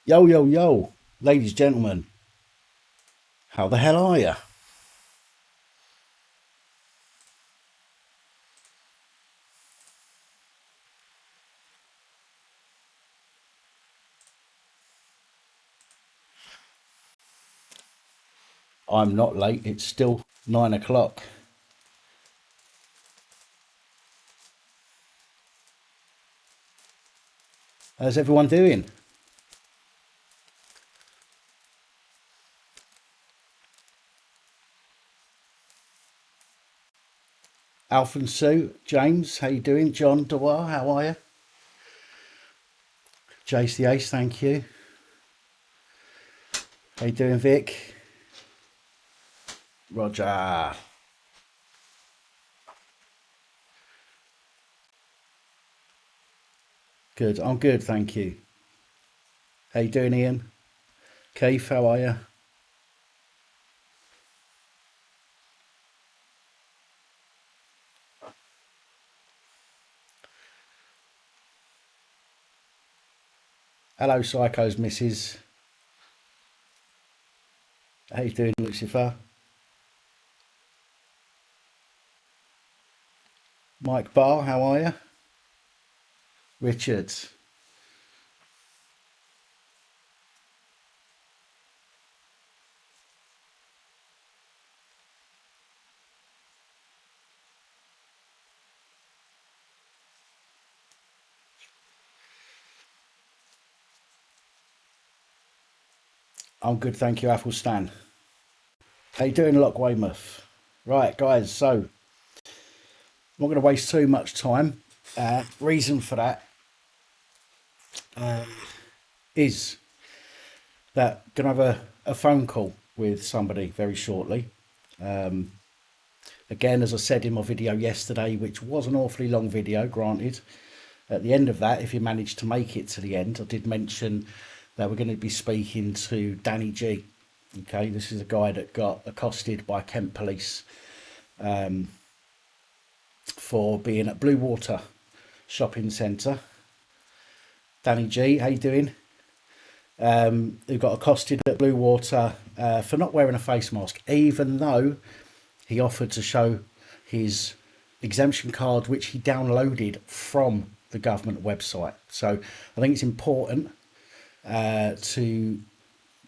Yo, yo, yo, ladies, gentlemen, how the hell are you? I'm not late, it's still 9 o'clock. How's everyone doing? Alf and Sue, James, how you doing? John Dewar, how are you? Jace the Ace, thank you. How you doing, Vic? Roger. Good, I'm good, thank you. How you doing, Ian? Keith, how are you? Hello, Psycho's missus. How you doing, Lucifer? Mike Barr, how are you? Richard. I'm good, thank you, Athelstan. How you doing, Lock Weymouth? Right, guys, so I'm not going to waste too much time. Reason for that is that I'm going to have a phone call with somebody very shortly. Again, as I said in my video yesterday, which was an awfully long video, granted, at the end of that, if you managed to make it to the end, I did mention that we're going to be speaking to Danny G. Okay, this is a guy that got accosted by Kent Police for being at Blue Water Shopping Centre. Danny G, how you doing? Who got accosted at Blue Water for not wearing a face mask, even though he offered to show his exemption card, which he downloaded from the government website. So I think it's important to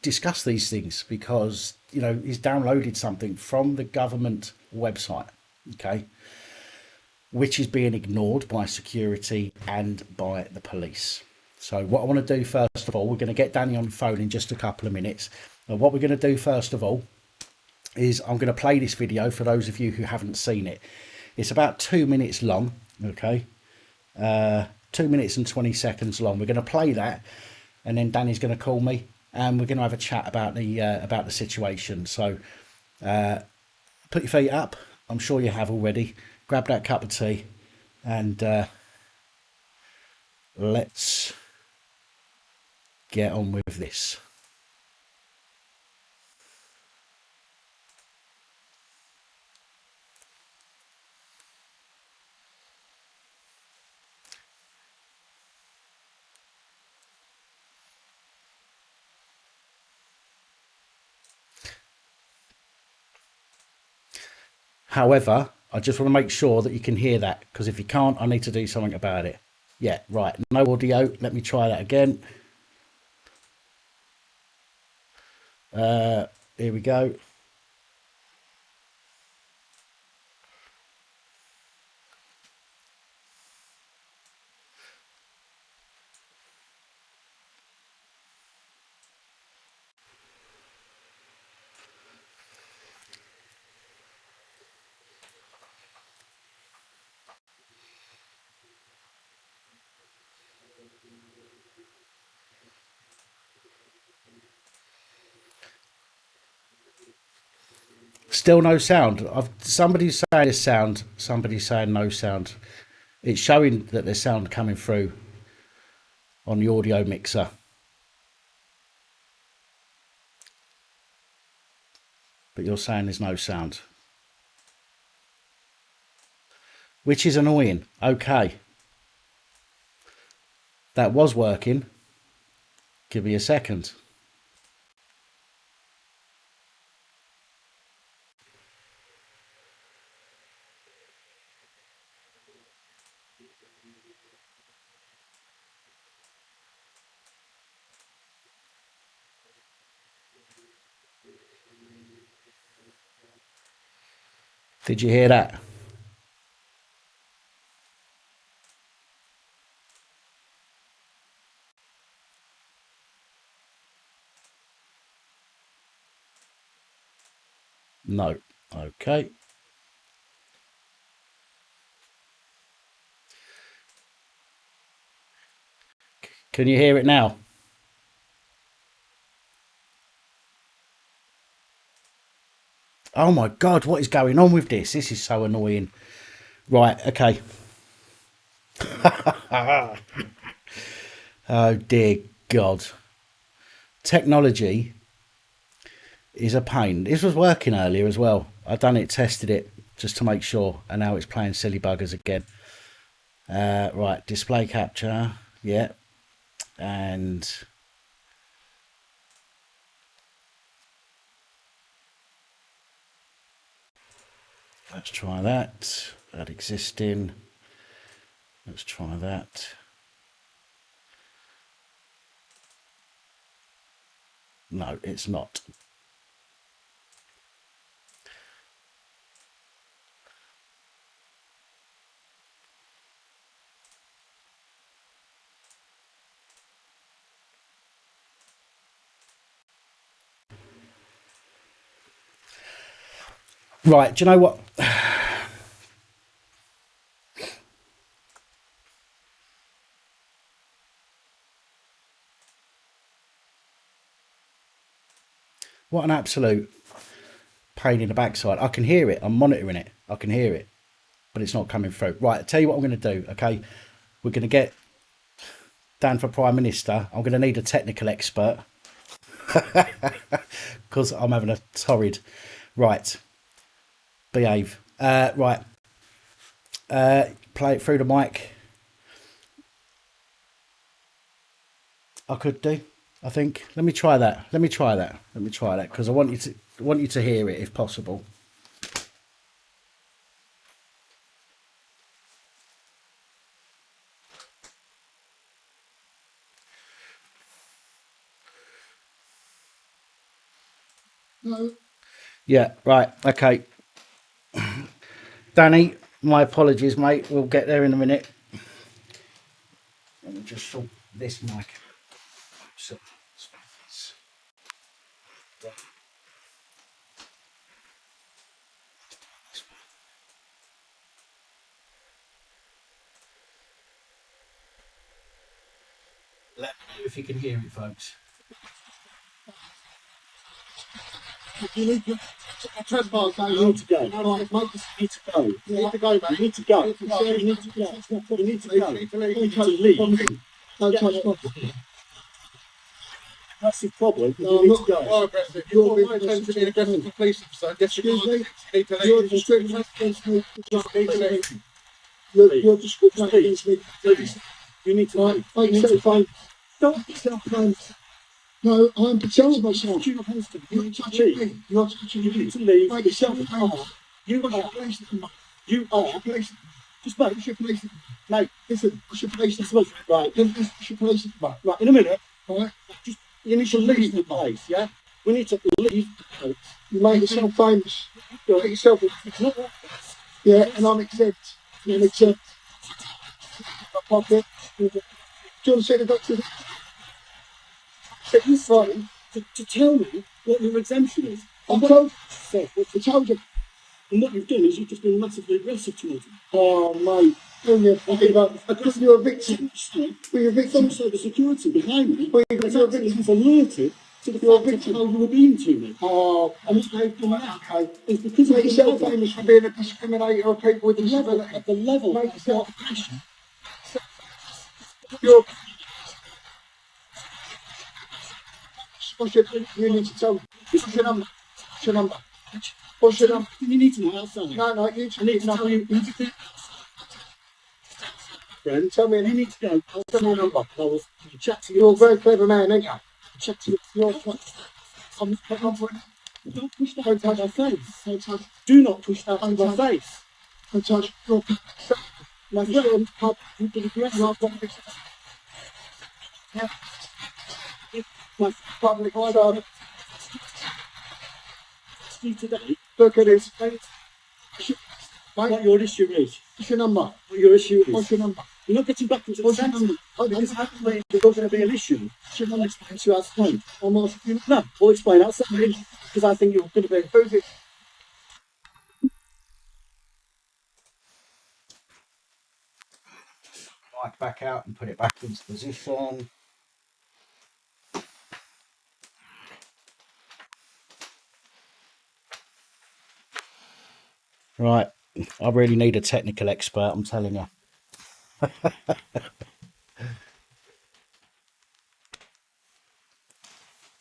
discuss these things because, you know, he's downloaded something from the government website, okay, which is being ignored by security and by the police. So what I want to do first of all, we're going to get Danny on the phone in just a couple of minutes. And what we're going to do first of all is I'm going to play this video for those of you who haven't seen it. It's about 2 minutes long, okay? 2 minutes and 20 seconds long. We're going to play that, and then Danny's going to call me, and we're going to have a chat about the situation. So put your feet up. I'm sure you have already. Grab that cup of tea, and let's get on with this. However, I just want to make sure that you can hear that, because if you can't, I need to do something about it. Yeah, right. No audio. Let me try that again. Here we go. Still no sound. Somebody's saying there's sound. Somebody's saying no sound. It's showing that there's sound coming through on the audio mixer. But you're saying there's no sound. Which is annoying. Okay. That was working. Give me a second. Did you hear that? No. Okay. Can you hear it now? Oh my God, what is going on with this? This is so annoying. Right, okay. Oh dear God. Technology is a pain. This was working earlier as well. I done it, tested it just to make sure, and now it's playing silly buggers again. Right, display capture, yeah, and let's try that. Add existing. Let's try that. No, it's not. Right, do you know what? What an absolute pain in the backside. I can hear it. I'm monitoring it. I can hear it, but it's not coming through. Right, I'll tell you what I'm going to do, okay? We're going to get Dan for Prime Minister. I'm going to need a technical expert because I'm having a torrid. Right, behave. Right, play it through the mic. I could do, I think. Let me try that. Let me try that because I want you to hear it if possible. No. Yeah, right, okay. Danny, my apologies, mate. We'll get there in a minute. Let me just sort this mic. So, let me know if you can hear it, folks. You need to trespass. You need to go. No, mate, you need to go. You need to go, mate. You need to go. You need to go. You need to go. You need to leave. Don't touch property. That's the problem. No, you need to go. You're aggressive. You're being to be an aggressive police officer. Excuse me. You need to leave. You're discriminating against me. You're discriminating against me. Please. You need to leave. Make yourself famous. Stop yourself famous. No, I'm protecting myself. You're touching me. You're touching me. You need to leave. Make yourself famous. You are. You are. Just mate, push your police. Mate, listen, push your police. Right, push your police. Right, in a minute. Right. Just, you need to leave the place, yeah? We need to leave the place. You make yourself famous. You make yourself. Yeah, and I'm exempt. I'm exempt. My pocket. Do you want to see the doctor? You fine to tell me what your exemption is. I told you. And what you've done is you've just been massively aggressive towards me. Oh, mate. Because you're a victim. You're a victim. Also, the security behind me. You're a victim. Alerted to the fact of how you were being to me. Oh, and what they've done now is because of yourself famous for being a discriminator of people with disability. At the level of your passion. You need to tell me. What's your number? What's your number? What's your number? You need to know outside. No, you need to know. friend. Tell me, you need to go. I'll tell me a number. I will chat to you. You're a very clever man, ain't you? Chat to your don't push that into my face. Do not push that into my face. Don't touch your my friend. You can address my public child. Today. Look at this. What your issue is. What's your number? What your issue is. What's your number? You're not getting back into the sentence. Because hopefully there's going to be an issue. Should I explain to you outside? I'm asking you. No, I'll explain outside because I think you're going to be. Who's it? Mic back out and put it back into position. Right, I really need a technical expert, I'm telling you.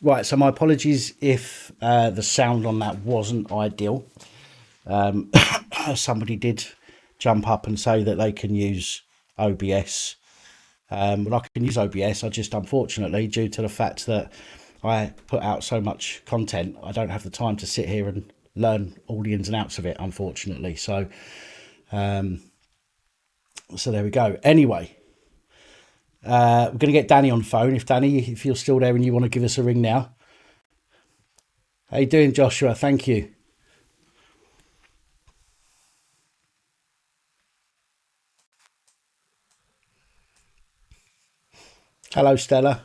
Right, so my apologies if the sound on that wasn't ideal. Somebody did jump up and say that they can use OBS. Well, I can use OBS, I just unfortunately, due to the fact that I put out so much content, I don't have the time to sit here and learn all the ins and outs of it, unfortunately. So so there we go. Anyway, we're going to get Danny on the phone. If you're still there and you want to give us a ring now. How you doing, Joshua? Thank you. Hello, Stella.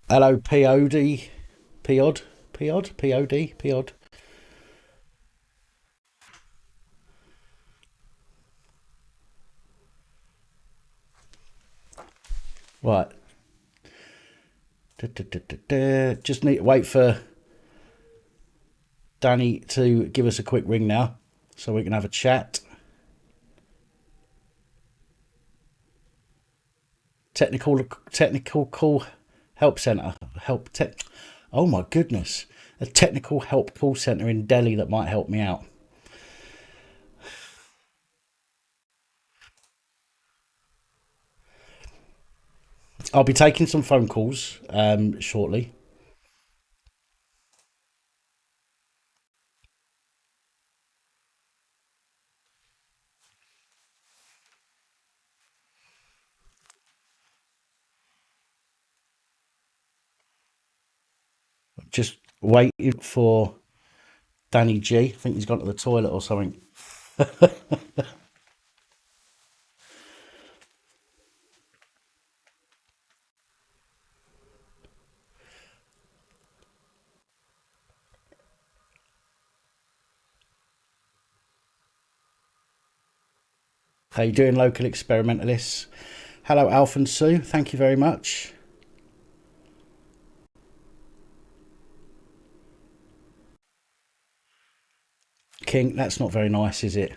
Hello, POD. POD. Right. Just need to wait for Danny to give us a quick ring now so we can have a chat. Technical call help center. Oh my goodness. A technical help call center in Delhi that might help me out. I'll be taking some phone calls shortly. Just waiting for Danny G. I think he's gone to the toilet or something. How you doing, local experimentalists? Hello, Alf and Sue. Thank you very much. King, that's not very nice, is it?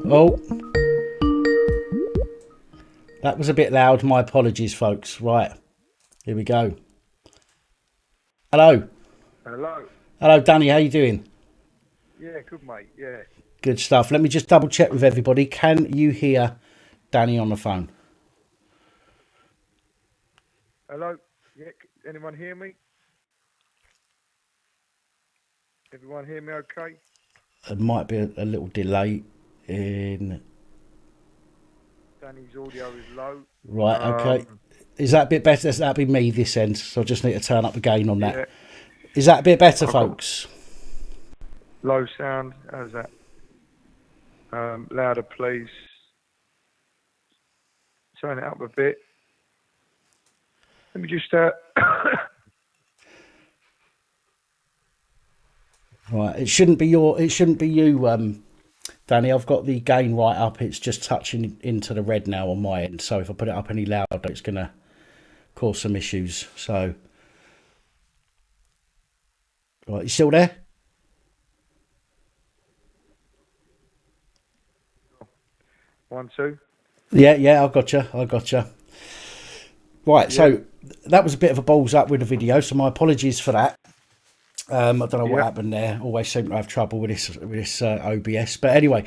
Oh, that was a bit loud. My apologies, folks. Right, here we go. Hello. Hello, Danny. How you doing? Yeah, good, mate. Yeah. Good stuff. Let me just double check with everybody. Can you hear Danny on the phone? Hello. Yeah. Anyone hear me? Everyone hear me? Okay. There might be a little delay in. Danny's audio is low. Right. Okay. Is that a bit better? That'd be me this end. So I just need to turn up the gain on that. Yeah. Is that a bit better, folks? Low sound. How's that? Louder, please. Turn it up a bit. Let me just. Right. It shouldn't be you, Danny. I've got the gain right up. It's just touching into the red now on my end. So if I put it up any louder, it's going to cause some issues. So, right, you still there? 1, 2. Yeah, I got you. Right, so that was a bit of a balls up with the video, so my apologies for that. I don't know what happened there. Always seem to have trouble with this OBS. But anyway,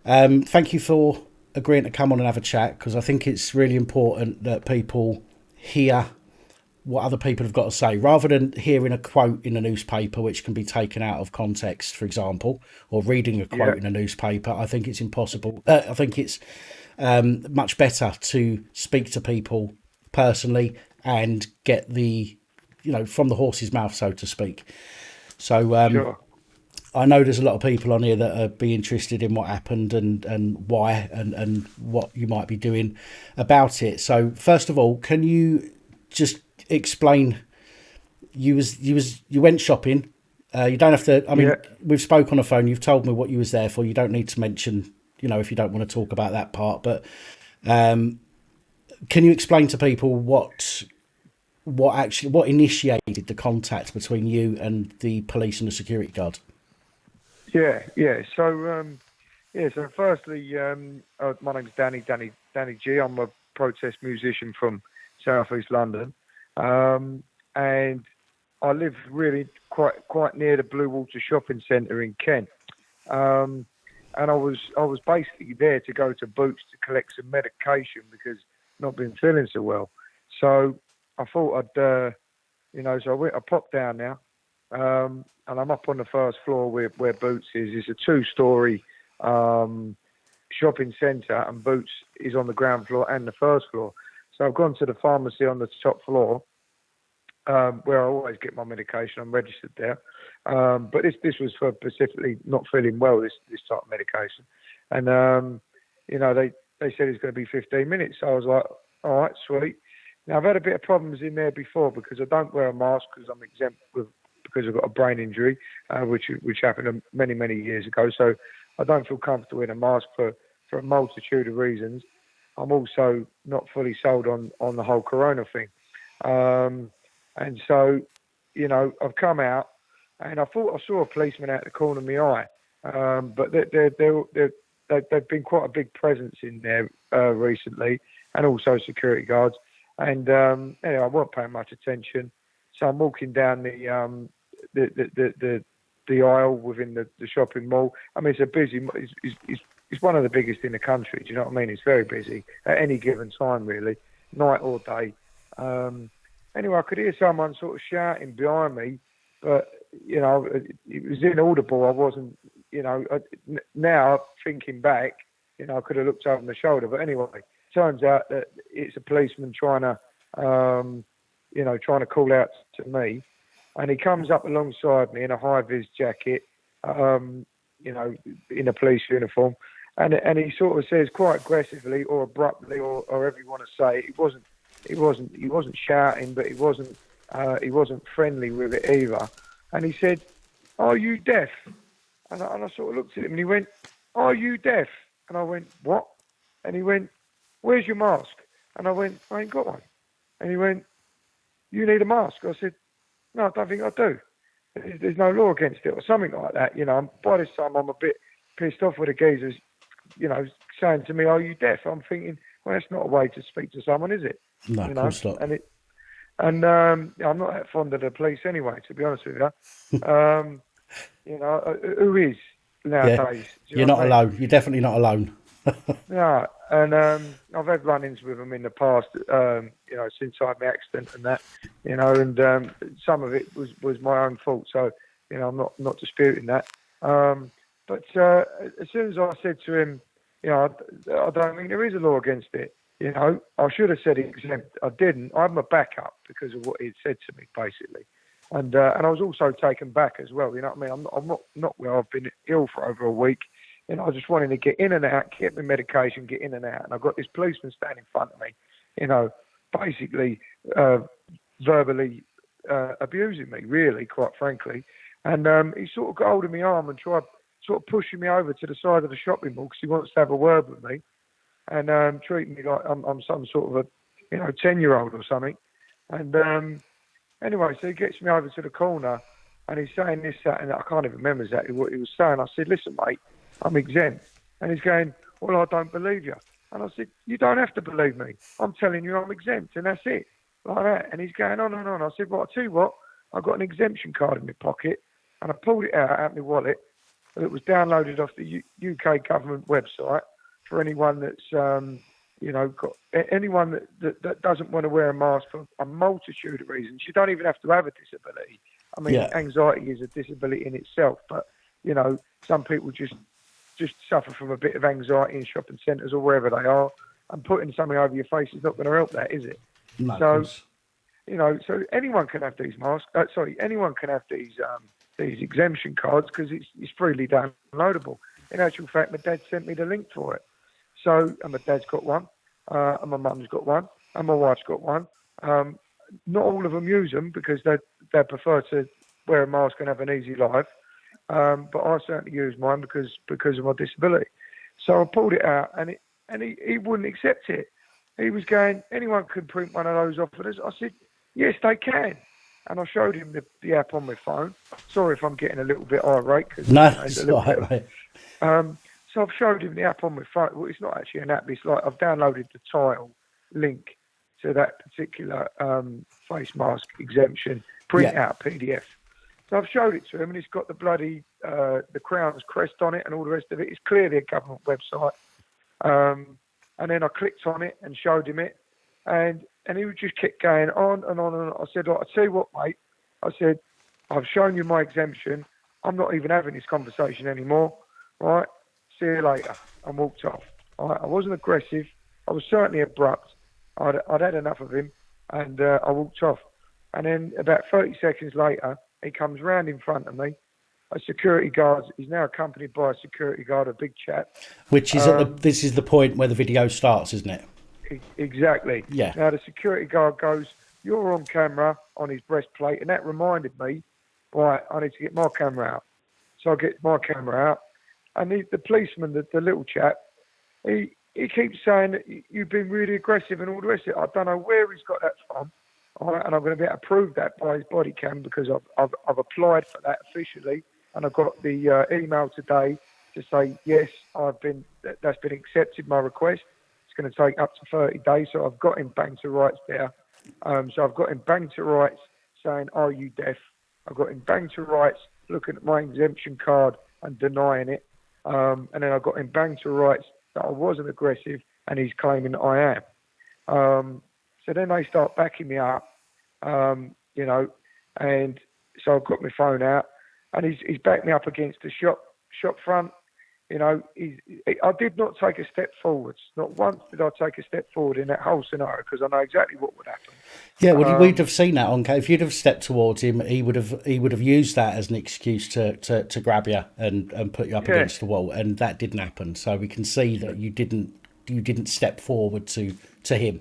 thank you for agreeing to come on and have a chat, because I think it's really important that people hear what other people have got to say, rather than hearing a quote in a newspaper which can be taken out of context, for example, or reading a quote in a newspaper. I think it's impossible. I think it's much better to speak to people personally and get the, from the horse's mouth, so to speak. So Sure. I know there's a lot of people on here that are be interested in what happened and why and what you might be doing about it. So first of all, can you just explain? You went shopping. You don't have to. I mean, we've spoke on the phone. You've told me what you was there for. You don't need to mention, if you don't want to talk about that part. But can you explain to people what initiated the contact between you and the police and the security guard? Yeah. So firstly, my name's Danny G. I'm a protest musician from South East London, and I live really quite near the Blue Water Shopping Centre in Kent. And I was basically there to go to Boots to collect some medication because I've not been feeling so well. So I thought I popped down now. And I'm up on the first floor where Boots is. It's a 2-story shopping centre, and Boots is on the ground floor and the first floor. So I've gone to the pharmacy on the top floor, where I always get my medication. I'm registered there. But this was for specifically not feeling well, this type of medication. And, they said it's going to be 15 minutes. So I was like, all right, sweet. Now, I've had a bit of problems in there before because I don't wear a mask because I'm exempt because I've got a brain injury, which happened many, many years ago. So I don't feel comfortable in a mask for a multitude of reasons. I'm also not fully sold on the whole corona thing. And so, I've come out and I thought I saw a policeman out the corner of my eye. But they've been quite a big presence in there recently, and also security guards. And anyway, I wasn't paying much attention. So I'm walking down the aisle within the shopping mall. I mean, it's a busy. It's one of the biggest in the country. Do you know what I mean? It's very busy at any given time, really, night or day. Anyway, I could hear someone sort of shouting behind me, but it was inaudible. I wasn't. Now thinking back, I could have looked over my shoulder. But anyway, turns out that it's a policeman trying to call out to me. And he comes up alongside me in a high-vis jacket, in a police uniform. And he sort of says quite aggressively or abruptly or however you want to say it, he wasn't shouting, but he wasn't friendly with it either. And he said, "Are you deaf?" And I sort of looked at him and he went, "Are you deaf?" And I went, "What?" And he went, "Where's your mask?" And I went, "I ain't got one." And he went, "You need a mask?" I said, "No, I don't think I do. There's no law against it," or something like that. By this time I'm a bit pissed off with the geezers, saying to me, "Are you deaf?" I'm thinking, well, that's not a way to speak to someone, is it? No, of course not. And I'm not that fond of the police anyway, to be honest with you. Who is nowadays? Yeah. You're not alone. You're definitely not alone. No, and I've had run-ins with them in the past, since I had my accident and that, and some of it was my own fault, so, I'm not disputing that. But as soon as I said to him, I don't think there is a law against it, I should have said exempt. I didn't. I had my back up because of what he'd said to me, basically. And I was also taken back as well, you know what I mean? I'm not well. I've been ill for over a week. I was just wanting to get in and out, get my medication, get in and out. And I've got this policeman standing in front of me, basically verbally abusing me, really, quite frankly. And he sort of got hold of my arm and tried sort of pushing me over to the side of the shopping mall because he wants to have a word with me, and treating me like I'm some sort of a 10-year-old or something. And anyway, so he gets me over to the corner and he's saying this, that, and I can't even remember exactly what he was saying. I said, listen, mate, I'm exempt. And he's going, well, I don't believe you. And I said, you don't have to believe me. I'm telling you I'm exempt, and that's it. Like that. And he's going on and on. I said, well, I'll tell you what, I've got an exemption card in my pocket, and I pulled it out of my wallet. It was downloaded off the UK government website for anyone that's, got anyone that doesn't want to wear a mask for a multitude of reasons. You don't even have to have a disability. I mean, Anxiety is a disability in itself, but, some people just suffer from a bit of anxiety in shopping centres or wherever they are, and putting something over your face is not going to help that, is it? No, So anyone can have these masks. Anyone can have these exemption cards because it's freely downloadable. In actual fact, my dad sent me the link for it. So, and my dad's got one, and my mum's got one, and my wife's got one. Not all of them use them because they prefer to wear a mask and have an easy life. But I certainly use mine because of my disability. So I pulled it out, and he wouldn't accept it. He was going, anyone could print one of those off of us. I said, yes, they can. And I showed him the app on my phone. Sorry if I'm getting a little bit irate. No, it's all right, mate. So I've showed him the app on my phone. Well, it's not actually an app. It's like I've downloaded the tile link to that particular face mask exemption, print out PDF. So I've showed it to him, and it's got the bloody the Crown's crest on it and all the rest of it. It's clearly a government website. And then I clicked on it and showed him it, and he would just keep going on and on and on. I said, I tell you what, mate. I said, I've shown you my exemption. I'm not even having this conversation anymore. Right? See you later. And walked off. Right? I wasn't aggressive. I was certainly abrupt. I'd had enough of him, and I walked off. And then about 30 seconds later, he comes round in front of me. A security guard. He's now accompanied by a security guard, a big chap. Which is this is the point where the video starts, isn't it? Exactly. Yeah. Now the security guard goes, "You're on camera," on his breastplate, and that reminded me, right, I need to get my camera out. So I get my camera out, and the policeman, the little chap, he keeps saying that you've been really aggressive and all the rest of it. I don't know where he's got that from. All right, and I'm going to be able to prove that by his body cam because I've applied for that officially. And I got the email today to say, yes, that's been accepted, my request. It's going to take up to 30 days. So I've got him banged to rights there. So I've got him banged to rights saying, are you deaf? I've got him banged to rights looking at my exemption card and denying it. And then I've got him banged to rights that I wasn't aggressive and he's claiming that I am. So then they start backing me up, and so I've got my phone out. And he's backed me up against the shop front. I did not take a step forwards. Not once did I take a step forward in that whole scenario because I know exactly what would happen. Yeah, well, we'd have seen that on. If you'd have stepped towards him, he would have used that as an excuse to grab you and put you up against the wall, and that didn't happen. So we can see that you didn't step forward to him.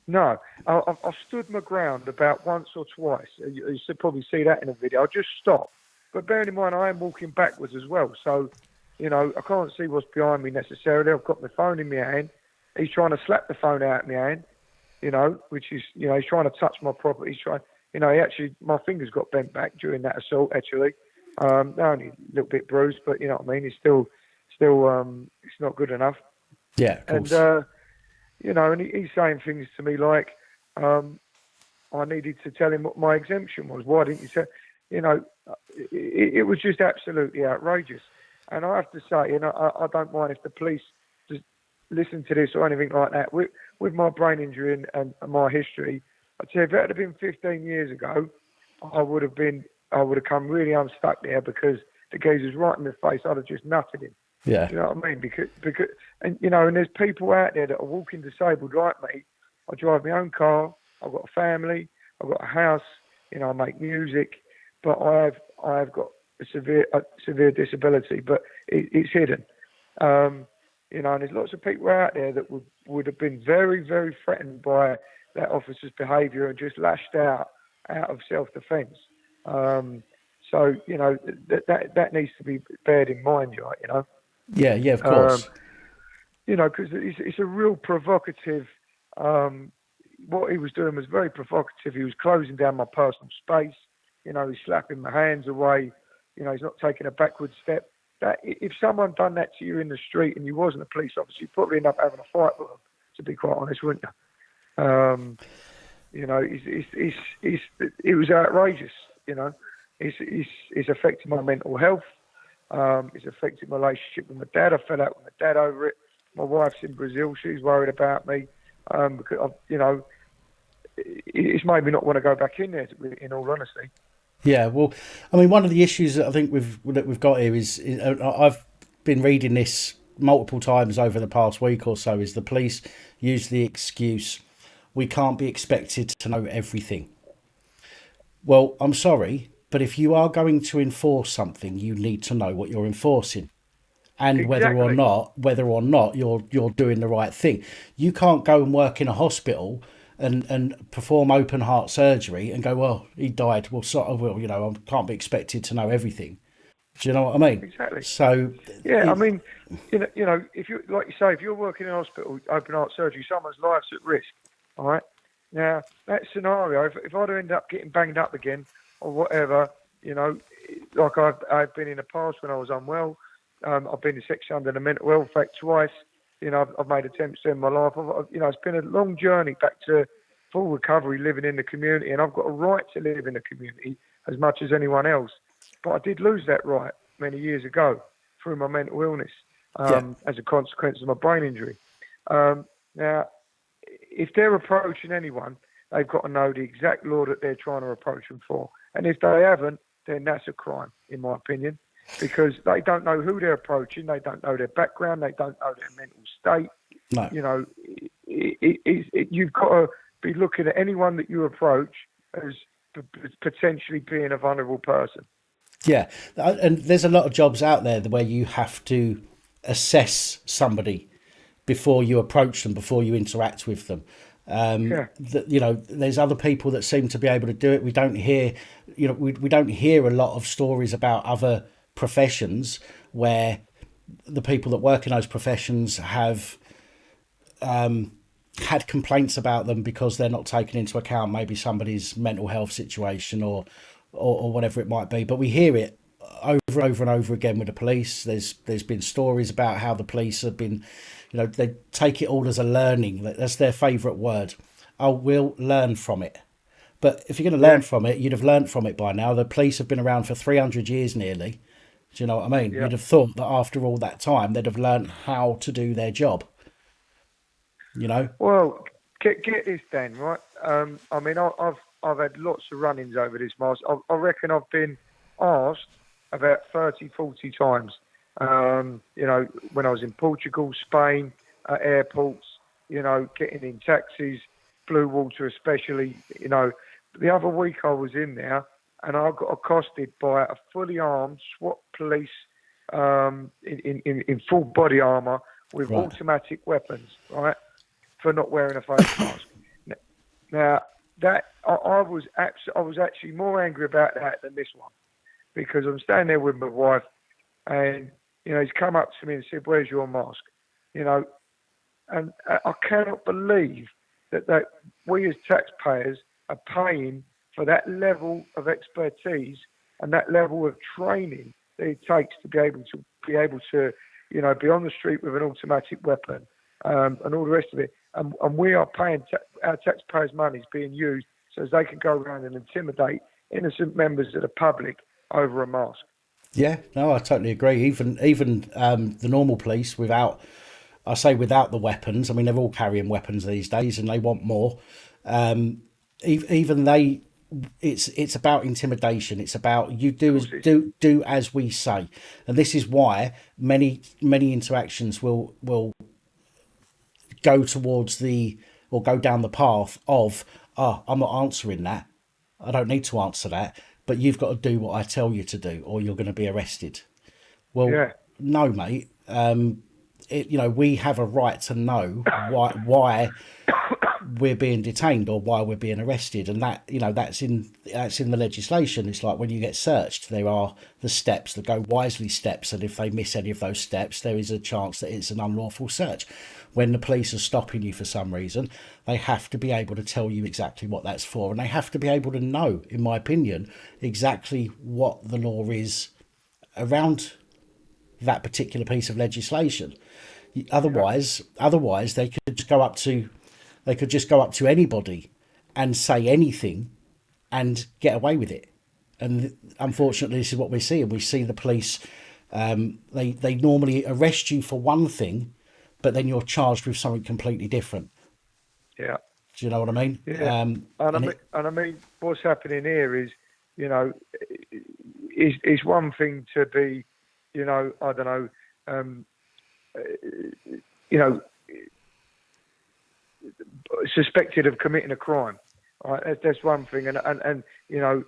No, I've stood my ground about once or twice. You should probably see that in a video. I just stopped. But bearing in mind, I am walking backwards as well. So, I can't see what's behind me necessarily. I've got my phone in my hand. He's trying to slap the phone out of my hand, which is, he's trying to touch my property. He's trying, my fingers got bent back during that assault, actually. They're only a little bit bruised, but you know what I mean? It's still, it's not good enough. Yeah, of course. And, and he's saying things to me like, I needed to tell him what my exemption was. Why didn't you say? It was just absolutely outrageous. And I have to say, I don't mind if the police just listen to this or anything like that. With my brain injury and my history, I'd say if it had been 15 years ago, I would have come really unstuck there because the geezer's right in the face. I'd have just nutted him. Yeah. You know what I mean? Because and there's people out there that are walking disabled like me. I drive my own car. I've got a family. I've got a house. I make music. But I've got a severe disability, but it's hidden. And there's lots of people out there that would have been very, very threatened by that officer's behaviour and just lashed out of self-defence. So that needs to be bared in mind, right? Yeah, of course. Because it's a real provocative. What he was doing was very provocative. He was closing down my personal space. He's slapping my hands away. He's not taking a backward step. That if someone done that to you in the street and you wasn't a police officer, you'd probably end up having a fight with them. To be quite honest, wouldn't you? It was outrageous. It's affecting my mental health. It's affecting my relationship with my dad. I fell out with my dad over it. My wife's in Brazil. She's worried about me because it's made me not want to go back in there. In all honesty. Yeah, well, I mean, one of the issues that I think we've got here is I've been reading this multiple times over the past week or so. Is the police use the excuse, we can't be expected to know everything. Well, I'm sorry, but if you are going to enforce something, you need to know what you're enforcing, and Exactly. whether or not you're doing the right thing. You can't go and work in a hospital and perform open heart surgery and go, well, he died. Well, I can't be expected to know everything. Do you know what I mean? Exactly. So yeah, I mean, if you like you say, if you're working in a hospital, open heart surgery, someone's life's at risk. All right. Now that scenario, if I'd end up getting banged up again or whatever, like I've been in the past when I was unwell. I've been in section under the mental health act twice. I've made attempts to end my life. It's been a long journey back to full recovery, living in the community, and I've got a right to live in the community as much as anyone else. But I did lose that right many years ago through my mental illness as a consequence of my brain injury. Now, if they're approaching anyone, they've got to know the exact law that they're trying to approach them for. And if they haven't, then that's a crime, in my opinion. Because they don't know who they're approaching, they don't know their background, they don't know their mental state. No. You've got to be looking at anyone that you approach as potentially being a vulnerable person. Yeah, and there's a lot of jobs out there where you have to assess somebody before you approach them, before you interact with them. There's other people that seem to be able to do it. We don't hear, we don't hear a lot of stories about other professions where the people that work in those professions have had complaints about them because they're not taking into account maybe somebody's mental health situation or whatever it might be. But we hear it over and over again with the police. There's been stories about how the police have been, they take it all as a learning. That's their favourite word. Oh, we'll learn from it. But if you're going to learn from it, you'd have learned from it by now. The police have been around for 300 years nearly. Do you know what I mean? Yeah. You'd have thought that after all that time, they'd have learned how to do their job. Well, get this then, right? I mean, I've had lots of run-ins over this, Mars. I reckon I've been asked about 30, 40 times. When I was in Portugal, Spain, at airports, getting in taxis, Blue Water especially. The other week I was in there and I got accosted by a fully armed SWAT police in full body armour with automatic weapons, right, for not wearing a face mask. Now, that I was actually more angry about that than this one, because I'm standing there with my wife, and he's come up to me and said, "Where's your mask?" And I cannot believe that we as taxpayers are paying for that level of expertise and that level of training that it takes to be able to be on the street with an automatic weapon and all the rest of it. And we are paying our taxpayers' money is being used so as they can go around and intimidate innocent members of the public over a mask. Yeah, no, I totally agree. Even the normal police without the weapons. I mean, they're all carrying weapons these days, and they want more. Even they, it's about intimidation. It's about you do as we say, and this is why many interactions will go towards go down the path of, I'm not answering that. I don't need to answer that, but you've got to do what I tell you to do, or you're going to be arrested. Well, no, mate. We have a right to know we're being detained or why we're being arrested, and that, you know, that's in the legislation. It's like when you get searched, there are the steps, the go wisely steps, and if they miss any of those steps, there is a chance that it's an unlawful search. When the police are stopping you for some reason, they have to be able to tell you exactly what that's for, and they have to be able to know, in my opinion, exactly what the law is around that particular piece of legislation. Otherwise, they could just go up to anybody and say anything and get away with it. And unfortunately, this is what we see. And we see the police. They normally arrest you for one thing, but then you're charged with something completely different. Yeah. Do you know what I mean? Yeah. I mean, what's happening here is, you know, is one thing to be, you know, I don't know, you know, suspected of committing a crime. Right? That's one thing, and you know,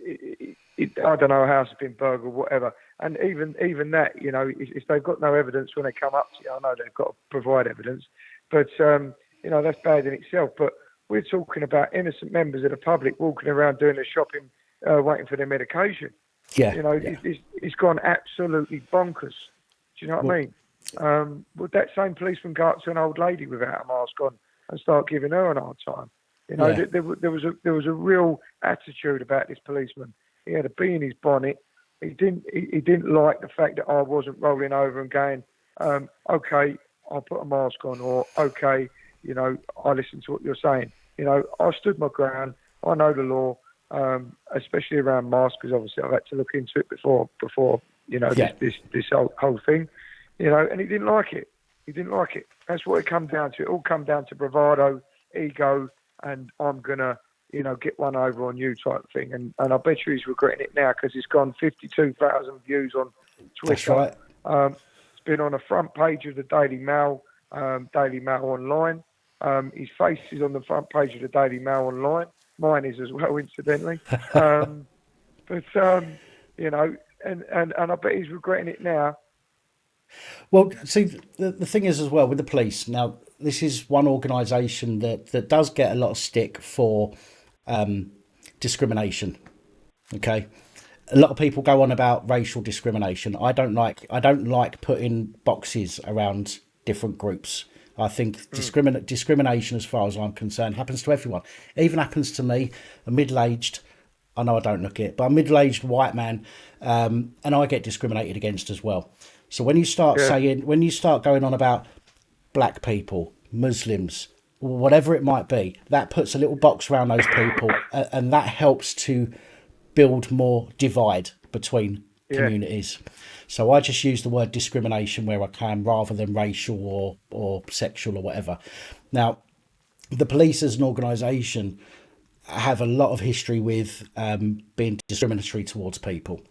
I don't know, a house has been burgled, whatever. And even that, you know, if they've got no evidence when they come up to you, I know they've got to provide evidence, but you know, that's bad in itself. But we're talking about innocent members of the public walking around doing their shopping, waiting for their medication. Yeah, you know, yeah. It's gone absolutely bonkers. Do you know what I mean? Would that same policeman go up to an old lady without a mask on and start giving her an hard time? You know, Yeah. there was a real attitude about this policeman. He had a bee in his bonnet. He didn't like the fact that I wasn't rolling over and going, okay, I'll put a mask on, or okay, you know, I listen to what you're saying. You know, I stood my ground. I know the law, especially around masks, because obviously I've had to look into it before you know, this whole thing. You know, and he didn't like it. He didn't like it. That's what it come down to. It all come down to bravado, ego, and I'm gonna, you know, get one over on you type thing. And I bet you he's regretting it now, because it's gone 52,000 views on Twitter. That's right. It's been on the front page of the Daily Mail Online. His face is on the front page of the Daily Mail Online. Mine is as well, incidentally. But you know, and I bet he's regretting it now. Well, see, the thing is as well with the police. Now, this is one organisation that does get a lot of stick for discrimination. Okay, a lot of people go on about racial discrimination. I don't like putting boxes around different groups. I think discrimination, as far as I'm concerned, happens to everyone. It even happens to me, a middle-aged. I know I don't look it, but a middle-aged white man, and I get discriminated against as well. So when you start going on about black people, Muslims, whatever it might be, that puts a little box around those people, and that helps to build more divide between communities. So I just use the word discrimination where I can, rather than racial or sexual or whatever. Now, the police as an organisation have a lot of history with being discriminatory towards people.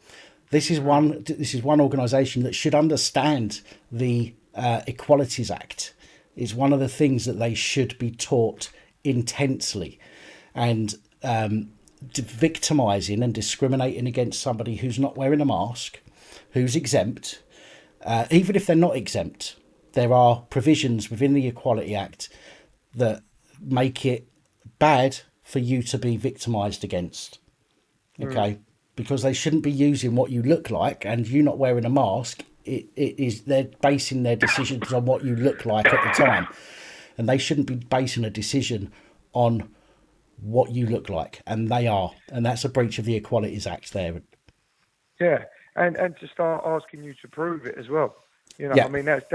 This is one organisation that should understand the Equalities Act. Is one of the things that they should be taught intensely, and victimising and discriminating against somebody who's not wearing a mask, who's exempt, even if they're not exempt, there are provisions within the Equality Act that make it bad for you to be victimised against. Okay. Because they shouldn't be using what you look like, and you not wearing a mask. They're basing their decisions on what you look like at the time, and they shouldn't be basing a decision on what you look like, and they are, and that's a breach of the Equalities Act there. Yeah, and to start asking you to prove it as well. You know, Yeah. I mean, that's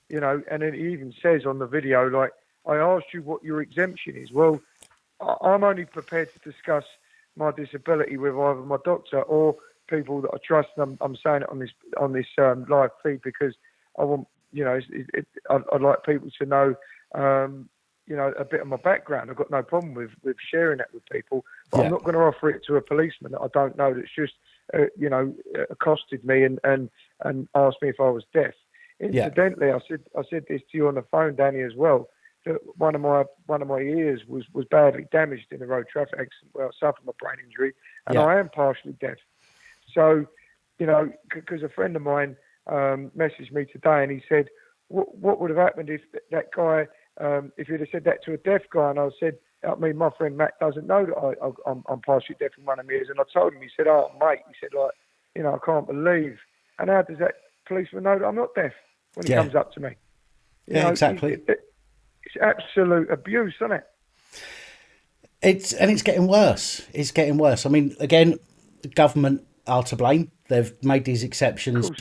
you know, and it even says on the video, like, I asked you what your exemption is. Well, I'm only prepared to discuss my disability with either my doctor or people that I trust. And I'm saying it on this live feed because I want, you know, I'd like people to know, you know, a bit of my background. I've got no problem with sharing that with people, but I'm not going to offer it to a policeman that I don't know, that's just, you know, accosted me and asked me if I was deaf. Incidentally, I said this to you on the phone, Danny, as well. That one of my ears was badly damaged in a road traffic accident where I suffered my brain injury, and I am partially deaf. So, you know, because a friend of mine messaged me today, and he said, "What would have happened if that guy if you'd have said that to a deaf guy, and I said, I mean, my friend Matt doesn't know that I'm partially deaf in one of my ears, and I told him, he said, oh, mate, he said, like, you know, I can't believe. And how does that policeman know that I'm not deaf when he comes up to me? You know, exactly. It's absolute abuse, isn't it? It's getting worse. It's getting worse. I mean, again, the government are to blame. They've made these exceptions,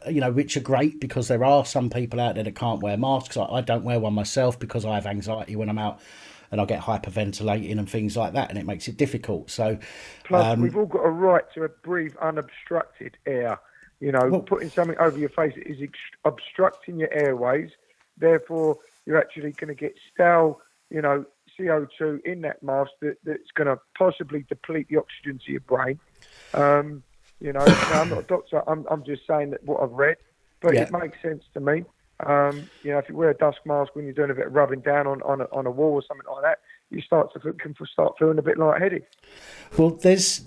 you know, which are great because there are some people out there that can't wear masks. I don't wear one myself because I have anxiety when I'm out and I get hyperventilating and things like that, and it makes it difficult. So, plus, we've all got a right to breathe unobstructed air. You know, putting something over your face is obstructing your airways. Therefore, you're actually going to get stale, you know, CO2 in that mask that's going to possibly deplete the oxygen to your brain. You know, now, I'm not a doctor. I'm just saying that what I've read, but it makes sense to me. You know, if you wear a dust mask when you're doing a bit of rubbing down on a wall or something like that, you start feeling a bit lightheaded. Well, there's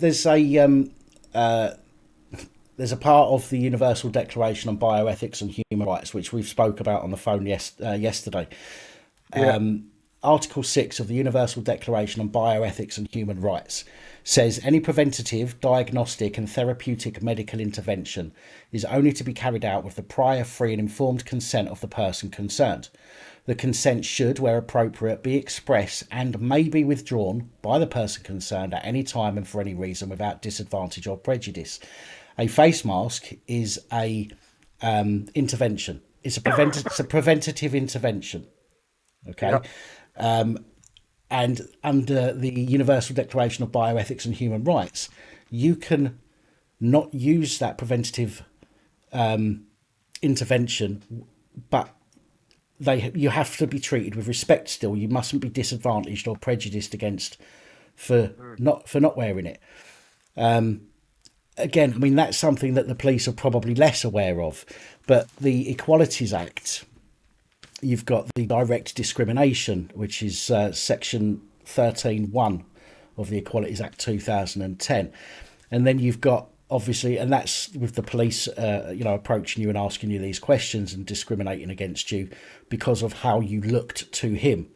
a part of the Universal Declaration on Bioethics and Human Rights which we've spoke about on the phone yesterday. Article 6 of the Universal Declaration on Bioethics and Human Rights says any preventative, diagnostic and therapeutic medical intervention is only to be carried out with the prior free and informed consent of the person concerned. The consent should, where appropriate, be expressed and may be withdrawn by the person concerned at any time and for any reason without disadvantage or prejudice. A face mask is a intervention. It's a preventative intervention. Okay. And under the Universal Declaration of Bioethics and Human Rights, you can not use that preventative intervention, but you have to be treated with respect still. You mustn't be disadvantaged or prejudiced against for not wearing it. Again, I mean, that's something that the police are probably less aware of, but the Equalities Act, you've got the direct discrimination, which is section 13(1) of the Equalities Act 2010. And then you've got, obviously, and that's with the police, you know, approaching you and asking you these questions and discriminating against you because of how you looked to him.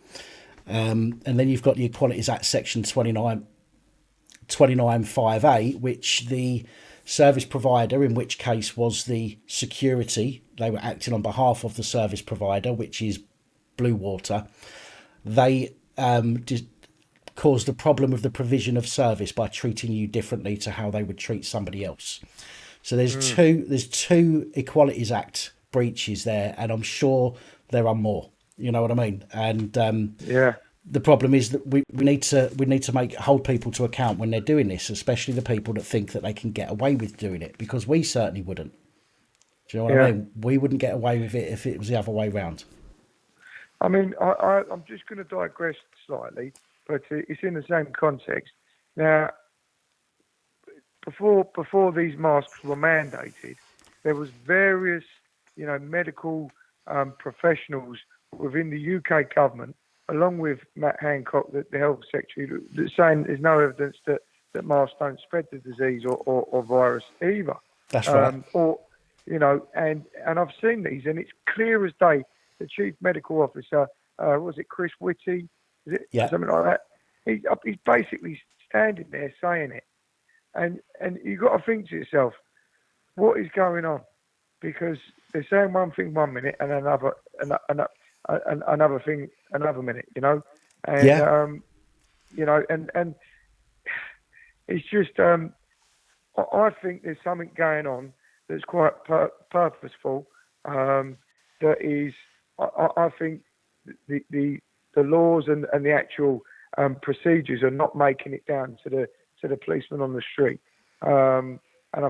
And then you've got the Equalities Act section 29(5)(a), which the service provider, in which case was the security, they were acting on behalf of the service provider, which is Blue Water. They caused a problem with the provision of service by treating you differently to how they would treat somebody else. So there's two Equalities Act breaches there, and I'm sure there are more. You know what I mean? And the problem is that we need to hold people to account when they're doing this, especially the people that think that they can get away with doing it, because we certainly wouldn't. Do you know what I mean? We wouldn't get away with it if it was the other way round. I mean, I'm just going to digress slightly, but it's in the same context. Now, before these masks were mandated, there was various, you know, medical professionals within the UK government, along with Matt Hancock, the Health Secretary, that's saying there's no evidence that masks don't spread the disease or virus either. That's right. Or, you know, and I've seen these, and it's clear as day. The Chief Medical Officer, was it Chris Whitty? Is it something like that? He's basically standing there saying it, and you've got to think to yourself, what is going on? Because they're saying one thing 1 minute and another thing another minute, you know, and you know, and it's just I think there's something going on that's quite purposeful. That is, I think the laws and the actual procedures are not making it down to the policeman on the street, and I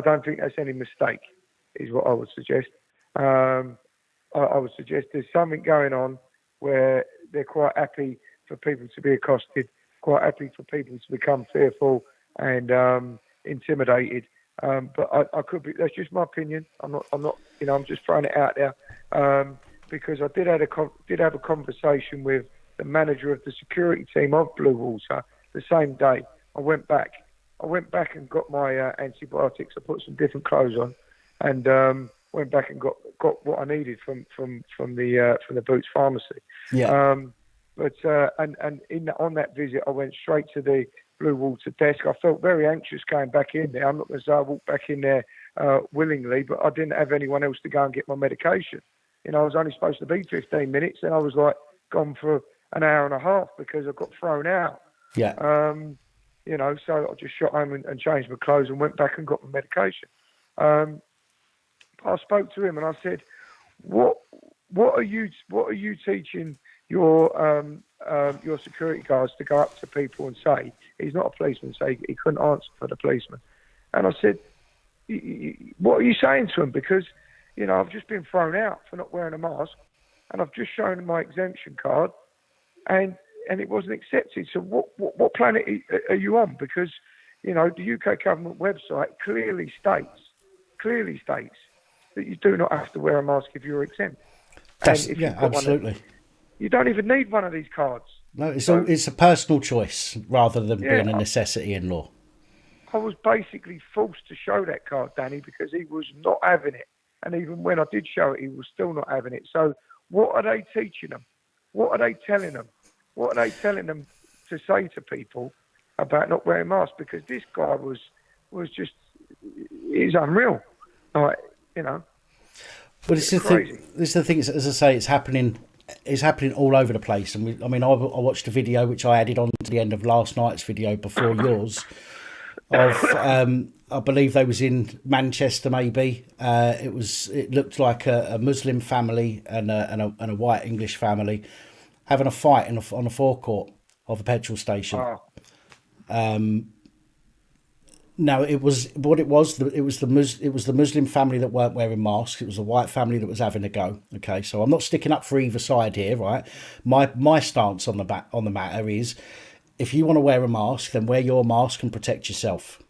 don't think that's any mistake, is what I would suggest. I would suggest there's something going on where they're quite happy for people to be accosted, quite happy for people to become fearful and intimidated. But I could be. That's just my opinion. I'm not. You know, I'm just throwing it out there because I did have a conversation with the manager of the security team of Blue Water the same day. I went back and got my antibiotics. I put some different clothes on, and went back and got what I needed from the Boots pharmacy. Yeah. On that visit, I went straight to the Blue Water desk. I felt very anxious going back in there. I'm not going to say I walked back in there willingly, but I didn't have anyone else to go and get my medication. You know, I was only supposed to be 15 minutes, and I was like gone for an hour and a half because I got thrown out. Yeah. You know, so I just shot home and changed my clothes and went back and got my medication. I spoke to him and I said, "What are you teaching your security guards to go up to people and say?" He's not a policeman, so he couldn't answer for the policeman. And I said, "What are you saying to him? Because, you know, I've just been thrown out for not wearing a mask, and I've just shown him my exemption card, and it wasn't accepted. So what planet are you on? Because, you know, the UK government website clearly states that you do not have to wear a mask if you're exempt. Absolutely. You don't even need one of these cards." No, it's a personal choice rather than being a necessity in law. I was basically forced to show that card, Danny, because he was not having it. And even when I did show it, he was still not having it. So what are they teaching them? What are they telling them? What are they telling them to say to people about not wearing masks? Because this guy was just, he's unreal. Like, you know. But this is the thing. As I say, it's happening all over the place. And I watched a video which I added on to the end of last night's video before yours. Of I believe they was in Manchester, maybe. It looked like a Muslim family and a white English family having a fight on the forecourt of a petrol station. Oh. No, it was the Muslim family that weren't wearing masks. It was a white family that was having a go. Okay, so I'm not sticking up for either side here, right? My stance on the matter is, if you want to wear a mask, then wear your mask and protect yourself.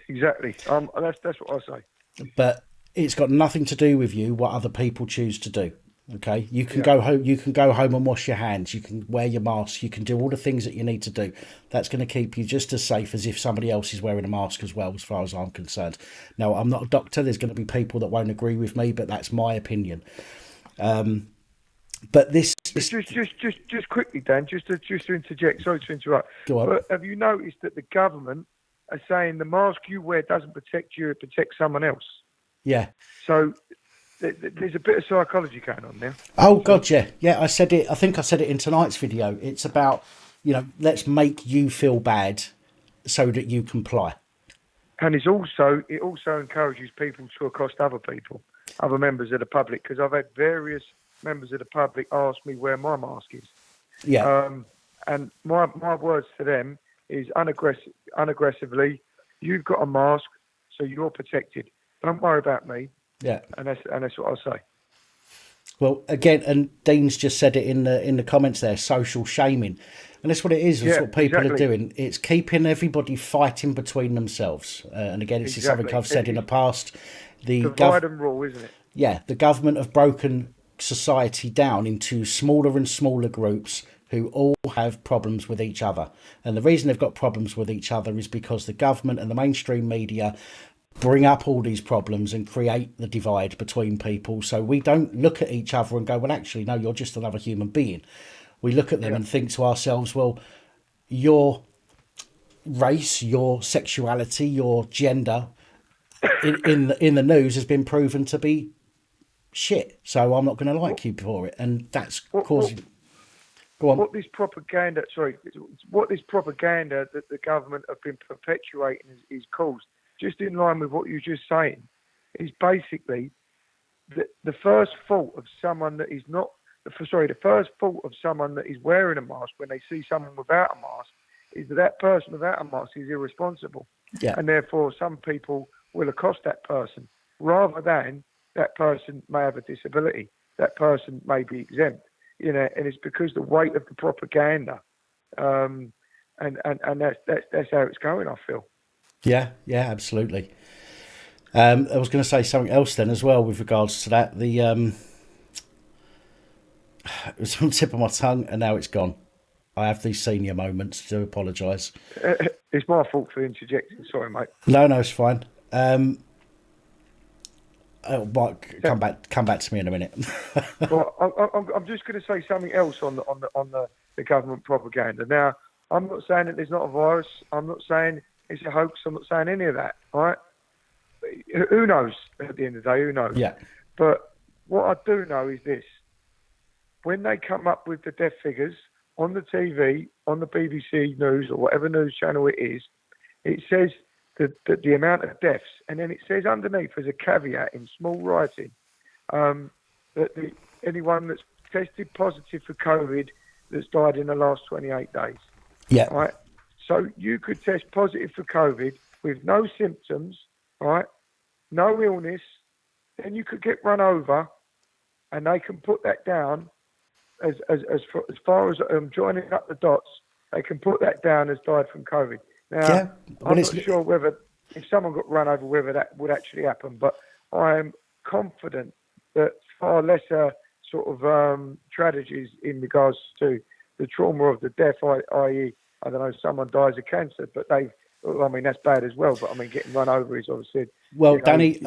Exactly. That's what I say. But it's got nothing to do with you what other people choose to do. Okay, you can go home. You can go home and wash your hands. You can wear your mask. You can do all the things that you need to do. That's going to keep you just as safe as if somebody else is wearing a mask as well, as far as I'm concerned. Now, I'm not a doctor. There's going to be people that won't agree with me, but that's my opinion. But this just quickly, Dan, just to interject. Sorry to interrupt. Go on. But have you noticed that the government are saying the mask you wear doesn't protect you; it protects someone else? Yeah. So there's a bit of psychology going on there. Oh God, yeah. I said it. I think I said it in tonight's video. It's about, let's make you feel bad so that you comply. And it also encourages people to accost other people, other members of the public, because I've had various members of the public ask me where my mask is. Yeah. And my words to them is unaggressively, you've got a mask, so you're protected. Don't worry about me. Yeah. And that's what I'll say. Well, again, and Dean's just said it in the comments there, social shaming. And that's what it is. That's what people are doing. It's keeping everybody fighting between themselves. And again, it's something I've said in the past. Divide and rule, isn't it? Yeah. The government have broken society down into smaller and smaller groups who all have problems with each other. And the reason they've got problems with each other is because the government and the mainstream media bring up all these problems and create the divide between people. So we don't look at each other and go, well, actually, no, you're just another human being. We look at them and think to ourselves, well, your race, your sexuality, your gender in the news has been proven to be shit. So I'm not going to like you for it. And that's causing... Go on. What this propaganda that the government have been perpetuating is caused, just in line with what you're just saying, is basically the first fault of someone that is the first fault of someone that is wearing a mask when they see someone without a mask is that person without a mask is irresponsible. Yeah. And therefore some people will accost that person rather than that person may have a disability, that person may be exempt, and it's because the weight of the propaganda, and that's how it's going, I feel. Yeah, absolutely. I was going to say something else then as well with regards to that. It was on the tip of my tongue and now it's gone. I have these senior moments. Do apologise. It's my fault for interjecting. Sorry, mate. No, it's fine. Mike, come back to me in a minute. Well, I'm just going to say something else on the government propaganda. Now, I'm not saying that there's not a virus. I'm not saying it's a hoax. I'm not saying any of that. All right? Who knows? At the end of the day, who knows? Yeah. But what I do know is this: when they come up with the death figures on the TV, on the BBC News or whatever news channel it is, it says that the amount of deaths, and then it says underneath as a caveat in small writing that anyone that's tested positive for COVID that's died in the last 28 days. Yeah. Right. So you could test positive for COVID with no symptoms, right? No illness, then you could get run over, and they can put that down as far as joining up the dots. They can put that down as died from COVID. Now, Yeah. I'm not sure whether if someone got run over, whether that would actually happen, but I am confident that far lesser sort of tragedies in regards to the trauma of the death, i.e., I don't know, someone dies of cancer, but that's bad as well. But I mean, getting run over is obviously. Well, Danny,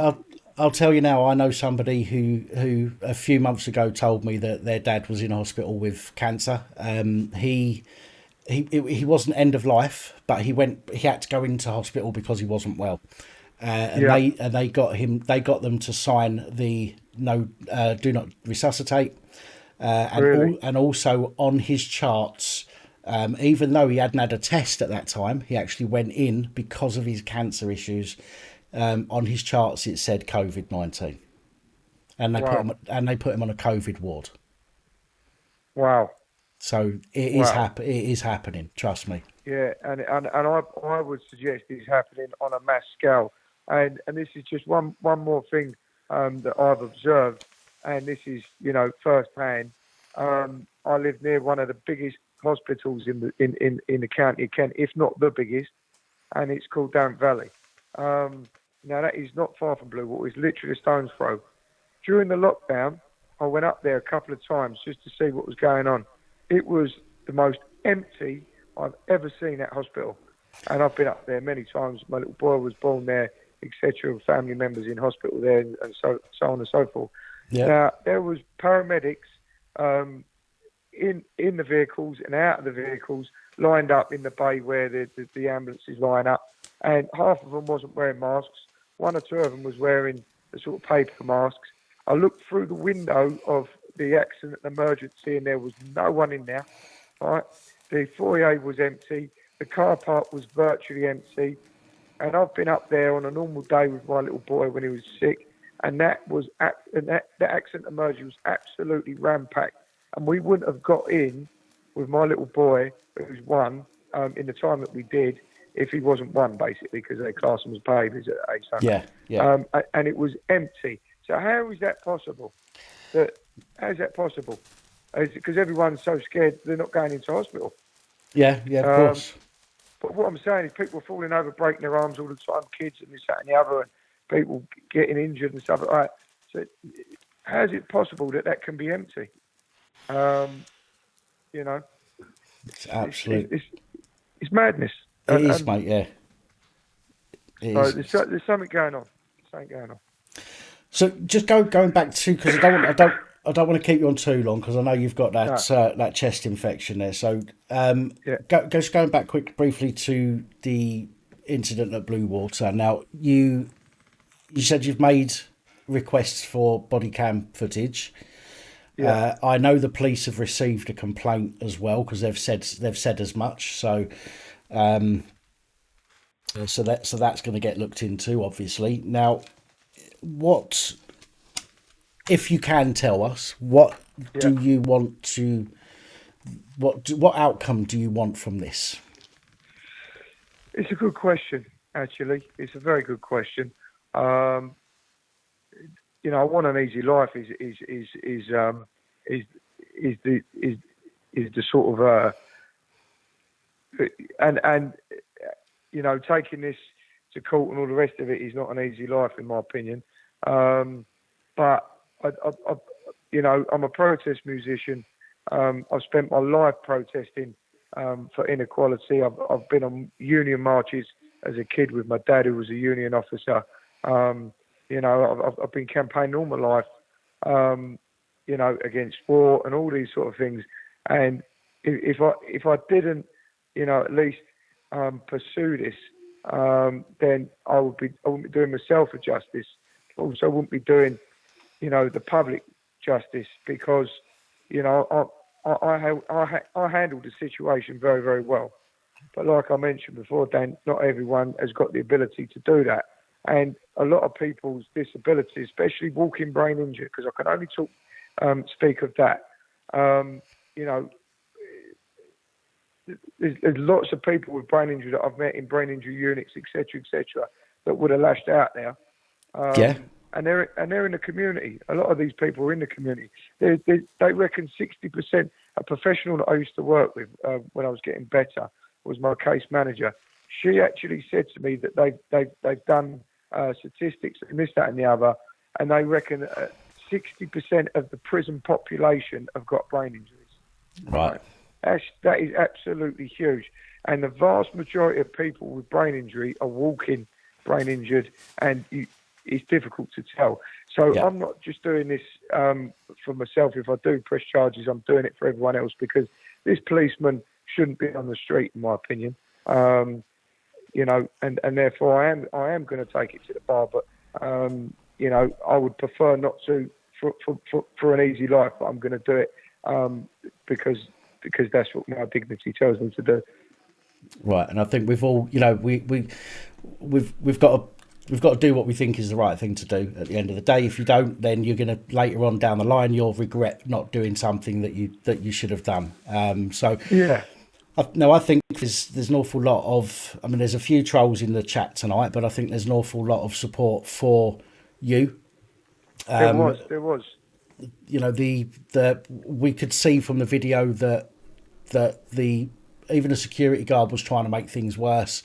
I'll tell you now. I know somebody who a few months ago told me that their dad was in hospital with cancer. He wasn't end of life, but he had to go into hospital because he wasn't well. They got them to sign the do not resuscitate, and also on his charts. Even though he hadn't had a test at that time, he actually went in because of his cancer issues. On his charts, it said COVID-19, and they put him on a COVID ward. Wow. So it is happening. Trust me. Yeah, and I would suggest it's happening on a mass scale. And this is just one more thing that I've observed, and this is firsthand. I live near one of the biggest hospitals in the county of Kent, if not the biggest, and it's called Down Valley. Now that is not far from Bluewater; it's literally a stone's throw. During the lockdown, I went up there a couple of times just to see what was going on. It was the most empty I've ever seen that hospital, and I've been up there many times. My little boy was born there, etc. Family members in hospital there, and so on and so forth. Yeah. Now there was paramedics in the vehicles and out of the vehicles, lined up in the bay where the ambulances line up, and half of them wasn't wearing masks. One or two of them was wearing the sort of paper masks. I looked through the window of the accident emergency, and there was no one in there. Right, the foyer was empty. The car park was virtually empty. And I've been up there on a normal day with my little boy when he was sick, and that accident emergency was absolutely ram-packed. And we wouldn't have got in with my little boy, who's one, in the time that we did, if he wasn't one, basically, because they class him as babies at age. Yeah. And it was empty. So how is that possible? How is that possible? Because everyone's so scared they're not going into hospital. Yeah, of course. But what I'm saying is people are falling over, breaking their arms all the time, kids and this, that and the other, and people getting injured and stuff like that. So how is it possible that can be empty? It's absolute. It's madness. It is, mate. Yeah. There's something going on. So just going back to, because I don't want to keep you on too long, because I know you've got that chest infection there. So just going back briefly to the incident at Bluewater. Now you said you've made requests for body cam footage. Yeah. I know the police have received a complaint as well, because they've said as much. So so that's going to get looked into, obviously. Now, what, if you can tell us, what do you want to, what outcome do you want from this? It's a good question, actually. It's a very good question. I want an easy life. Is the sort of taking this to court and all the rest of it is not an easy life, in my opinion. But I'm a protest musician. I've spent my life protesting for inequality. I've been on union marches as a kid with my dad, who was a union officer. You know, I've been campaigning all my life, you know, against war and all these sort of things. And if I didn't, you know, at least pursue this, then I wouldn't be doing myself a justice. Also, I wouldn't be doing, you know, the public justice, because, you know, I handled the situation very, very well. But like I mentioned before, Dan, not everyone has got the ability to do that. And a lot of people's disabilities, especially walking brain injury, because I can only speak of that. You know, there's lots of people with brain injury that I've met in brain injury units, etc., that would have lashed out there. Yeah. And they're in the community. A lot of these people are in the community. They reckon 60%. A professional that I used to work with when I was getting better was my case manager. She actually said to me that they've done statistics and this, that, and the other, and they reckon 60% of the prison population have got brain injuries. Right. That is absolutely huge. And the vast majority of people with brain injury are walking brain injured, and it's difficult to tell. So I'm not just doing this for myself. If I do press charges, I'm doing it for everyone else, because this policeman shouldn't be on the street, in my opinion. You know, and therefore I am going to take it to the bar. But you know, I would prefer not to for an easy life. But I'm going to do it because that's what my dignity tells me to do. Right, and I think we've all, you know, we've got to do what we think is the right thing to do. At the end of the day, if you don't, then you're going to later on down the line you'll regret not doing something that you should have done. So yeah. I think there's an awful lot of. I mean, there's a few trolls in the chat tonight, but I think there's an awful lot of support for you. There was. You know, we could see from the video that even the security guard was trying to make things worse,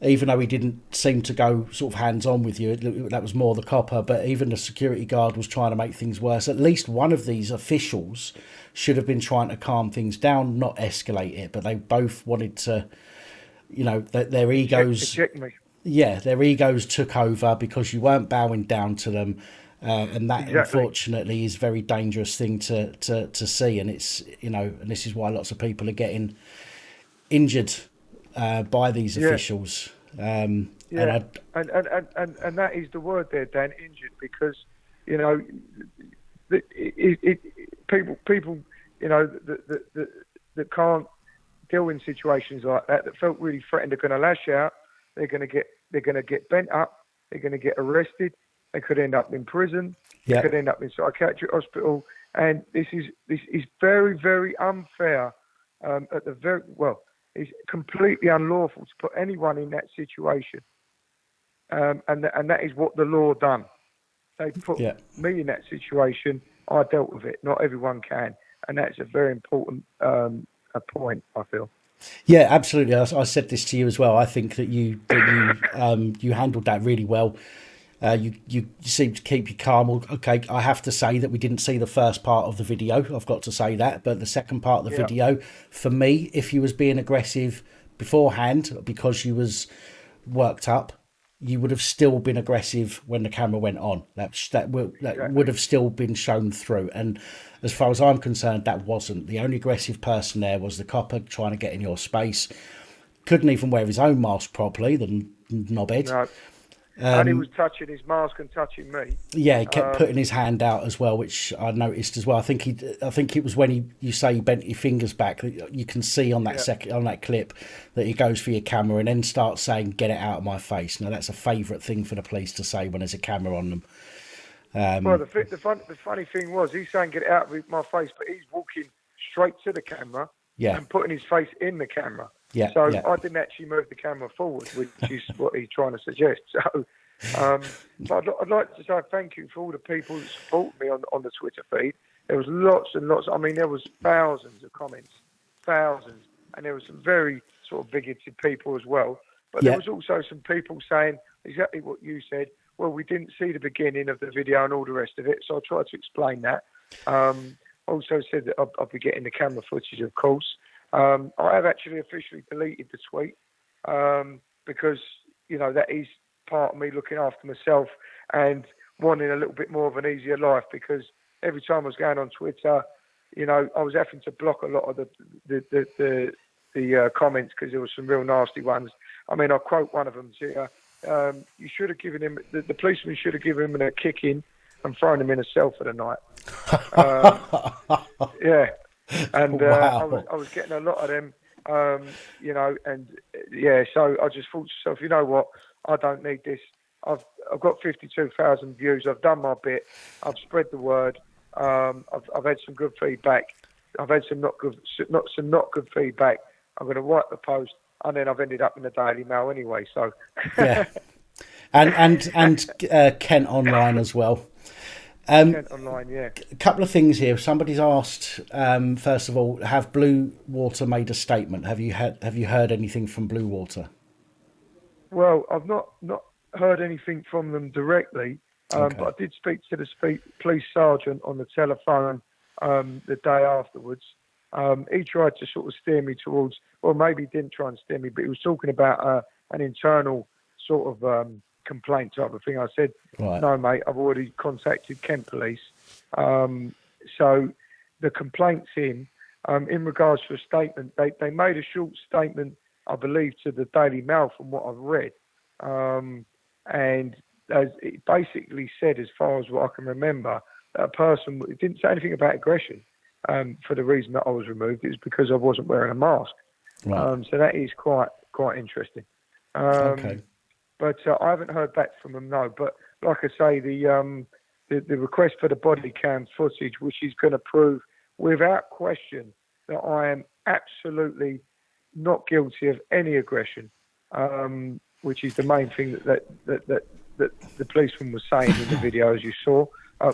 even though he didn't seem to go sort of hands on with you. That was more the copper, but even the security guard was trying to make things worse. At least one of these officials should have been trying to calm things down, not escalate it. But they both wanted to, you know, their egos. Check me. Yeah, their egos took over because you weren't bowing down to them. And that, unfortunately, is a very dangerous thing to see. And it's, you know, and this is why lots of people are getting injured by these officials. And that is the word there, Dan, injured, because, you know, people, you know, that can't deal in situations like that felt really threatened, are going to lash out. They're going to get bent up. They're going to get arrested. They could end up in prison. They could end up in psychiatric hospital. And this is very, very unfair. It's completely unlawful to put anyone in that situation. And that is what the law done. They put me in that situation. I dealt with it. Not everyone can, and that's a very important a point, I feel. Yeah, absolutely. I said this to you as well. I think that you handled that really well. You seem to keep your calm. Okay, I have to say that we didn't see the first part of the video. I've got to say that, but the second part of the video, for me, if you was being aggressive beforehand because you was worked up, you would have still been aggressive when the camera went on. That would have still been shown through. And as far as I'm concerned, that wasn't. The only aggressive person there was the copper trying to get in your space. Couldn't even wear his own mask properly, the knobhead. No. And he was touching his mask and touching me. Yeah, he kept putting his hand out as well, which I noticed as well. I think it was when you say he bent your fingers back. You can see on that on that clip that he goes for your camera and then starts saying, "Get it out of my face." Now that's a favourite thing for the police to say when there's a camera on them. Well, the funny thing was, he's saying, "Get it out of my face," but he's walking straight to the camera and putting his face in the camera. Yeah, so I didn't actually move the camera forward, which is what he's trying to suggest. So I'd like to say thank you for all the people that support me on the Twitter feed. There was lots and lots. I mean, there was thousands of comments, and there were some very sort of bigoted people as well. But there was also some people saying exactly what you said. Well, we didn't see the beginning of the video and all the rest of it, so I tried to explain that. Also said that I'll be getting the camera footage, of course. I have actually officially deleted the tweet because, you know, that is part of me looking after myself and wanting a little bit more of an easier life, because every time I was going on Twitter, I was having to block a lot of the comments, because there were some real nasty ones. I mean, I'll quote one of them here. You should have given him, the policeman should have given him a kicking and thrown him in a cell for the night. Yeah. And Wow. I was getting a lot of them, and yeah, so I just thought to myself, you know what, I don't need this. I've got 52,000 views. I've done my bit. I've spread the word. I've had some good feedback. I've had some not good feedback. I'm going to write the post, and then I've ended up in the Daily Mail anyway. So Yeah, and Kent Online as well. Kent Online, yeah. A couple of things here. Somebody's asked, first of all, have Blue Water made a statement? Have you heard anything from Blue Water? Well, I've not heard anything from them directly, Okay. but I did speak to the police sergeant on the telephone the day afterwards. He tried to sort of steer me towards, or maybe he didn't try and steer me, but he was talking about an internal sort of complaint type of thing. I said, Right. no, mate, I've already contacted Kent Police. So the complaint's in regards to a statement. They made a short statement, I believe, to the Daily Mail from what I've read. And as it basically said, as far as what I can remember, that a person, it didn't say anything about aggression. For the reason that I was removed, it was because I wasn't wearing a mask. Right. So that is quite interesting. Okay. But I haven't heard back from them, no. But like I say, the request for the body cam footage, which is going to prove without question that I am absolutely not guilty of any aggression, which is the main thing that the policeman was saying in the video, as you saw.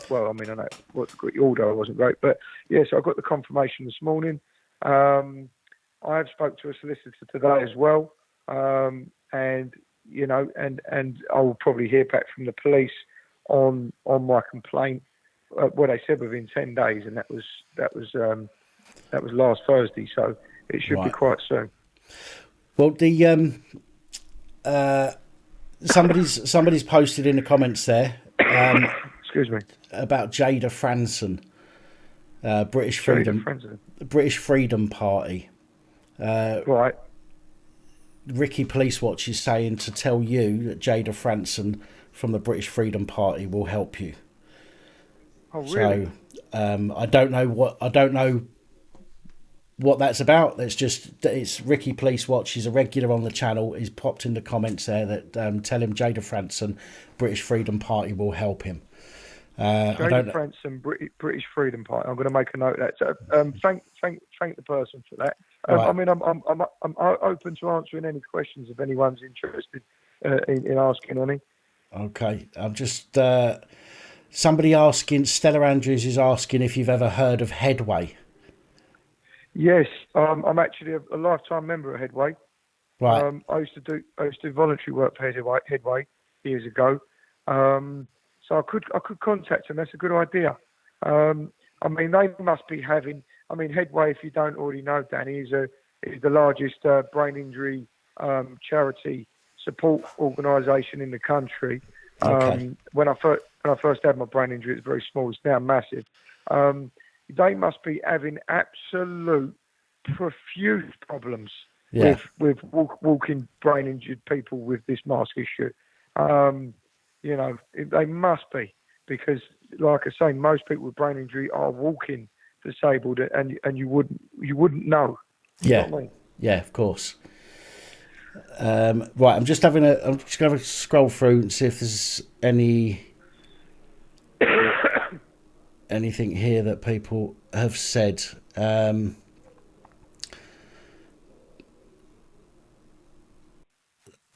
Well, I mean, I know what the order wasn't great, but yeah, so I got the confirmation this morning. I have spoke to a solicitor today as well, and I will probably hear back from the police on my complaint. What they said within 10 days, and that was last Thursday, so it should be Right. quite soon. Well, the somebody's posted in the comments there Excuse me. about Jada Franson, British Jada Freedom Franson. British Freedom Party. Right. Ricky Police Watch is saying to tell you that Jada Franson from the British Freedom Party will help you. Oh, really? So I don't know what that's about. It's Ricky Police Watch. He's a regular on the channel. He's popped in the comments there that tell him Jada Franson, British Freedom Party will help him. Jada Franson, British Freedom Party. I'm going to make a note of that. So, thank the person for that. Right. I mean, I'm open to answering any questions if anyone's interested in asking any. Okay, I'm just somebody asking. Stella Andrews is asking if you've ever heard of Headway. Yes, I'm actually a lifetime member of Headway. Right. I used to do voluntary work for Headway years ago. So I could contact them. That's a good idea. I mean, they must be having. I mean, Headway, if you don't already know, Danny, is the largest brain injury charity support organisation in the country. Okay. When I first had my brain injury, it was very small. It's now massive. They must be having absolute profuse problems Yeah. with walking brain injured people with this mask issue. They must be, because, like I say, most people with brain injury are walking disabled, and you wouldn't know. Yeah. You know what I mean? Yeah, of course. Right, I'm just going to scroll through and see if there's anything here that people have said.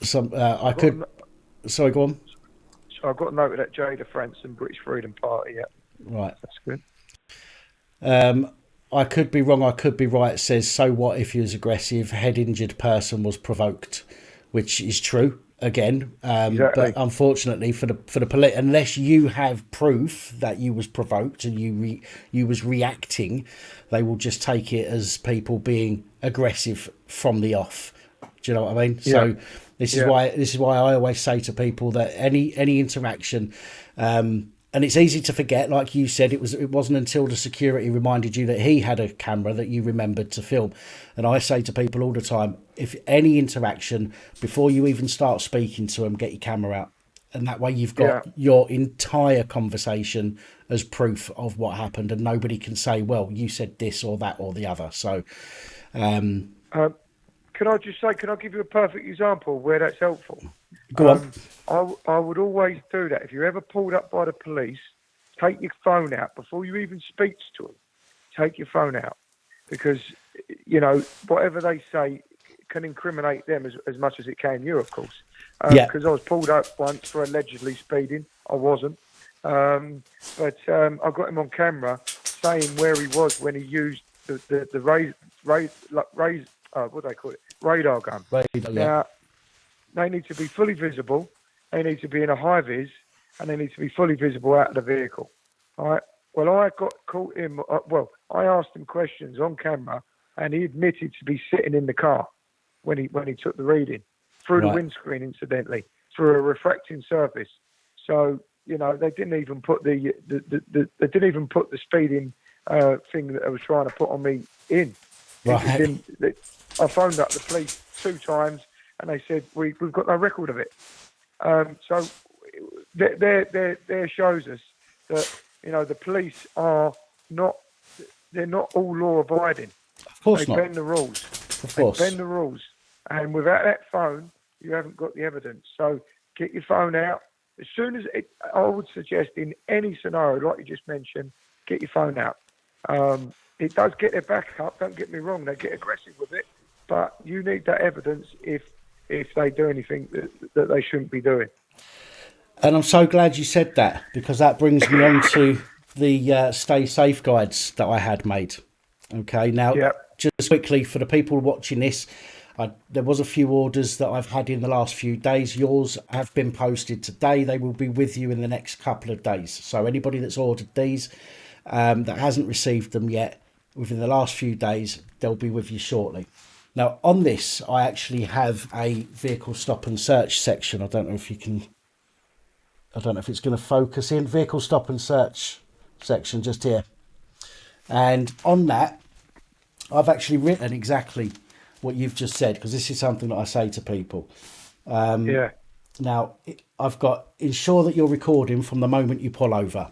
Sorry, go on. So I've got a note of that Jada Franson, British Freedom Party. Yeah, Right. that's good. I could be wrong, I could be right. It says, so what if he was aggressive? Head injured person was provoked, which is true again. Exactly. But unfortunately for the unless you have proof that you was provoked and you was reacting, they will just take it as people being aggressive from the off, Do you know what I mean? Yeah. So this is why I always say to people that any interaction, and it's easy to forget, like you said, it wasn't until the security reminded you that he had a camera that you remembered to film. And I say to people all the time, if any interaction, before you even start speaking to them, get your camera out. And that way you've got your entire conversation as proof of what happened, and nobody can say, well, you said this or that or the other. So can I just say, can I give you a perfect example where that's helpful? Go on. I would always do that. If you're ever pulled up by the police, take your phone out before you even speak to them. Take your phone out, because, you know, whatever they say can incriminate them as much as it can you, of course. Because I was pulled up once for allegedly speeding. I wasn't. But I got him on camera saying where he was when he used the what do they call it? Radar gun. Now, they need to be fully visible. They need to be in a high vis, and they need to be fully visible out of the vehicle. All right. Well, I got caught in. I asked him questions on camera, and he admitted to be sitting in the car when he took the reading through the windscreen, incidentally, through a refracting surface. So, you know, they didn't even put the speeding thing that they was trying to put on me in. Right. I phoned up the police 2 times, and they said we've got no record of it. So there shows us that, you know, the police are they're not all law abiding. Of course they not. bend the rules. Of course. They bend the rules, and without that phone, you haven't got the evidence. So get your phone out as soon as I would suggest in any scenario, like you just mentioned, get your phone out. It does get their back up. Don't get me wrong; they get aggressive with it, but you need that evidence if they do anything that they shouldn't be doing. And I'm so glad you said that, because that brings me on to the stay safe guides that I had made. Okay, now just quickly for the people watching this, there was a few orders that I've had in the last few days. Yours have been posted today. They will be with you in the next couple of days. So anybody that's ordered these that hasn't received them yet, within the last few days, they'll be with you shortly. Now, on this, I actually have a vehicle stop and search section. I don't know if it's going to focus in. Vehicle stop and search section just here. And on that, I've actually written exactly what you've just said, because this is something that I say to people. Now, I've got ensure that you're recording from the moment you pull over,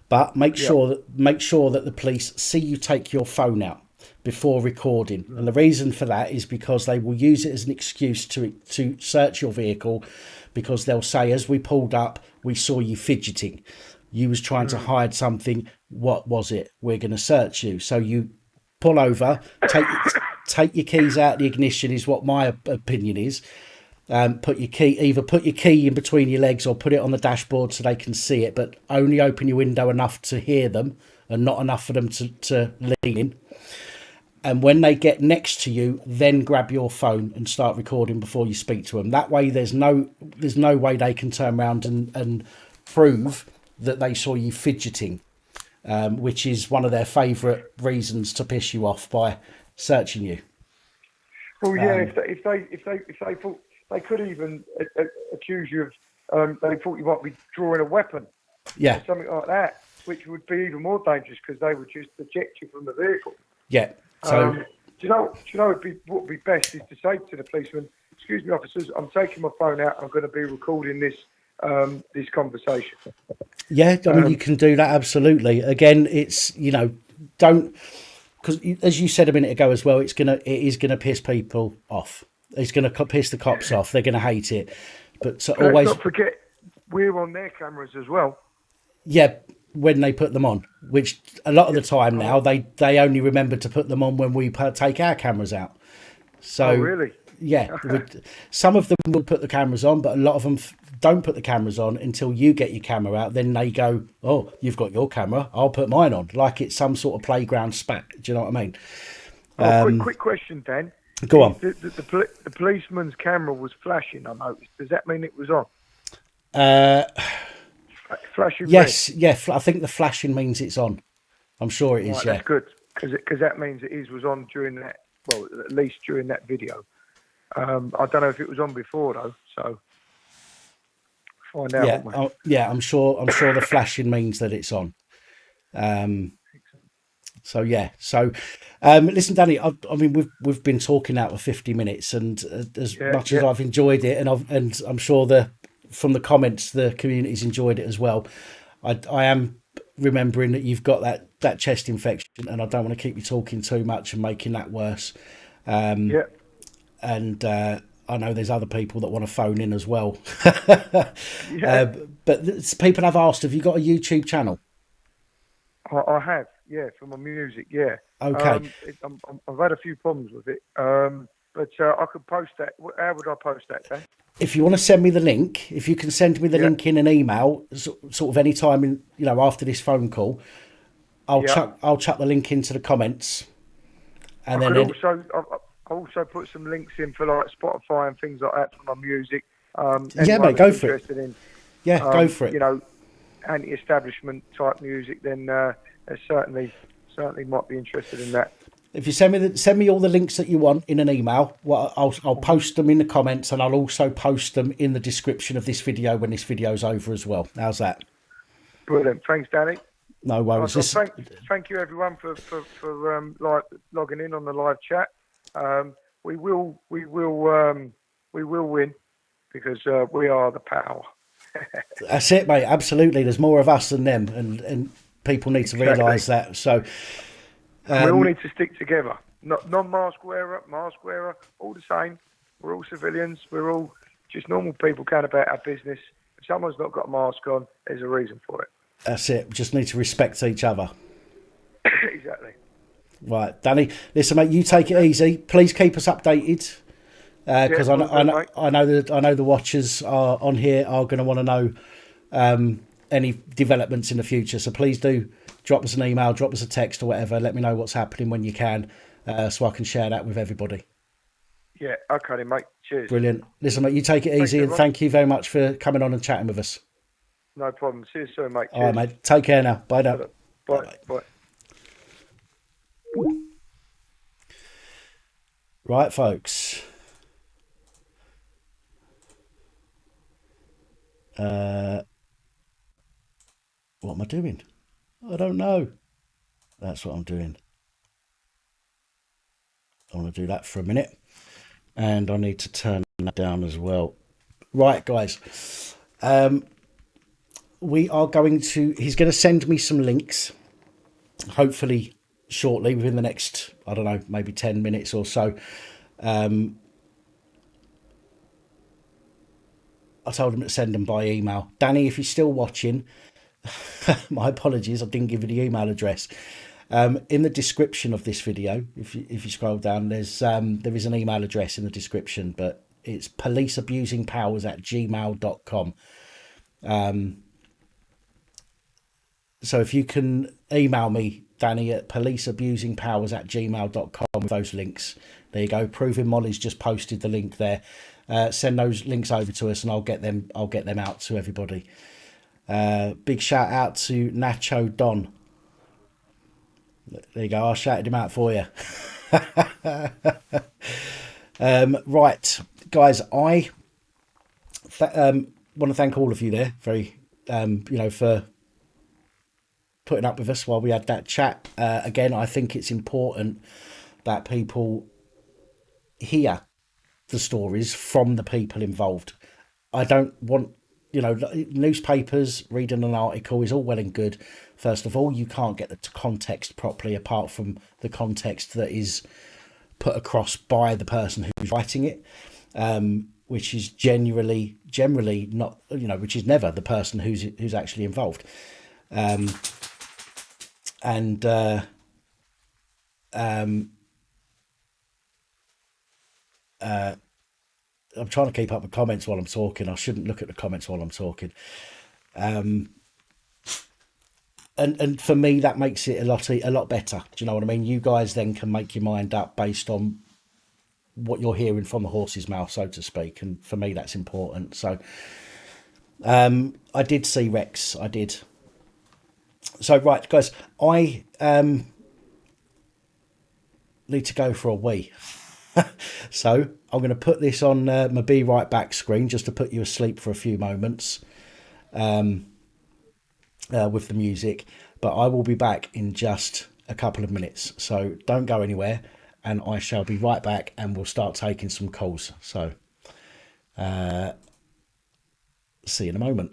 but make sure that the police see you take your phone out before recording. And the reason for that is because they will use it as an excuse to search your vehicle, because they'll say, as we pulled up, we saw you fidgeting. You was trying to hide something. What was it? We're going to search you. So you pull over, take your keys out of the ignition, is what my opinion is. Put your key in between your legs, or put it on the dashboard so they can see it, but only open your window enough to hear them and not enough for them to lean in. And when they get next to you, then grab your phone and start recording before you speak to them. That way, there's no way they can turn around and prove that they saw you fidgeting, which is one of their favourite reasons to piss you off by searching you. Well, yeah, if they thought they could even accuse you of, they thought you might be drawing a weapon, or something like that, which would be even more dangerous, because they would just eject you from the vehicle. Yeah. So, do you know what would be best is to say to the policeman, "Excuse me, officers, I'm taking my phone out. I'm going to be recording this this conversation." Yeah, I mean, you can do that, absolutely. Again, it's, you know, don't, because as you said a minute ago as well, it is gonna piss people off. It's gonna piss the cops off. They're gonna hate it. But so always let's not forget, we're on their cameras as well. Yeah, when they put them on, which a lot of the time now they only remember to put them on when we take our cameras out. So really? Yeah, some of them will put the cameras on, but a lot of them don't put the cameras on until you get your camera out. Then they go, "Oh, you've got your camera, I'll put mine on," like it's some sort of playground spat. Do you know what I mean? Quick question, Dan. Go on. The policeman's camera was flashing, I noticed. Does that mean it was on? Flashing. Yes, red. yeah. I think the flashing means it's on. I'm sure it is. Right, yeah, that's good, because that means that his was on during that. Well, at least during that video. I don't know if it was on before though, so find out. Yeah, won't we? yeah. I'm sure the flashing means that it's on. So yeah. So listen, Danny. I mean, we've been talking now for 50 minutes, and as much as I've enjoyed it, and I'm sure from the comments the community's enjoyed it as well. I am remembering that you've got that chest infection, and I don't want to keep you talking too much and making that worse. Yeah. And I know there's other people that want to phone in as well. Yeah. But people have asked, have you got a YouTube channel? I have, yeah, for my music, yeah. Okay. I've had a few problems with it, but I could post that. How would I post that, Dan? If you want to send me the link, if you can send me the link in an email, sort of any time in, after this phone call, I'll chuck the link into the comments, and I've also put some links in for like Spotify and things like that for my music. Yeah, mate, go for it. Go for it. Anti-establishment type music, then certainly might be interested in that. If you send me all the links that you want in an email, I'll post them in the comments, and I'll also post them in the description of this video when this video's over as well. How's that? Brilliant. Thanks, Danny. No worries. Thank you everyone for logging in on the live chat. We will win because we are the power. That's it, mate. Absolutely. There's more of us than them, and people need to realise that. So we all need to stick together. Non-mask wearer, mask wearer, all the same. We're all civilians. We're all just normal people going about our business. If someone's not got a mask on, there's a reason for it. That's it. We just need to respect each other. Exactly. Right, Danny. Listen, mate. You take it easy. Please keep us updated, because I know the watchers are on here are going to want to know any developments in the future. So please do drop us an email, drop us a text or whatever. Let me know what's happening when you can, so I can share that with everybody. Yeah. Okay, then, mate. Cheers. Brilliant. Listen, mate. You take it easy, and thank you very much for coming on and chatting with us. No problem. See you soon, mate. Cheers. All right, mate. Take care now. Bye now. Bye. Bye. Right, folks. What am I doing? I don't know. That's what I'm doing. I want to do that for a minute. And I need to turn that down as well. Right, guys. He's going to send me some links, hopefully shortly, within the next, I don't know, maybe 10 minutes or so. I told him to send them by email. Danny, if you're still watching, my apologies, I didn't give you the email address. In the description of this video, if you scroll down, there is an email address in the description, but it's policeabusingpowers@gmail.com. So if you can email me, Danny, at policeabusingpowers@gmail.com with those links. There you go. Proving Molly's just posted the link there. Send those links over to us, and I'll get them out to everybody. Big shout out to Nacho Don. There you go. I shouted him out for you. Right, guys. I want to thank all of you there, very for putting up with us while we had that chat. Again, I think it's important that people hear the stories from the people involved. I don't want, newspapers reading an article is all well and good. First of all, you can't get the context properly apart from the context that is put across by the person who's writing it, which is generally not, which is never the person who's actually involved. I'm trying to keep up with comments while I'm talking. I shouldn't look at the comments while I'm talking. And for me, that makes it a lot better. Do you know what I mean? You guys then can make your mind up based on what you're hearing from the horse's mouth, so to speak. And for me, that's important. So I did see Rex. I did. So, right, guys, I need to go for a wee. So I'm going to put this on my Be Right Back screen just to put you asleep for a few moments with the music. But I will be back in just a couple of minutes. So don't go anywhere, and I shall be right back, and we'll start taking some calls. So see you in a moment.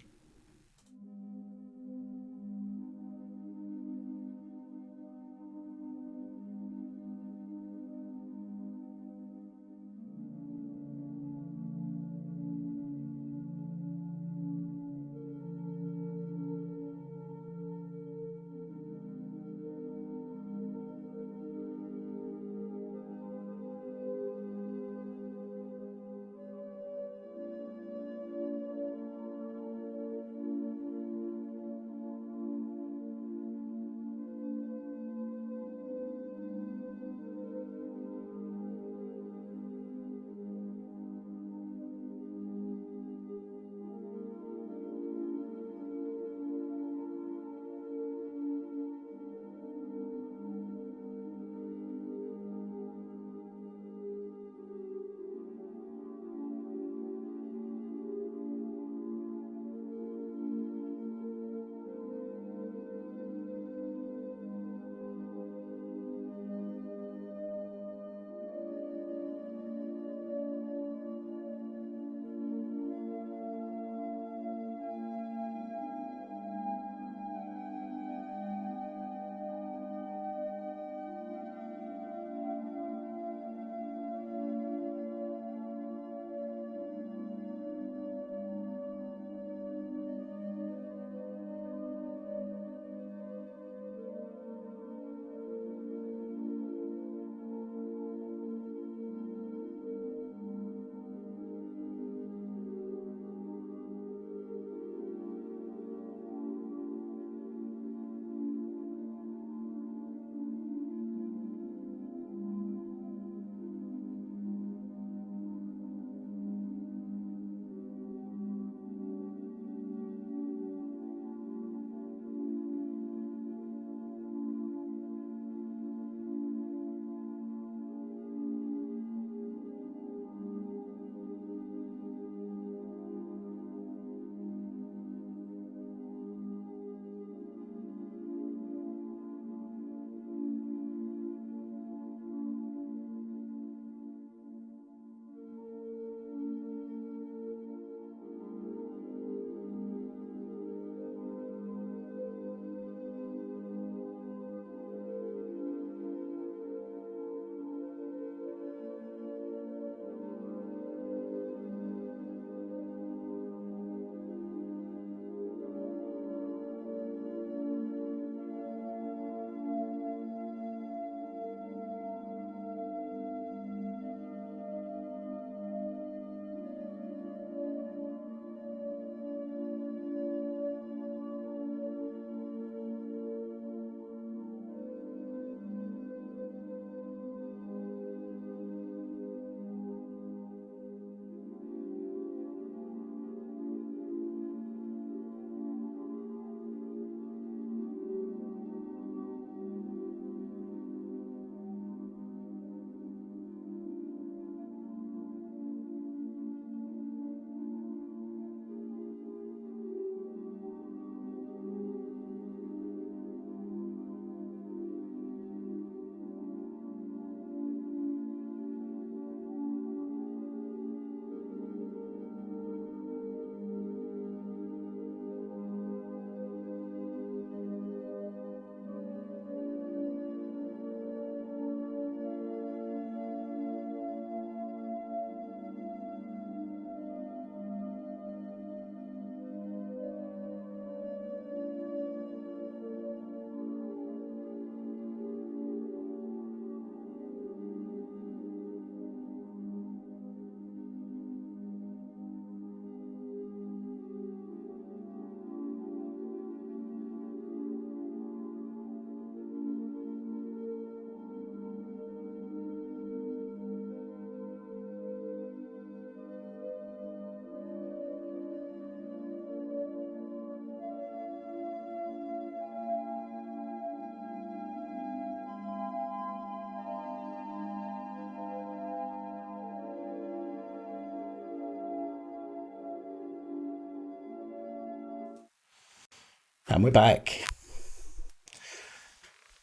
And we're back.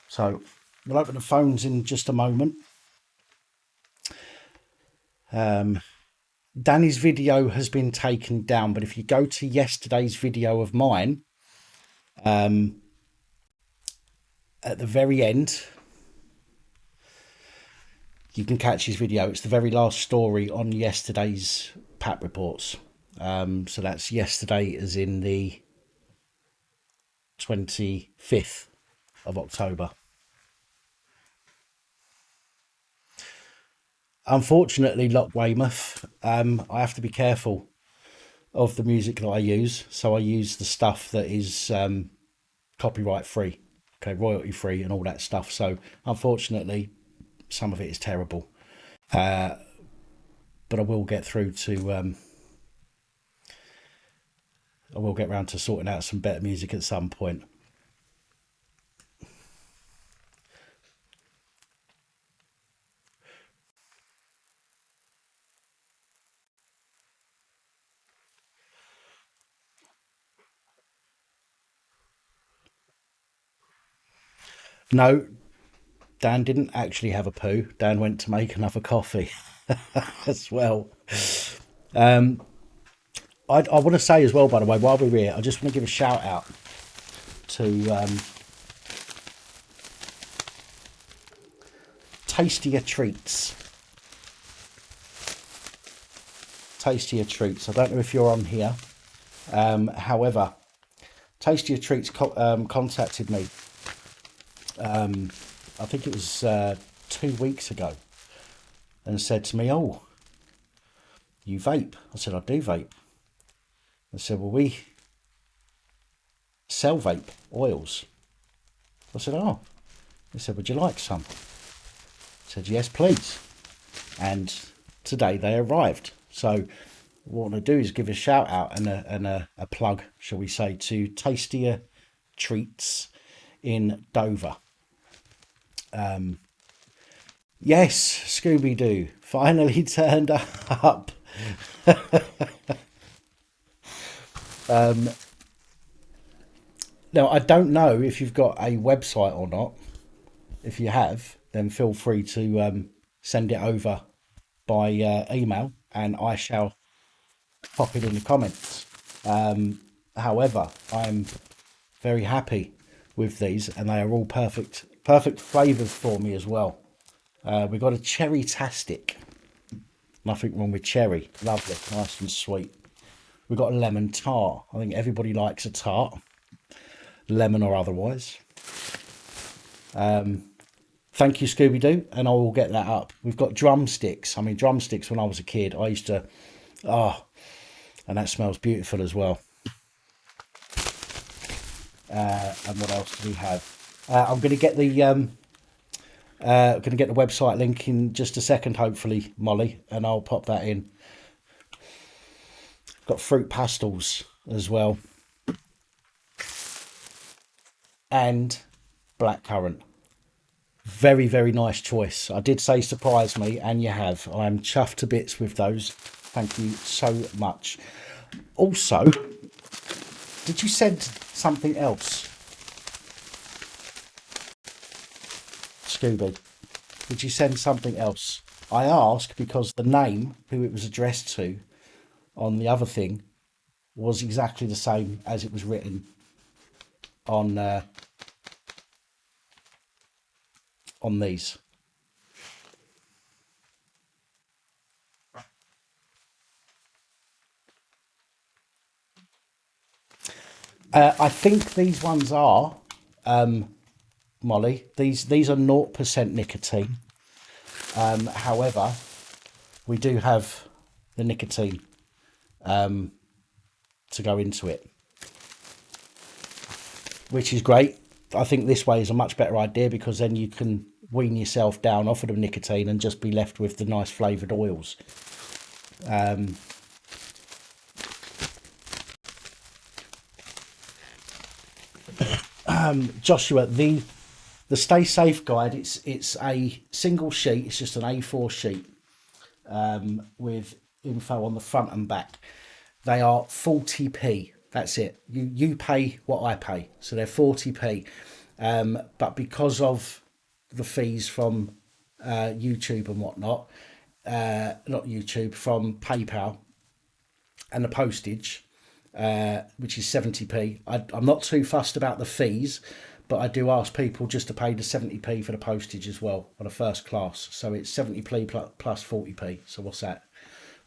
So we'll open the phones in just a moment. Danny's video has been taken down, but if you go to yesterday's video of mine, at the very end, you can catch his video. It's the very last story on yesterday's PAP reports. So that's yesterday as in the 25th of October. Unfortunately, Lock Weymouth, I have to be careful of the music that I use. So I use the stuff that is copyright free, okay, royalty free and all that stuff. So unfortunately, some of it is terrible. But I will get through to, I will get around to sorting out some better music at some point. No, Dan didn't actually have a poo. Dan went to make another coffee as well. I want to say as well, by the way, while we're here, I just want to give a shout out to Tastier Treats. Tastier Treats. I don't know if you're on here. However, Tastier Treats contacted me. I think it was 2 weeks ago, and said to me, "Oh, you vape?" I said, "I do vape." I said, "Well, we sell vape oils." I said, "Oh." He said, "Would you like some?" I said, "Yes, please." And today they arrived. So what I want to do is give a shout out and a plug, shall we say, to Tastier Treats in Dover. Yes, Scooby-Doo finally turned up. Now, I don't know if you've got a website or not. If you have, then feel free to send it over by email, and I shall pop it in the comments. However, I'm very happy with these, and they are all perfect flavours for me as well. We've got a cherry tastic. Nothing wrong with cherry. Lovely, nice and sweet. We've got a lemon tart. I think everybody likes a tart, lemon or otherwise. Thank you, Scooby-Doo, and I will get that up. We've got drumsticks. I mean, drumsticks when I was a kid, I used to, and that smells beautiful as well. And what else do we have? I'm going to get the website link in just a second, hopefully, Molly, and I'll pop that in. Got fruit pastels as well, and blackcurrant. Very, very nice choice. I did say surprise me, and you have. I'm chuffed to bits with those. Thank you so much. Also, did you send something else, Scooby? Did you send something else? I ask because the name, who it was addressed to on the other thing, was exactly the same as it was written on these. I think these ones are, Molly, these are 0% nicotine. However, we do have the nicotine to go into it, which is great. I think this way is a much better idea, because then you can wean yourself down off of the nicotine and just be left with the nice flavoured oils. Joshua, the Stay Safe guide, it's a single sheet. It's just an A4 sheet with info on the front and back. They are 40p. That's it. You pay what I pay, so they're 40p. But because of the fees from YouTube and whatnot, not YouTube, from PayPal and the postage, which is 70p. I'm not too fussed about the fees, but I do ask people just to pay the 70p for the postage as well on a first class. So it's 70p plus 40p. So what's that?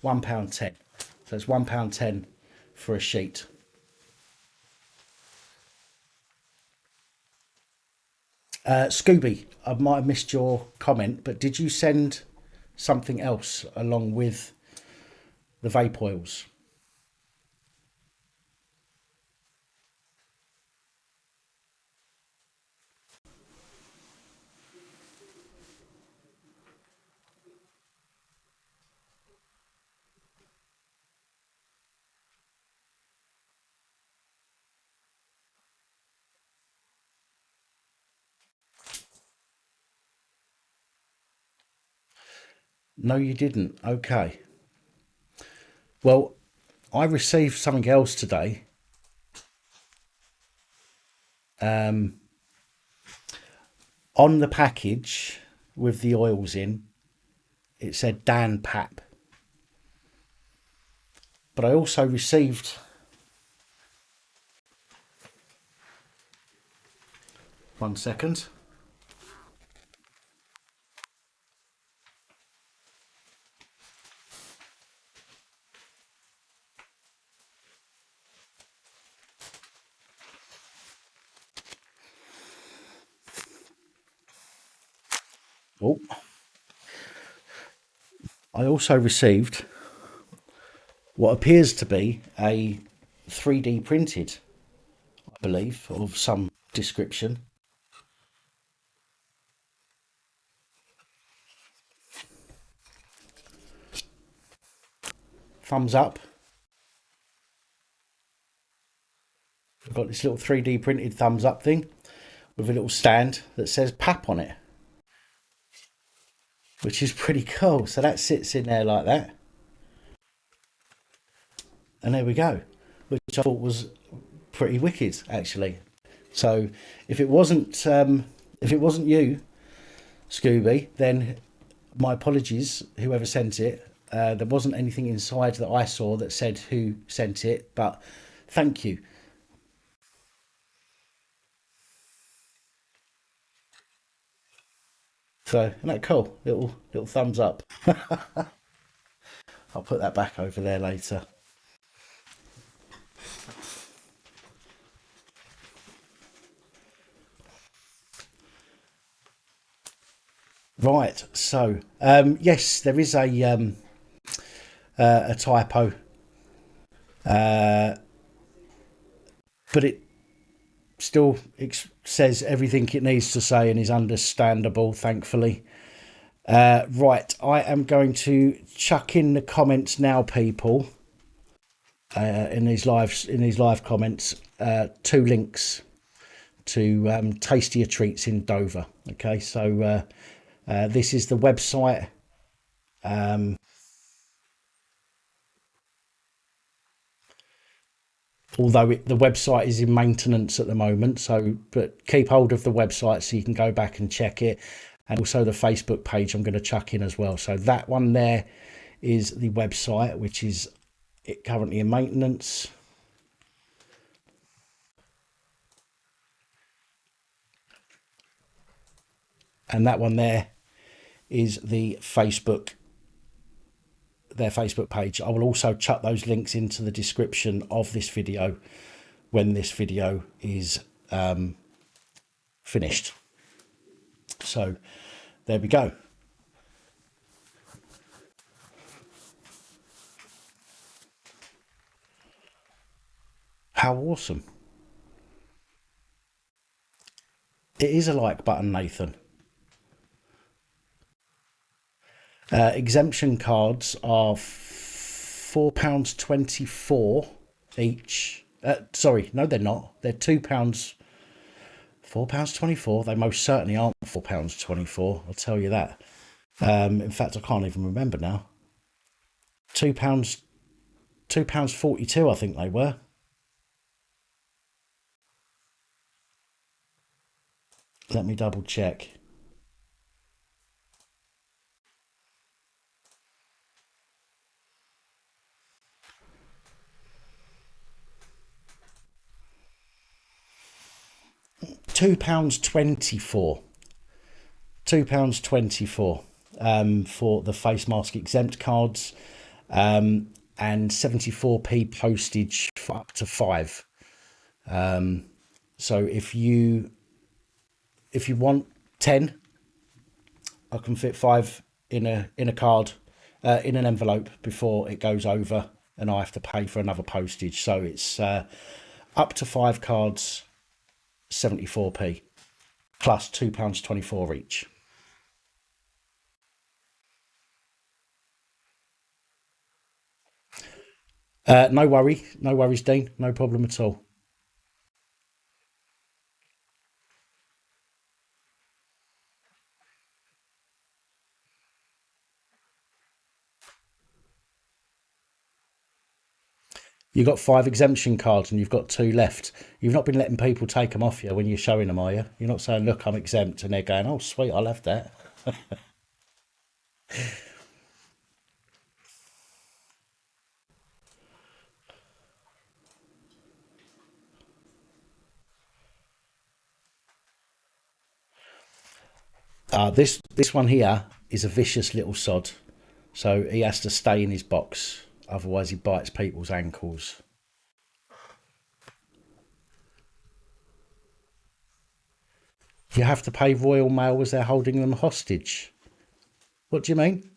£1.10. So it's £1.10 for a sheet. Scooby, I might have missed your comment, but did you send something else along with the vape oils? No, you didn't. Okay. Well, I received something else today. On the package with the oils in, it said Dan Pap. But I also received one second. Oh, I also received what appears to be a 3D printed, I believe, of some description. Thumbs up. I've got this little 3D printed thumbs up thing with a little stand that says Pap on it, which is pretty cool. So that sits in there like that. And there we go, which I thought was pretty wicked, actually. So if it wasn't you, Scooby, then my apologies, whoever sent it. There wasn't anything inside that I saw that said who sent it, but thank you. So, isn't that cool? Little thumbs up. I'll put that back over there later. Right, so yes, there is a typo, but it still says everything it needs to say and is understandable, thankfully. Right, I am going to chuck in the comments now, people. In these live comments, 2 links to Tastier treats in Dover. Okay, so this is the website. Although the website is in maintenance at the moment, but keep hold of the website so you can go back and check it, and also the Facebook page I'm going to chuck in as well. So that one there is the website, which is currently in maintenance. And that one there is their Facebook page. I will also chuck those links into the description of this video when this video is finished. So there we go. How awesome. It is a like button, Nathan. Exemption cards are £4.24 each. Sorry, no, they're not. They're £2. £4.24. They most certainly aren't £4.24. I'll tell you that. In fact, I can't even remember now. £2.42. I think they were. Let me double check. £2.24. £2.24 for the face mask exempt cards, and 74p postage for up to 5. So if you want 10, I can fit 5 in a card, in an envelope before it goes over, and I have to pay for another postage. So it's up to 5 cards, 74p, plus £2.24 each. No worries, Dean. No problem at all. You've got 5 exemption cards and you've got 2 left. You've not been letting people take them off you when you're showing them, are you? You're not saying, look, I'm exempt, and they're going, oh, sweet, I left that. This one here is a vicious little sod. So he has to stay in his box. Otherwise he bites people's ankles. You have to pay Royal Mail as they're holding them hostage. What do you mean?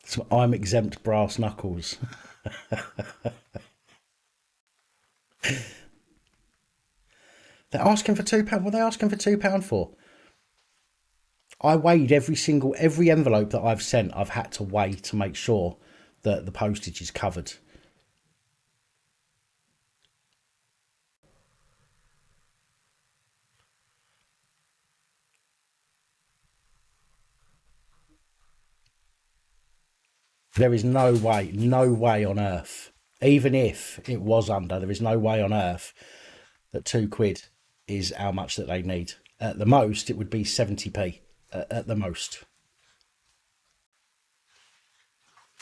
So I'm exempt brass knuckles. They're asking for £2. What are they asking for £2 for? I weighed every envelope that I've sent. I've had to weigh to make sure that the postage is covered. There is no way on earth, even if it was under, there is no way on earth that £2 is how much that they need. At the most, it would be 70p at the most.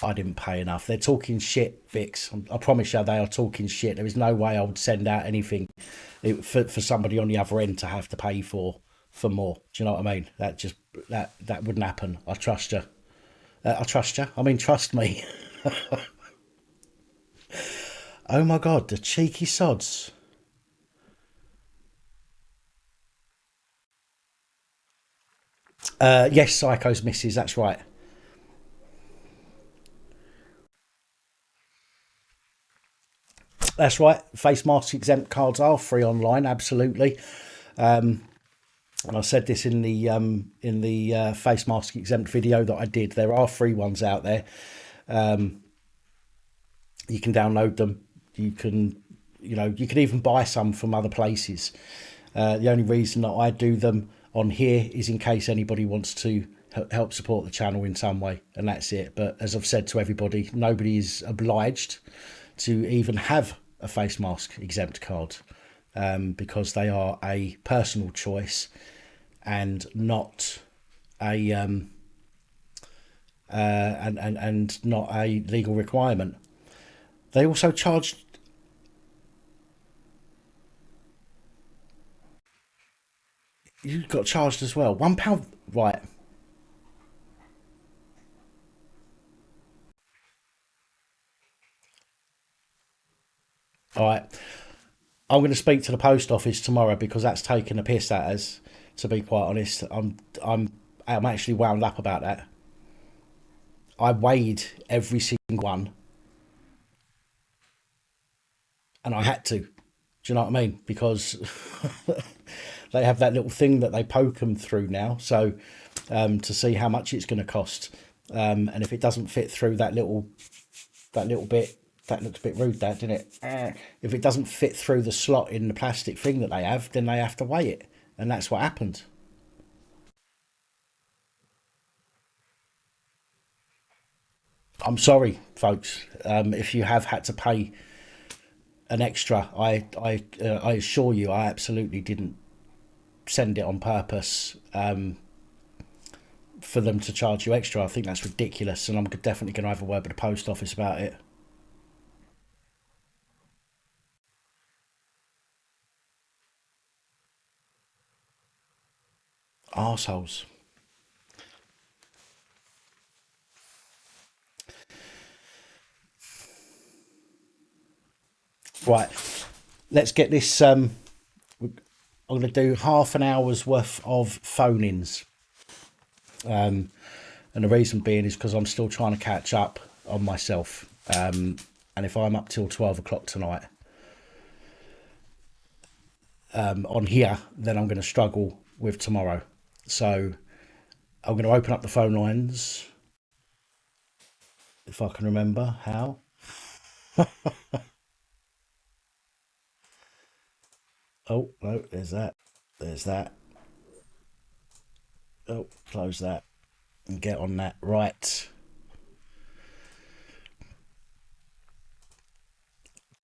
I didn't pay enough. They're talking shit, Vix. I promise you, they are talking shit. There is no way I would send out anything for somebody on the other end to have to pay for more. Do you know what I mean? That wouldn't happen. I trust you. I trust you. I mean, trust me. Oh my God, the cheeky sods. Yes, Psycho's misses. That's right. That's right. Face mask exempt cards are free online. Absolutely. And I said this in the face mask exempt video that I did. There are free ones out there. You can download them. You can even buy some from other places. The only reason that I do them on here is in case anybody wants to help support the channel in some way, and that's it. But as I've said to everybody, nobody is obliged to even have a face mask exempt card, because they are a personal choice and not a and not a legal requirement. They also charged you got charged as well. £1, right? All right. I'm going to speak to the post office tomorrow because that's taking a piss at us. To be quite honest, I'm actually wound up about that. I weighed every single one, and I had to. Do you know what I mean? Because they have that little thing that they poke them through now, so to see how much it's going to cost, and if it doesn't fit through that little bit, that looked a bit rude, that, didn't it? If it doesn't fit through the slot in the plastic thing that they have, then they have to weigh it. And that's what happened. I'm sorry, folks, if you have had to pay an extra. I assure you, I absolutely didn't send it on purpose for them to charge you extra. I think that's ridiculous, and I'm definitely going to have a word with the post office about it. Arseholes. Right, let's get this. I'm going to do half an hour's worth of phone-ins. And the reason being is because I'm still trying to catch up on myself. And if I'm up till 12 o'clock tonight on here, then I'm going to struggle with tomorrow. So I'm going to open up the phone lines, if I can remember how. Oh, no, there's that. There's that. Oh, close that and get on that. Right.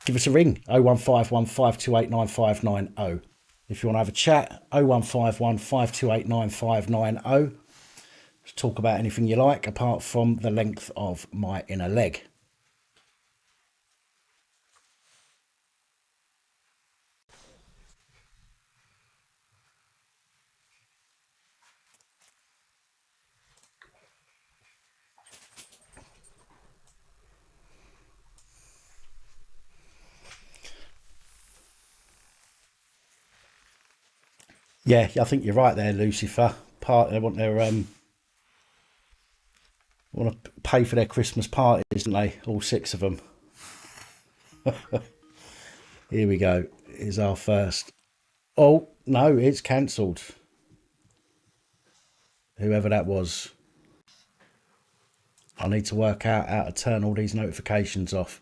Give us a ring, 0151 528 9590. If you want to have a chat, 0151 528 9590. Talk about anything you like, apart from the length of my inner leg. Yeah, I think you're right there, Lucifer. They want their want to pay for their Christmas parties, don't they? All 6 of them. Here we go. Here's our first. Oh no, it's cancelled. Whoever that was. I need to work out how to turn all these notifications off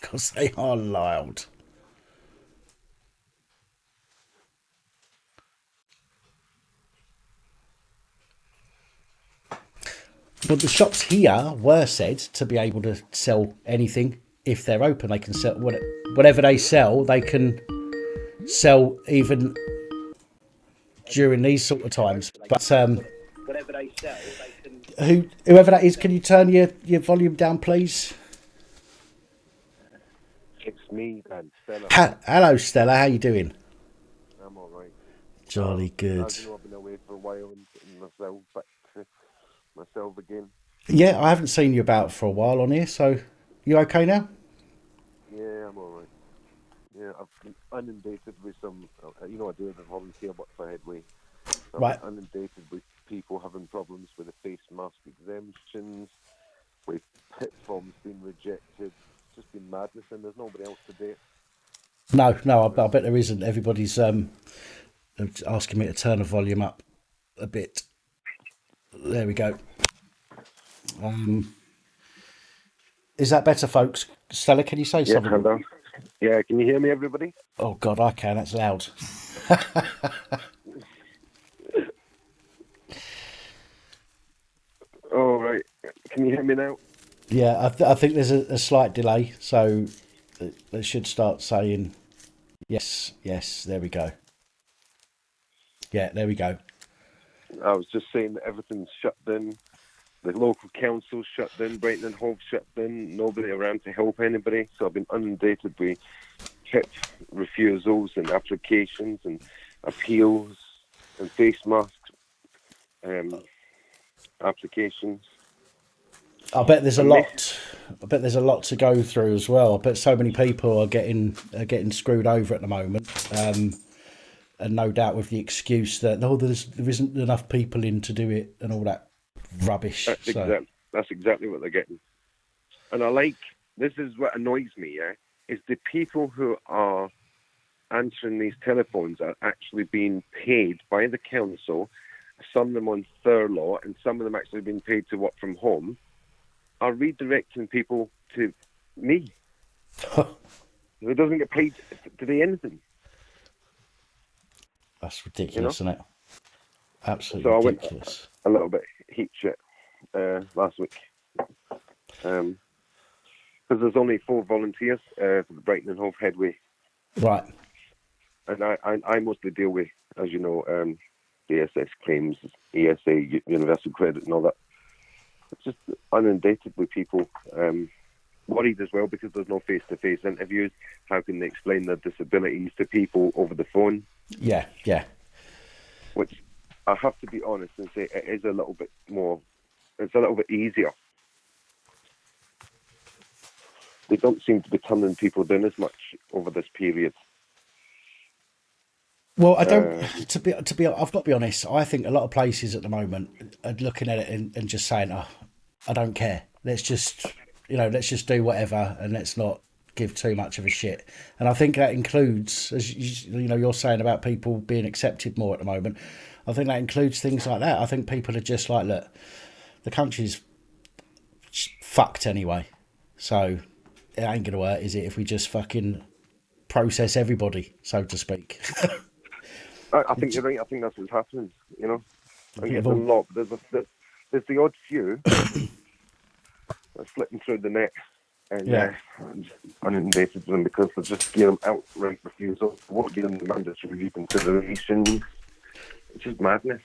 because they are loud. But the shops here were said to be able to sell anything if they're open. They can sell whatever they sell. They can sell even during these sort of times. But whatever they sell, they can. Whoever that is, can you turn your volume down, please? It's me, Dan. Stella. Hello, Stella. How you doing? I'm all right. Jolly good. As you know, I've been away for a while and getting myself back to myself again. Yeah, I haven't seen you about for a while on here, so you okay now? Yeah, I'm all right. Yeah, I've been inundated with some, I do the volunteer work for Headway. So Right. I've been inundated with people having problems with the face mask exemptions, with pit forms being rejected. It's just been madness, and there's nobody else to do it. No, I bet there isn't. Everybody's asking me to turn the volume up a bit. There we go. Is that better, folks? Stella, can you say Yeah, something? hello. Yeah, can you hear me, everybody? Oh God, I can. That's loud. All right. Can you hear me now? Yeah, I think there's a slight delay, so they should start saying yes, yes. There we go. Yeah, there we go. I was just saying that everything's shut down. The local council's shut down. Brighton and Hove shut down. Nobody around to help anybody. So I've been inundated with PIP refusals and applications and appeals and face mask applications. I bet there's a lot. I bet there's a lot to go through as well. I bet so many people are getting screwed over at the moment, and no doubt with the excuse that there isn't enough people in to do it and all that rubbish. That's exactly what they're getting. And this is what annoys me. Yeah, is the people who are answering these telephones are actually being paid by the council. Some of them on furlough, and some of them actually being paid to work from home. Are redirecting people to me. He doesn't get paid to do anything. That's ridiculous, isn't it? Absolutely So I went ridiculous. a little bit heat shit last week. Because there's only 4 volunteers for the Brighton and Hove Headway. Right. And I mostly deal with, as you know, DSS claims, ESA, universal credit and all that. It's just inundated with people worried as well because there's no face-to-face interviews. How can they explain their disabilities to people over the phone? Yeah, yeah. Which I have to be honest and say it is a little bit more, it's a little bit easier. They don't seem to be turning people down as much over this period. Well, I don't. To be, I've got to be honest. I think a lot of places at the moment are looking at it and just saying, "Oh, I don't care. Let's just, let's just do whatever, and let's not give too much of a shit." And I think that includes, as you're saying about people being accepted more at the moment. I think that includes things like that. I think people are just like, look, the country's fucked anyway, so it ain't gonna work, is it? If we just fucking process everybody, so to speak. I think you're right. I think that's what's happening. I think there's a lot. There's the odd few that's slipping through the net and inundated with them because they're just outright refusal. Won't give them the mandatory reconsideration. It's just madness.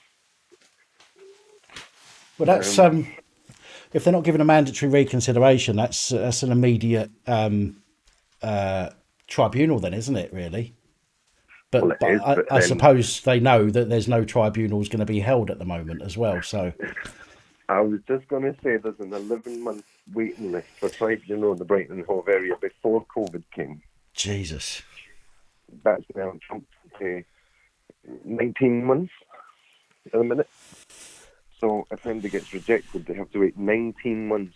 Well, that's if they're not given a mandatory reconsideration, that's an immediate tribunal, then, isn't it? Really. But I suppose they know that there's no tribunals going to be held at the moment as well. So I was just going to say there's an 11-month waiting list for tribunal in the Brighton and Hove area before COVID came. Jesus. That's now jumped to 19 months at the minute. So if somebody gets rejected, they have to wait 19 months.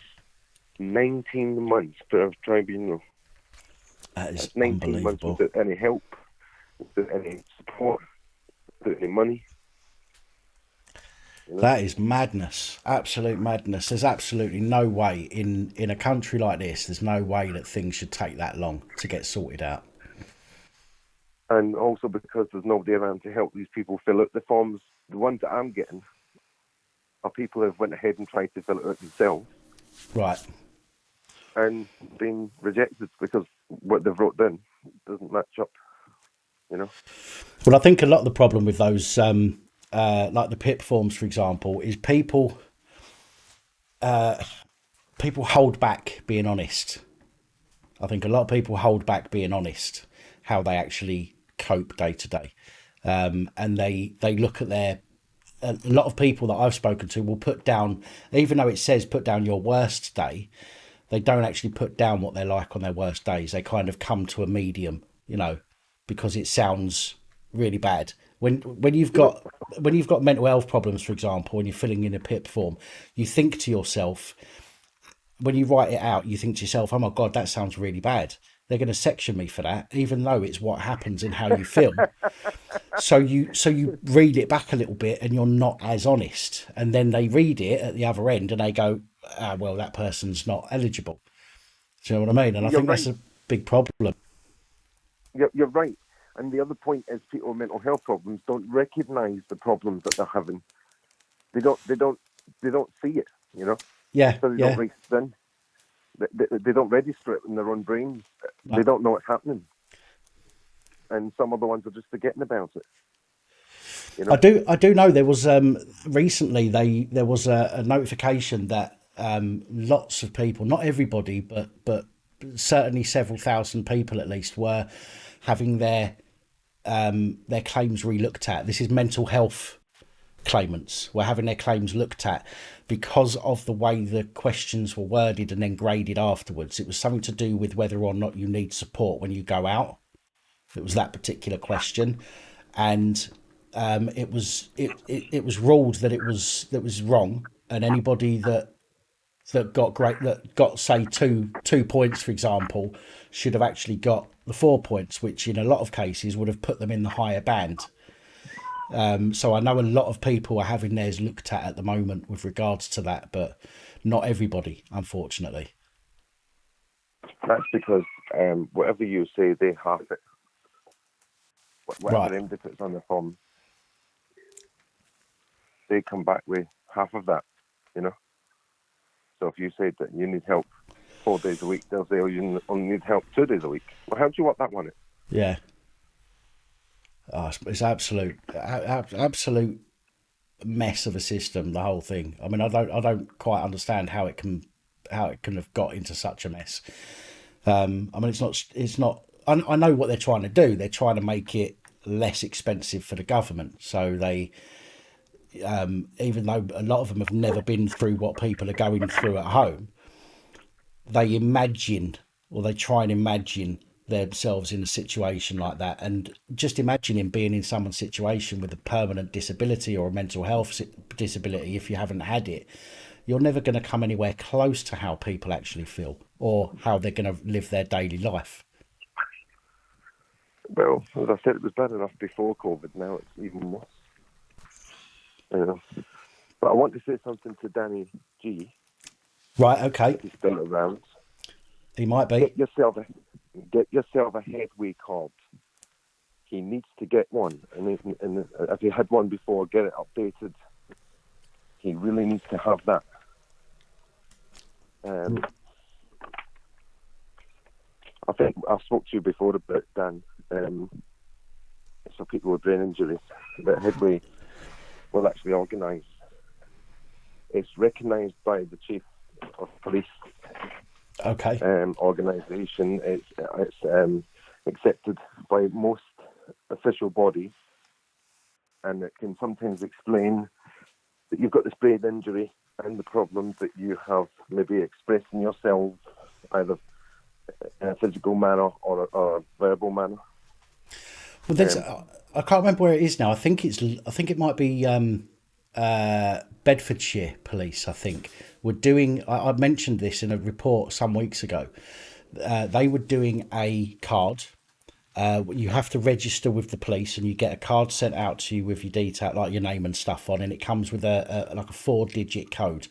19 months for a tribunal. That is 19 months without any help, without any support, without any money. That is madness. Absolute madness. There's absolutely no way in a country like this, there's no way that things should take that long to get sorted out. And also because there's nobody around to help these people fill out the forms. The ones that I'm getting are people who have went ahead and tried to fill it out themselves. Right. And being rejected because what they've wrote down doesn't match up, Well, I think a lot of the problem with those, like the PIP forms, for example, is people hold back being honest. I think a lot of people hold back being honest, how they actually cope day to day. And they look at a lot of people that I've spoken to will put down, even though it says put down your worst day, they don't actually put down what they're like on their worst days. They kind of come to a medium, because it sounds really bad. When you've got mental health problems, for example, and you're filling in a PIP form, you think to yourself, when you write it out, you think to yourself, oh my God, that sounds really bad. They're going to section me for that, even though it's what happens and how you feel. So you read it back a little bit and you're not as honest. And then they read it at the other end and they go, well, that person's not eligible. Do you know what I mean? And I think that's a big problem. You're right. And the other point is people with mental health problems don't recognise the problems that they're having. They don't see it, Yeah. So they don't register in. They don't register it in their own brains. No. They don't know what's happening. And some other ones are just forgetting about it. I do know there was recently there was a notification that lots of people, not everybody, but certainly several thousand people at least, were having their claims re-looked at. This is mental health claimants were having their claims looked at because of the way the questions were worded and then graded afterwards. It was something to do with whether or not you need support when you go out. It was that particular question, and it was ruled that it was wrong, and anybody that got say two points, for example, should have actually got the 4 points, which in a lot of cases would have put them in the higher band. So I know a lot of people are having theirs looked at the moment with regards to that, but not everybody, unfortunately. That's because whatever you say, they half it. Whatever Right. MD puts on the form, they come back with half of that, you know. So if you say that you need help 4 days a week, they'll say, oh, you only need help 2 days a week. Well, how do you want that one? Yeah. Oh, it's absolute mess of a system. The whole thing. I mean, I don't quite understand how it can have got into such a mess. I mean, it's not. I know what they're trying to do. They're trying to make it less expensive for the government. So they, even though a lot of them have never been through what people are going through at home, they imagine, or they try and imagine themselves in a situation like that. And just imagining being in someone's situation with a permanent disability or a mental health disability, if you haven't had it, you're never going to come anywhere close to how people actually feel or how they're going to live their daily life. Well, as I said, it was bad enough before COVID. Now it's even worse. But I want to say something to Danny G. Right, okay. If he's still around. He might be. Get yourself a headway card. He needs to get one, and if he had one before, get it updated. He really needs to have that. I think I've spoke to you before about Dan. So people with brain injuries, that Headway will actually organise. It's recognised by the chief of police. Okay. Organisation. It's accepted by most official bodies, and it can sometimes explain that you've got this brain injury and the problems that you have maybe expressing yourself either in a physical manner or a verbal manner. Well, there's, I can't remember where it is now. I think it might be Bedfordshire Police. I think were doing. I mentioned this in a report some weeks ago. They were doing a card. You have to register with the police, and you get a card sent out to you with your detail, like your name and stuff on, and it comes with a 4-digit code.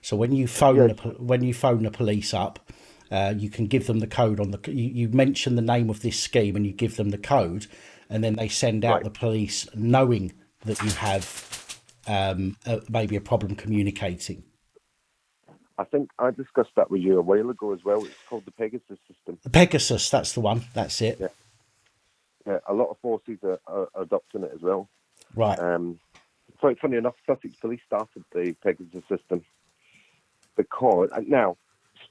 So when you phone the police up, you can give them the code on the. You mention the name of this scheme, and you give them the code, and then they send out the police, knowing that you have maybe a problem communicating. I think I discussed that with you a while ago as well. It's called the Pegasus system. The Pegasus, that's the one. That's it. Yeah, a lot of forces are adopting it as well. Right. Quite funny enough, Sussex Police started the Pegasus system. Because now,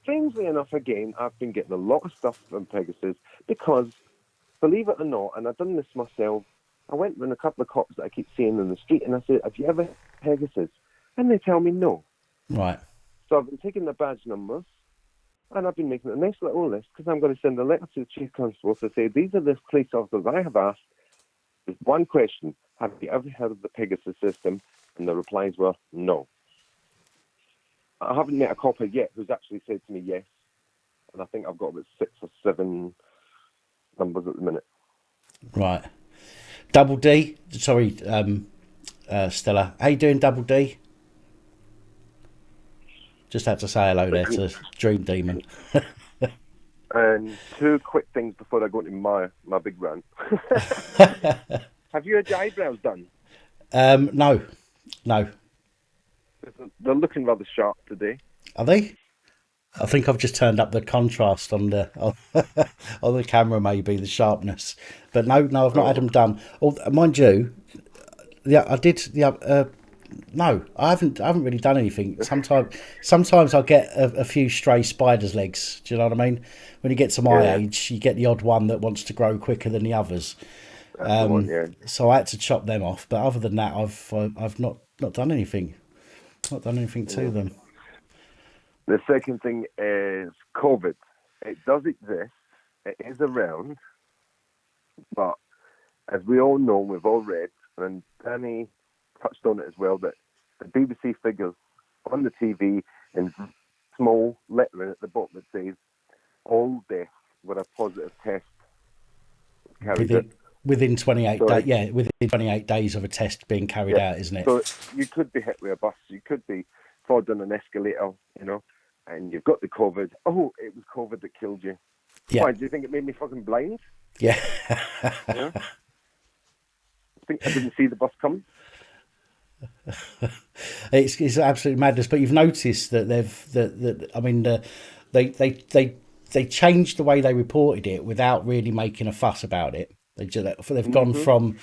strangely enough, again, I've been getting a lot of stuff from Pegasus because, believe it or not, and I've done this myself, I went with a couple of cops that I keep seeing in the street, and I said, "Have you ever had Pegasus?" And they tell me no. Right. So I've been taking the badge numbers, and I've been making a nice little list because I'm going to send a letter to the Chief Constable to say, these are the police officers I have asked. There's one question: have you ever heard of the Pegasus system? And the replies were no. I haven't met a copper yet who's actually said to me yes, and I think I've got about 6 or 7 numbers at the minute. Right. Double D. Sorry, Stella. How you doing, Double D? Just had to say hello there to Dream Demon. And 2 quick things before I go into my big rant. Have you had your eyebrows done? No. They're looking rather sharp today. Are they? I think I've just turned up the contrast on the on the camera, maybe the sharpness. But no, I've not had them done. Mind you, I did. No, I haven't really done anything. Sometimes I get a few stray spider's legs. Do you know what I mean? When you get to my age, you get the odd one that wants to grow quicker than the others. So I had to chop them off. But other than that, I've not done anything. Not done anything to them. The second thing is COVID. It does exist. It is around. But as we all know, we've all read, and Danny touched on it as well, that the BBC figures on the TV in small lettering at the bottom that says all deaths with a positive test carried out. Within 28 days, within 28 days of a test being carried out, isn't it? So you could be hit with a bus, you could be fall down an escalator, and you've got the COVID. Oh, it was COVID that killed you. Yeah. Why, do you think it made me fucking blind? Yeah. Yeah. I think I didn't see the bus coming. It's absolute madness. But you've noticed that they changed the way they reported it without really making a fuss about it. They've gone from,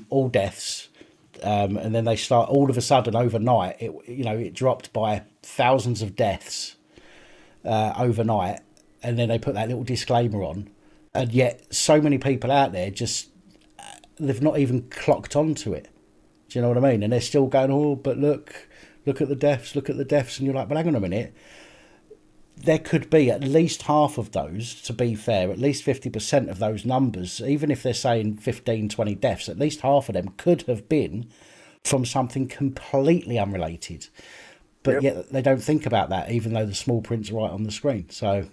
all deaths, and then they start all of a sudden overnight. It dropped by thousands of deaths overnight, and then they put that little disclaimer on, and yet so many people out there they've not even clocked onto it. Do you know what I mean? And they're still going, oh, but look at the deaths, and you're like, but hang on a minute. There could be at least half of those, to be fair, at least 50% of those numbers, even if they're saying 15, 20 deaths, at least half of them could have been from something completely unrelated. But yet they don't think about that, even though the small print's right on the screen. So,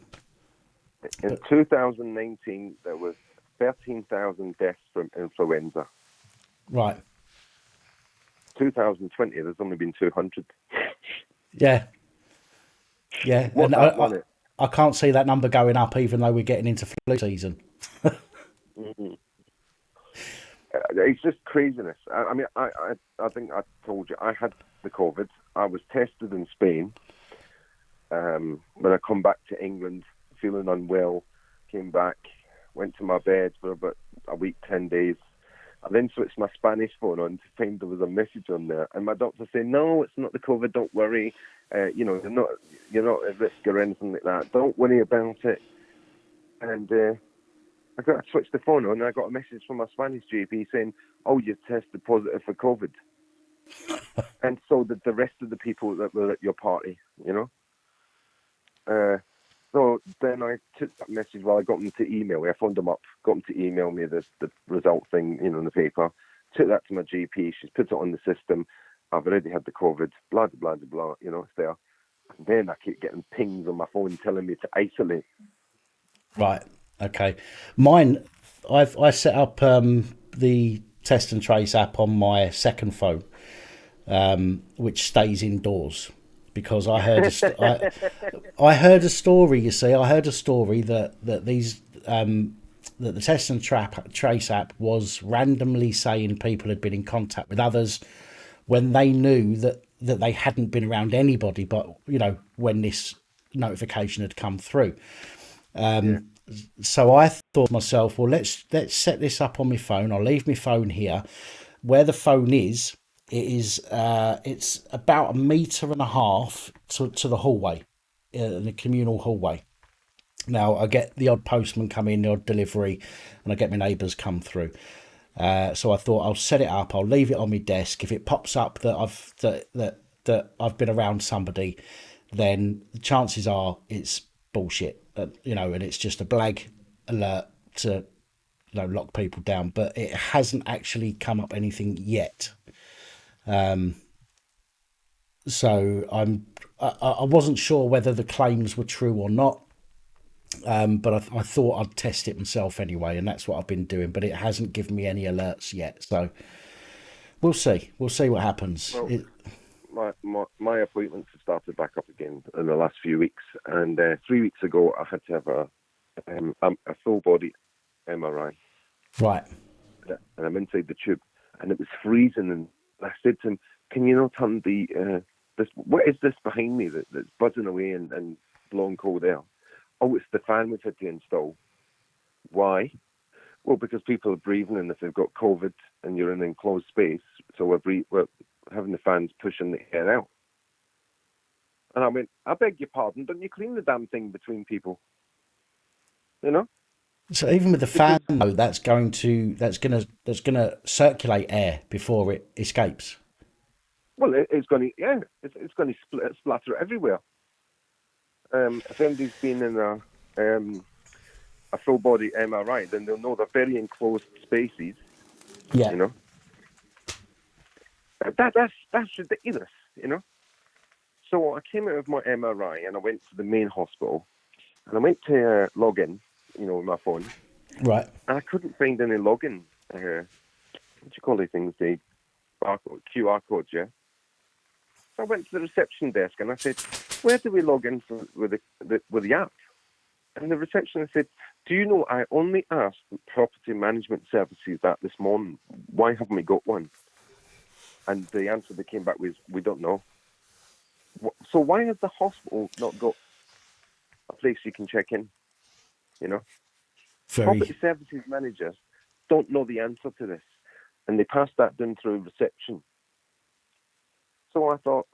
in 2019, there was 13,000 deaths from influenza. Right. 2020, there's only been 200. Yeah. Yeah. What's And that on it? I can't see that number going up, even though we're getting into flu season. It's just craziness. I mean, I think I told you, I had the COVID. I was tested in Spain. When I come back to England, feeling unwell, came back, went to my bed for about a week, 10 days. I then switched my Spanish phone on to find there was a message on there, and my doctor said, "No, it's not the COVID. Don't worry. You're not at risk or anything like that. Don't worry about it." And I switched the phone on, and I got a message from my Spanish GP saying, "Oh, you tested positive for COVID," and so did the rest of the people that were at your party. So then I took that message. Well, I got them to email me. I phoned them up, got them to email me the result thing, in the paper. Took that to my GP. She's put it on the system. I've already had the COVID. Blah blah blah blah. It's there. And then I keep getting pings on my phone telling me to isolate. Right. Okay. Mine, I set up the Test and Trace app on my second phone, which stays indoors. Because I heard I heard a story. You see, I heard a story that these that the Test and Trace app was randomly saying people had been in contact with others when they knew that they hadn't been around anybody. But when this notification had come through, so I thought to myself, well, let's set this up on my phone. I'll leave my phone here, where the phone is. It's about 1.5 meters to the hallway, the communal hallway. Now I get the odd postman come in, the odd delivery, and I get my neighbours come through. So I thought I'll set it up. I'll leave it on my desk. If it pops up that I've been around somebody, then the chances are it's bullshit. And it's just a blag alert to lock people down. But it hasn't actually come up anything yet. So I wasn't sure whether the claims were true or not, but I thought I'd test it myself anyway, and that's what I've been doing. But it hasn't given me any alerts yet, so we'll see. We'll see what happens. Well, my appointments have started back up again in the last few weeks, and 3 weeks ago I had to have a full body MRI. Right. And I'm inside the tube, and it was freezing, and I said to him, "Can you not turn what is this behind me that's buzzing away and blowing cold air?" "Oh, it's the fan we've had to install." "Why?" "Well, because people are breathing, and if they've got COVID and you're in an enclosed space, so we're having the fans pushing the air out." And I went, "I beg your pardon, don't you clean the damn thing between people?" So even with the fan, though, that's going to circulate air before it escapes. Well, it's going to splatter everywhere. If anybody's been in a full body MRI, then they'll know they're very enclosed spaces. Yeah. That's ridiculous. So I came out of my MRI and I went to the main hospital, and I went to log in, with my phone. Right. And I couldn't find any login. What do you call these things? The barcode, QR codes, yeah. So I went to the reception desk and I said, where do we log in with the app? And the receptionist said, do you know, I only asked property management services that this morning. Why haven't we got one? And the answer that came back was, we don't know. So why has the hospital not got a place you can check in? You know, property services managers don't know the answer to this, and they pass that down through reception. So I thought,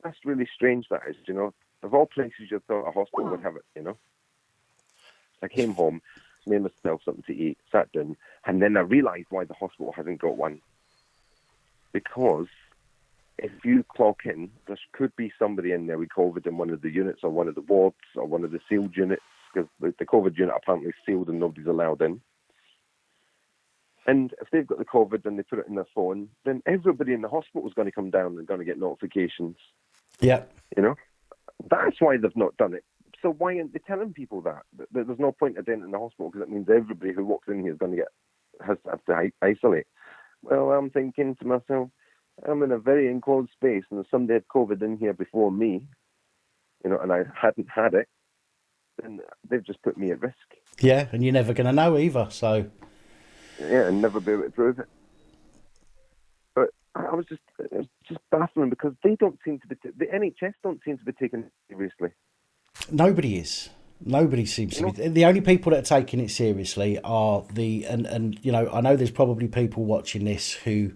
that's really strange, that is, you know. Of all places you thought a hospital would have it, you know. I came home, made myself something to eat, sat down, and then I realised why the hospital hasn't got one. Because if you clock in, there could be somebody in there with COVID in one of the units or one of the wards or one of the sealed units, because the COVID unit apparently is sealed and nobody's allowed in. And if they've got the COVID and they put it in their phone, then everybody in the hospital is going to come down and going to get notifications. Yeah. You know, that's why they've not done it. So why aren't they telling people that there's no point of doing it in the hospital, because it means everybody who walks in here is going to have to isolate. Well, I'm thinking to myself, I'm in a very enclosed space, and if somebody had COVID in here before me, you know, and I hadn't had it, then they've just put me at risk. Yeah, and you're never going to know either, so... Yeah, and never be able to prove it. But it was just baffling, because they don't seem to be, the NHS don't seem to be taken seriously. Nobody is. Nobody seems to be. The only people that are taking it seriously are and you know, I know there's probably people watching this who,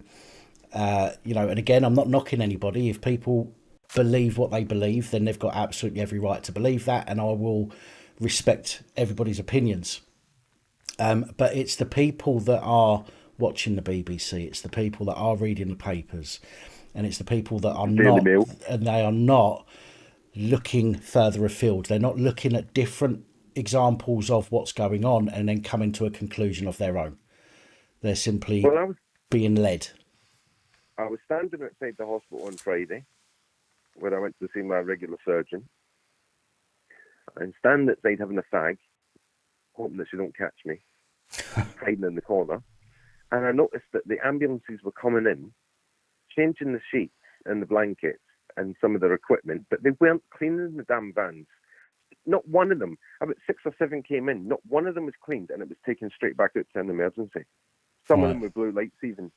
you know, and again, I'm not knocking anybody. If people believe what they believe, then they've got absolutely every right to believe that, and I will respect everybody's opinions. But it's the people that are watching the BBC, it's the people that are reading the papers, and it's the people that are not, and they are not looking further afield. They're not looking at different examples of what's going on and then coming to a conclusion of their own. They're simply being led. I was standing outside the hospital on Friday, where I went to see my regular surgeon. I'm standing outside having a fag, hoping that she don't catch me, hiding in the corner. And I noticed that the ambulances were coming in, changing the sheets and the blankets and some of their equipment, but they weren't cleaning the damn vans. Not one of them, about 6 or 7 came in, not one of them was cleaned, and it was taken straight back out to an emergency. Some of them were blue lights even.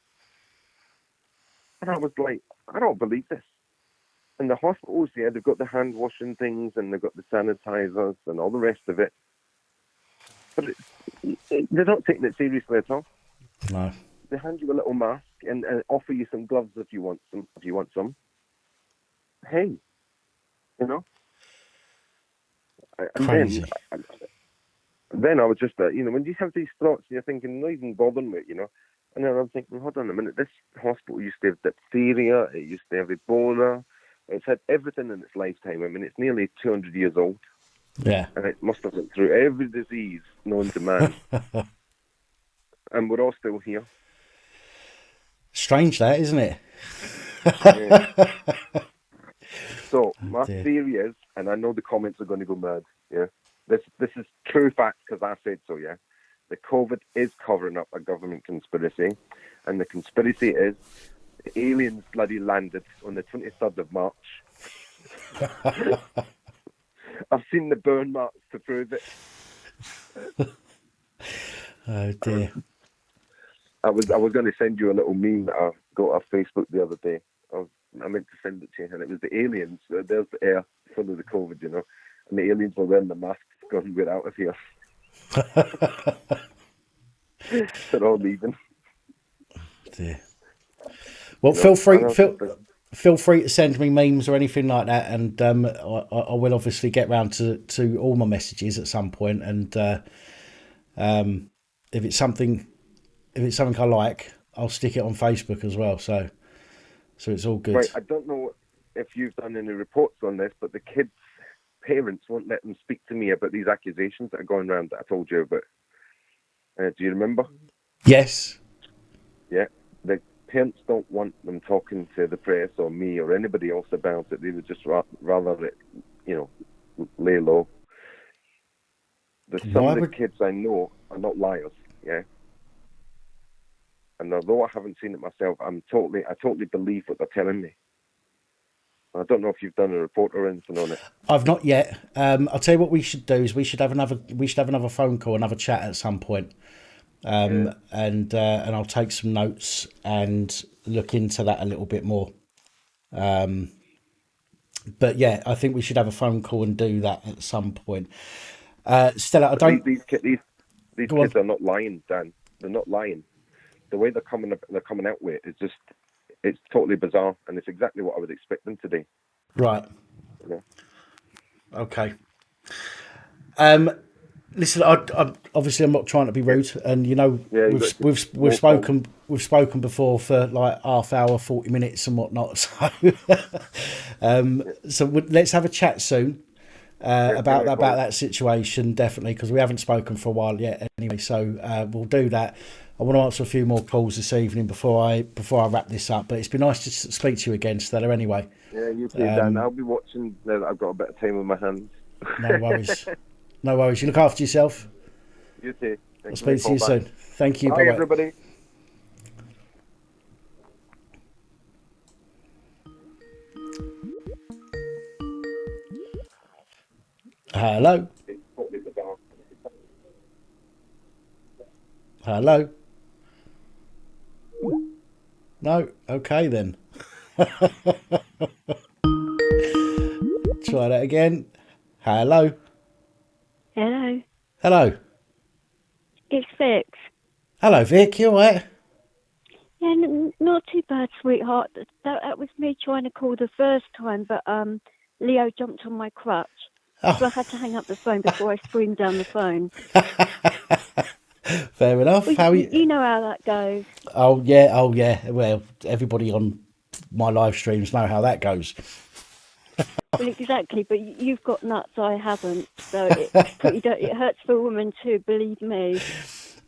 And I was like, I don't believe this. And the hospitals, yeah, they've got the hand washing things and they've got the sanitizers and all the rest of it. But they're not taking it seriously at all. No. They hand you a little mask and offer you some gloves if you want some. Hey, you know. And crazy. Then I was just, you know, when you have these thoughts, you're thinking, not even bothering with it, you know. And then I'm thinking, hold on a minute, this hospital used to have diphtheria, it used to have Ebola, it's had everything in its lifetime. I mean, it's nearly 200 years old. Yeah. And it must have went through every disease known to man. And we're all still here. Strange that, isn't it? Yeah. So, my theory is, and I know the comments are going to go mad, yeah, this is true fact because I said so, yeah. The COVID is covering up a government conspiracy, and the conspiracy is the aliens bloody landed on the 23rd of March. I've seen the burn marks to prove it. Oh dear. I was going to send you a little meme that I got off Facebook the other day. I meant to send it to you, and it was the aliens. There's the air full of the COVID, you know, and the aliens were wearing the masks going, we're out of here. They're all leaving. Dear. Well, you know, feel free to send me memes or anything like that, and I will obviously get round to all my messages at some point. And if it's something I like, I'll stick it on Facebook as well. So it's all good. Right, I don't know if you've done any reports on this, but the kids' parents won't let them speak to me about these accusations that are going around that I told you about. Do you remember? Yes. Yeah. The parents don't want them talking to the press or me or anybody else about it. They would just rather, you know, lay low. Some of the kids I know are not liars, yeah? And although I haven't seen it myself, I totally believe what they're telling me. I don't know if you've done a report or anything on it. I've not yet. I'll tell you what we should do is we should have another phone call, another chat at some point. And I'll take some notes and look into that a little bit more. But yeah, I think we should have a phone call and do that at some point. Stella, I don't. These kids are not lying, Dan. They're not lying. The way they're coming out with it is just, it's totally bizarre, and it's exactly what I would expect them to do. Right. Yeah. Okay. Listen, obviously I'm not trying to be rude, and we've spoken before for like half hour, 40 minutes and whatnot. So, let's have a chat soon about that situation, definitely, because we haven't spoken for a while yet. Anyway, so we'll do that. I want to answer a few more calls this evening before I wrap this up. But it's been nice to speak to you again, Stella. Anyway. Yeah, you too, Dan. I'll be watching now that I've got a bit of time on my hands. No worries. No worries. You look after yourself. You too. I'll speak to you soon. Thank you. Bye, Bye-bye. everybody. Hello. Hello. No. Okay then. Try that again. Hello. Hello, Hello. it's Vix. Hello, Vic. You all right? Yeah, not too bad, sweetheart. That was me trying to call the first time, but Leo jumped on my crutch, so I had to hang up the phone before I screamed down the phone. Fair enough. Well, How are you? you know how that goes. Oh yeah. Well, everybody on my live streams know how that goes. Well, exactly, but you've got nuts, I haven't, so it hurts for a woman too, believe me.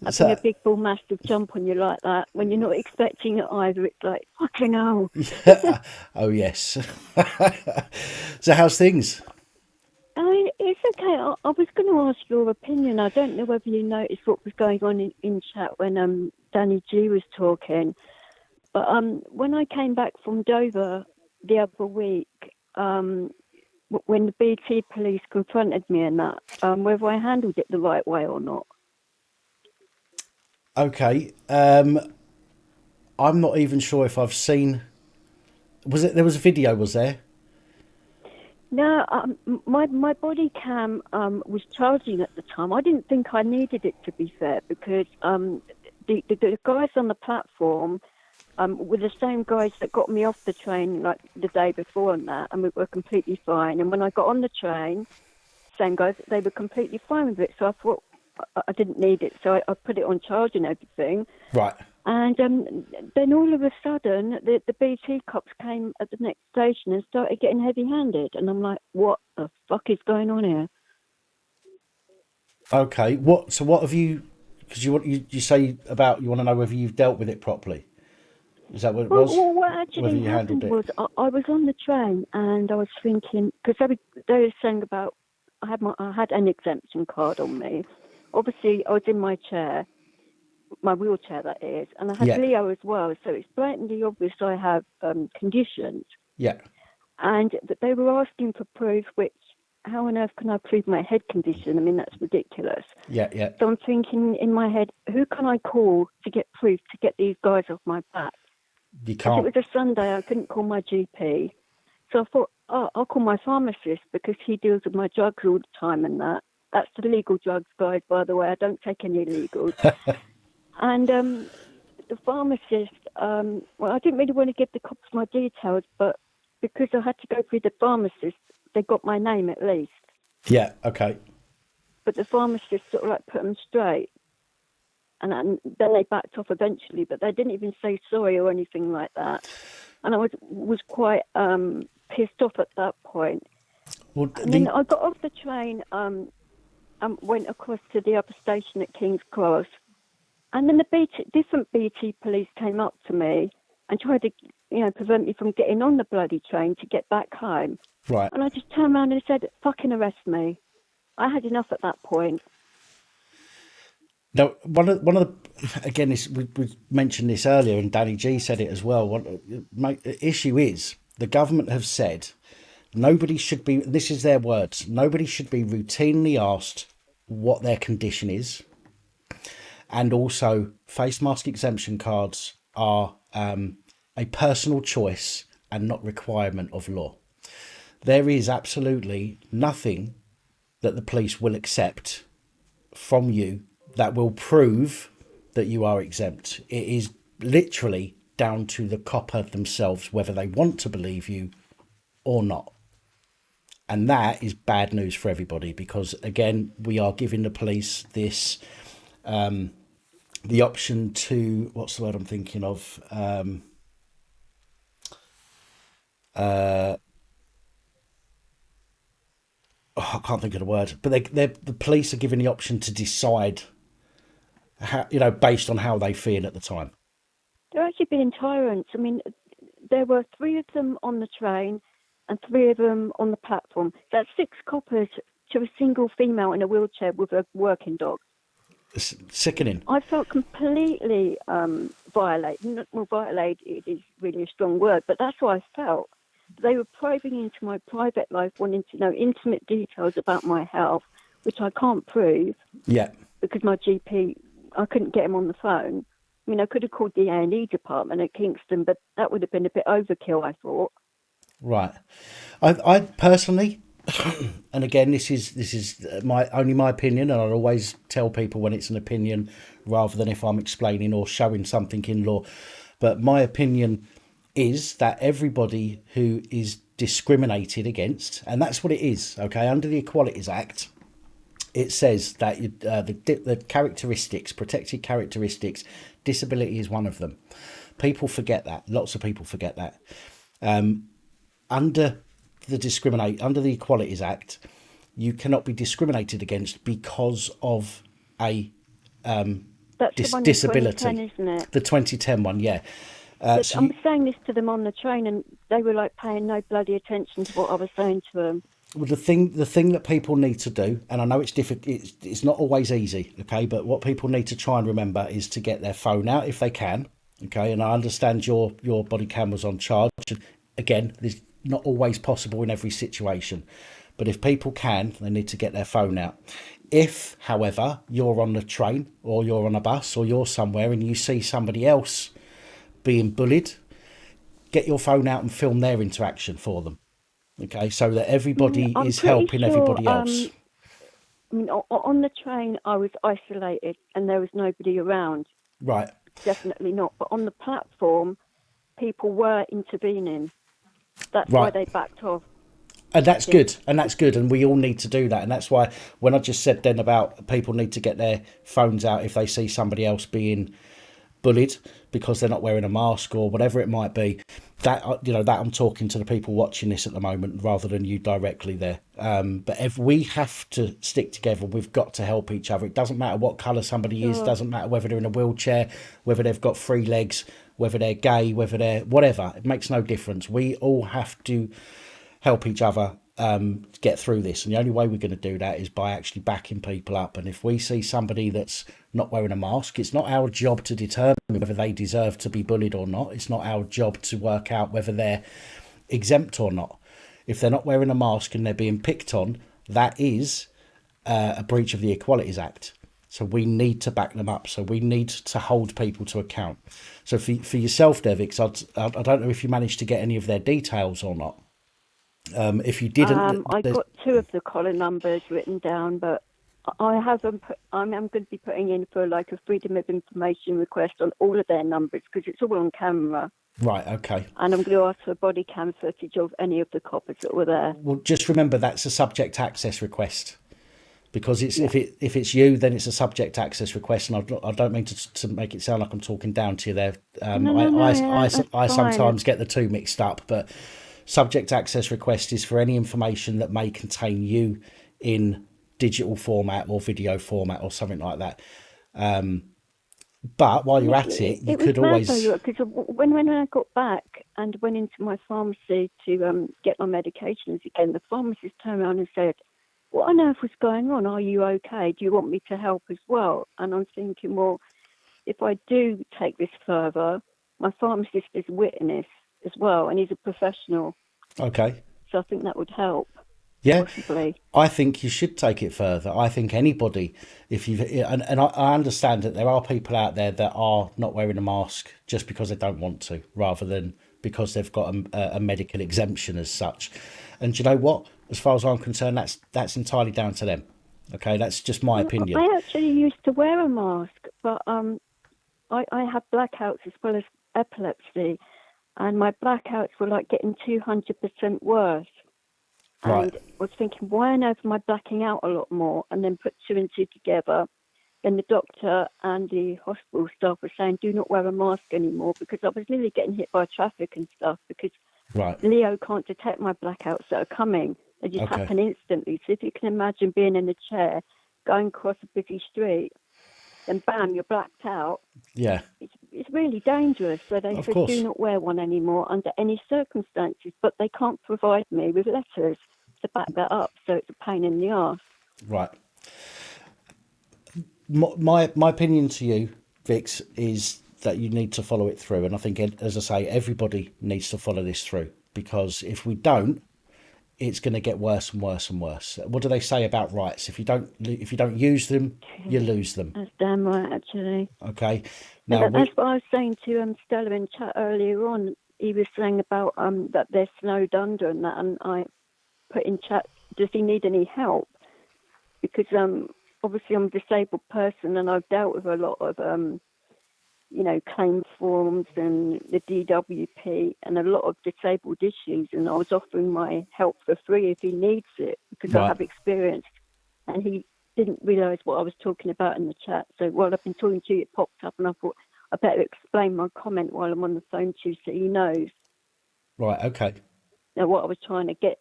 Having a big bull mastiff jump on you like that, when you're not expecting it either, it's like, fucking hell. Oh yes. So how's things? I mean, it's okay. I was going to ask your opinion. I don't know whether you noticed what was going on in chat when Danny G was talking, but when I came back from Dover the other week, when the BT police confronted me and that, whether I handled it the right way or not. Okay. I'm not even sure if I've seen. There was a video, was there? No, my body cam was charging at the time. I didn't think I needed it, to be fair, because the guys on the platform were the same guys that got me off the train like the day before and that, and we were completely fine. And when I got on the train, same guys, they were completely fine with it. So I thought I didn't need it, so I put it on charge and everything. Right. And then all of a sudden, the BT cops came at the next station and started getting heavy-handed. And I'm like, what the fuck is going on here? Okay. What have you? Because you say about you want to know whether you've dealt with it properly. Is that what it was? Well, what Whether actually you handled happened it? was I was on the train and I was thinking, because they were saying about I had an exemption card on me. Obviously, I was in my chair, my wheelchair that is, and I had Leo as well. So it's blatantly obvious I have conditions. Yeah. And they were asking for proof, which, how on earth can I prove my head condition? I mean, that's ridiculous. Yeah. So I'm thinking in my head, who can I call to get proof to get these guys off my back? You can't. It was a Sunday, I couldn't call my GP. So I thought, I'll call my pharmacist because he deals with my drugs all the time and that. That's the legal drugs, guys, by the way. I don't take any illegals. And the pharmacist, well, I didn't really want to give the cops my details, but because I had to go through the pharmacist, they got my name at least. Yeah, okay. But the pharmacist sort of like put them straight. And then they backed off eventually, but they didn't even say sorry or anything like that. And I was quite pissed off at that point. Well, and then I got off the train and went across to the other station at King's Cross. And then the different BT police came up to me and tried to, prevent me from getting on the bloody train to get back home. Right. And I just turned around and said, fucking arrest me. I had enough at that point. Now, one of the again, we mentioned this earlier, and Danny G said it as well. The issue is the government have said nobody should be, this is their words, nobody should be routinely asked what their condition is. And also, face mask exemption cards are a personal choice and not requirement of law. There is absolutely nothing that the police will accept from you that will prove that you are exempt. It is literally down to the copper themselves whether they want to believe you or not. And that is bad news for everybody, because again, we are giving the police this the option to, what's the word I'm thinking of? I can't think of the word, but the police are given the option to decide how, based on how they feel at the time. They're actually being tyrants. I mean, there were 3 of them on the train and 3 of them on the platform. That's 6 coppers to a single female in a wheelchair with a working dog. It's sickening. I felt completely violated. Well, violated is really a strong word, but that's what I felt. They were probing into my private life, wanting to know intimate details about my health, which I can't prove. Yeah. Because my GP, I couldn't get him on the phone. I mean, I could have called the A&E department at Kingston, but that would have been a bit overkill, I thought. Right. I personally, and again, this is only my opinion, and I always tell people when it's an opinion rather than if I'm explaining or showing something in law. But my opinion is that everybody who is discriminated against, and that's what it is, okay, under the Equalities Act, it says that the characteristics, protected characteristics, disability is one of them. People forget that. Lots of people forget that. Under the Equalities Act, you cannot be discriminated against because of a That's the one disability. In 2010, isn't it? The 2010 one, yeah. I'm saying this to them on the train, and they were like paying no bloody attention to what I was saying to them. Well, the thing that people need to do, and I know it's difficult, it's not always easy, okay, but what people need to try and remember is to get their phone out if they can, okay. And I understand your body cam was on charge. Again, it's not always possible in every situation, but if people can, they need to get their phone out. If, however, you're on the train or you're on a bus or you're somewhere and you see somebody else being bullied, get your phone out and film their interaction for them, okay, so that everybody is helping everybody else. I mean, on the train I was isolated and there was nobody around. Right. Definitely not. But on the platform, people were intervening. That's Right. why they backed off. And that's good, and we all need to do that. And that's why when I just said then about people need to get their phones out if they see somebody else being bullied because they're not wearing a mask or whatever it might be, that that I'm talking to the people watching this at the moment rather than you directly there. But if we have to stick together, we've got to help each other. It doesn't matter what colour somebody is, doesn't matter whether they're in a wheelchair, whether they've got 3 legs, whether they're gay, whether they're whatever. It makes no difference. We all have to help each other get through this, and the only way we're going to do that is by actually backing people up. And if we see somebody that's not wearing a mask, it's not our job to determine whether they deserve to be bullied or not. It's not our job to work out whether they're exempt or not. If they're not wearing a mask and they're being picked on, that is a breach of the Equalities Act. So we need to back them up. So we need to hold people to account. So for yourself, Devix, I don't know if you managed to get any of their details or not. If you didn't, I got 2 of the collar numbers written down, but I haven't. I'm going to be putting in for like a freedom of information request on all of their numbers because it's all on camera. Right. Okay. And I'm going to ask for body cam footage of any of the coppers that were there. Well, just remember that's a subject access request, because it's if it's you, then it's a subject access request, and I don't mean to make it sound like I'm talking down to you there. I sometimes get the two mixed up, but. Subject access request is for any information that may contain you in digital format or video format or something like that. But while you're at it, you could always... Because when I got back and went into my pharmacy to get my medications again, the pharmacist turned around and said, "What on earth was going on? Are you okay? Do you want me to help as well?" And I'm thinking, well, if I do take this further, my pharmacist is witness. as well, and he's a professional. Okay. So I think that would help. Yeah, Possibly. I think you should take it further. I think anybody, if you and I understand that there are people out there that are not wearing a mask just because they don't want to, rather than because they've got a medical exemption as such. And do you know what? As far as I'm concerned, that's entirely down to them. Okay, that's just my opinion. I actually used to wear a mask, but I have blackouts as well as epilepsy, and my blackouts were like getting 200% worse. Right. And I was thinking, why on earth am I blacking out a lot more? And then put two and two together. Then the doctor and the hospital staff were saying, do not wear a mask anymore, because I was literally getting hit by traffic and stuff, because Right. Leo can't detect my blackouts that are coming. They just Okay. happen instantly. So if you can imagine being in a chair, going across a busy street, then bam, you're blacked out. Yeah. It's really dangerous. So they Of said, course. do not wear one anymore under any circumstances. But they can't provide me with letters to back that up. So it's a pain in the arse. Right. My opinion to you, Vix, is that you need to follow it through, and I think, as I say, everybody needs to follow this through, because if we don't, it's going to get worse and worse and worse. What do they say about rights? If you don't use them, you lose them. That's damn right, actually. Okay. And Now that's what I was saying to Stella in chat earlier on. He was saying about that they're snowed under and that, and I put in chat, does he need any help? Because obviously I'm a disabled person, and I've dealt with a lot of claim forms and the DWP and a lot of disabled issues, and I was offering my help for free if he needs it, because I Right. have experience. And he didn't realise what I was talking about in the chat. So while I've been talking to you, it popped up, and I thought I better explain my comment while I'm on the phone to you, so he knows right. Okay. what I was trying to get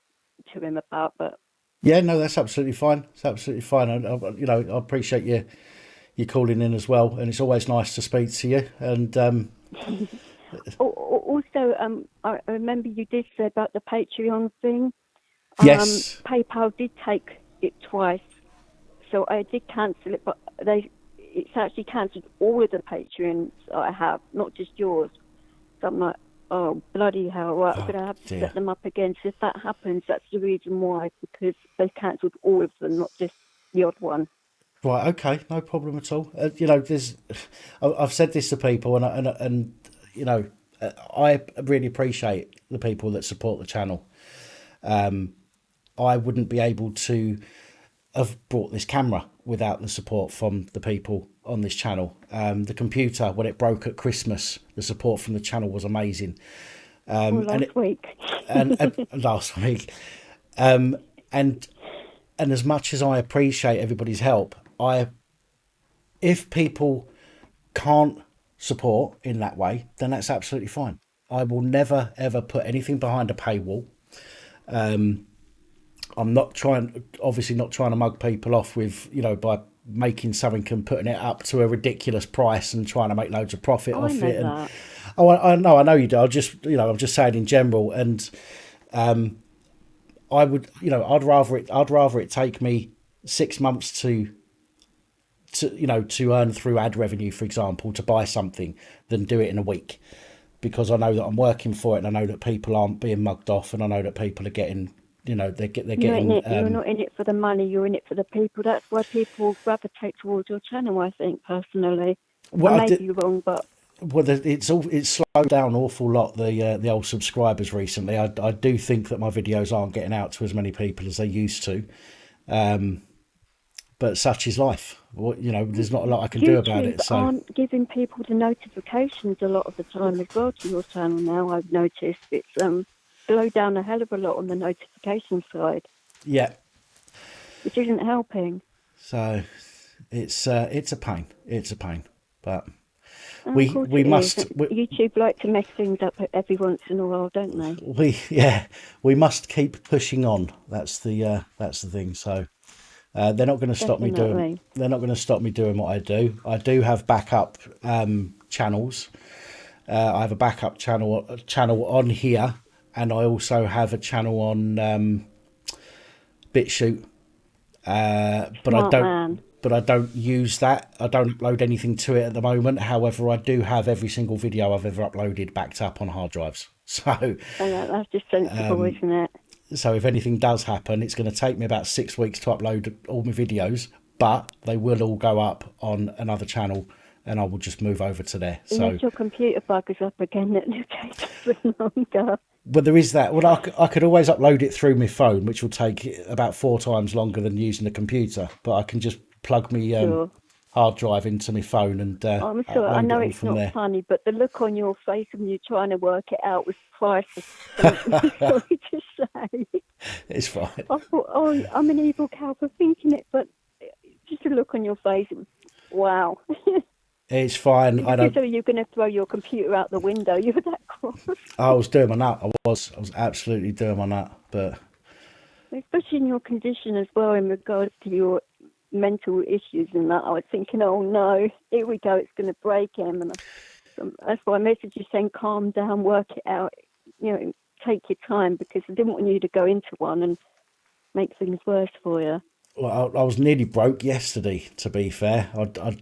to him about. But Yeah. No, that's absolutely fine. It's absolutely fine. I appreciate you calling in as well, and it's always nice to speak to you. And also, I remember you did say about the Patreon thing. yes. PayPal did take it twice, so I did cancel it, but it's actually cancelled all of the Patreons I have, not just yours. So I'm like, oh, bloody hell, right, I'm going to have to dear. set them up again. So if that happens, that's the reason why, because they've cancelled all of them, not just the odd one. Right. Okay. No problem at all. I've said this to people, and I really appreciate the people that support the channel. I wouldn't be able to have brought this camera without the support from the people on this channel. The computer, when it broke at Christmas, the support from the channel was amazing. Last week. and last week, and as much as I appreciate everybody's help, if people can't support in that way, then that's absolutely fine. I will never ever put anything behind a paywall. I'm obviously not trying to mug people off with, by making something and putting it up to a ridiculous price and trying to make loads of profit off know it. that. And I know you do. I'm just saying in general. And I would, I'd rather it take me 6 months to earn through ad revenue, for example, to buy something, than do it in a week, because I know that I'm working for it, and I know that people aren't being mugged off, and I know that people are getting, they're getting. You're not in it for the money. You're in it for the people. That's why people gravitate towards your channel, I think, personally. Well, I may be wrong, but it's slowed down an awful lot, the old subscribers recently. I do think that my videos aren't getting out to as many people as they used to, but such is life. There's not a lot I can do about it. So aren't giving people the notifications a lot of the time as well to your channel now. I've noticed it's slowed down a hell of a lot on the notification side. Yeah. Which isn't helping. So it's a pain. It's a pain, but we must. YouTube like to mess things up every once in a while, don't they? We must keep pushing on. That's the thing. So they're not going to stop me doing. They're not going to stop me doing what I do. I do have backup channels. I have a backup channel on here, and I also have a channel on BitChute. But I don't. but I don't use that. I don't upload anything to it at the moment. However, I do have every single video I've ever uploaded backed up on hard drives. So, And that's just sensible, isn't it? so if anything does happen, it's going to take me about 6 weeks to upload all my videos, but they will all go up on another channel, and I will just move over to there. So, Unless your computer buggers up again, that will take for longer. well, there is that. Well, I could always upload it through my phone, which will take about 4 times longer than using the computer. But I can just plug my Sure. hard drive into my phone and I'm sorry, I upload know it all it's from not there. funny, but the look on your face when you're trying to work it out was priceless. I'm sorry to say. It's fine. I thought, oh, I'm an evil cow for thinking it, but just the look on your face, it was, wow. It's fine. I don't. So you're going to throw your computer out the window. You were that cross. I was doing my nut. I was absolutely doing my nut. But Especially in your condition as well, in regards to your mental issues and that. I was thinking, oh no, here we go, it's going to break him. And that's why I messaged you saying, calm down, work it out, take your time, because I didn't want you to go into one and make things worse for you. well, I was nearly broke yesterday. To be fair, I'd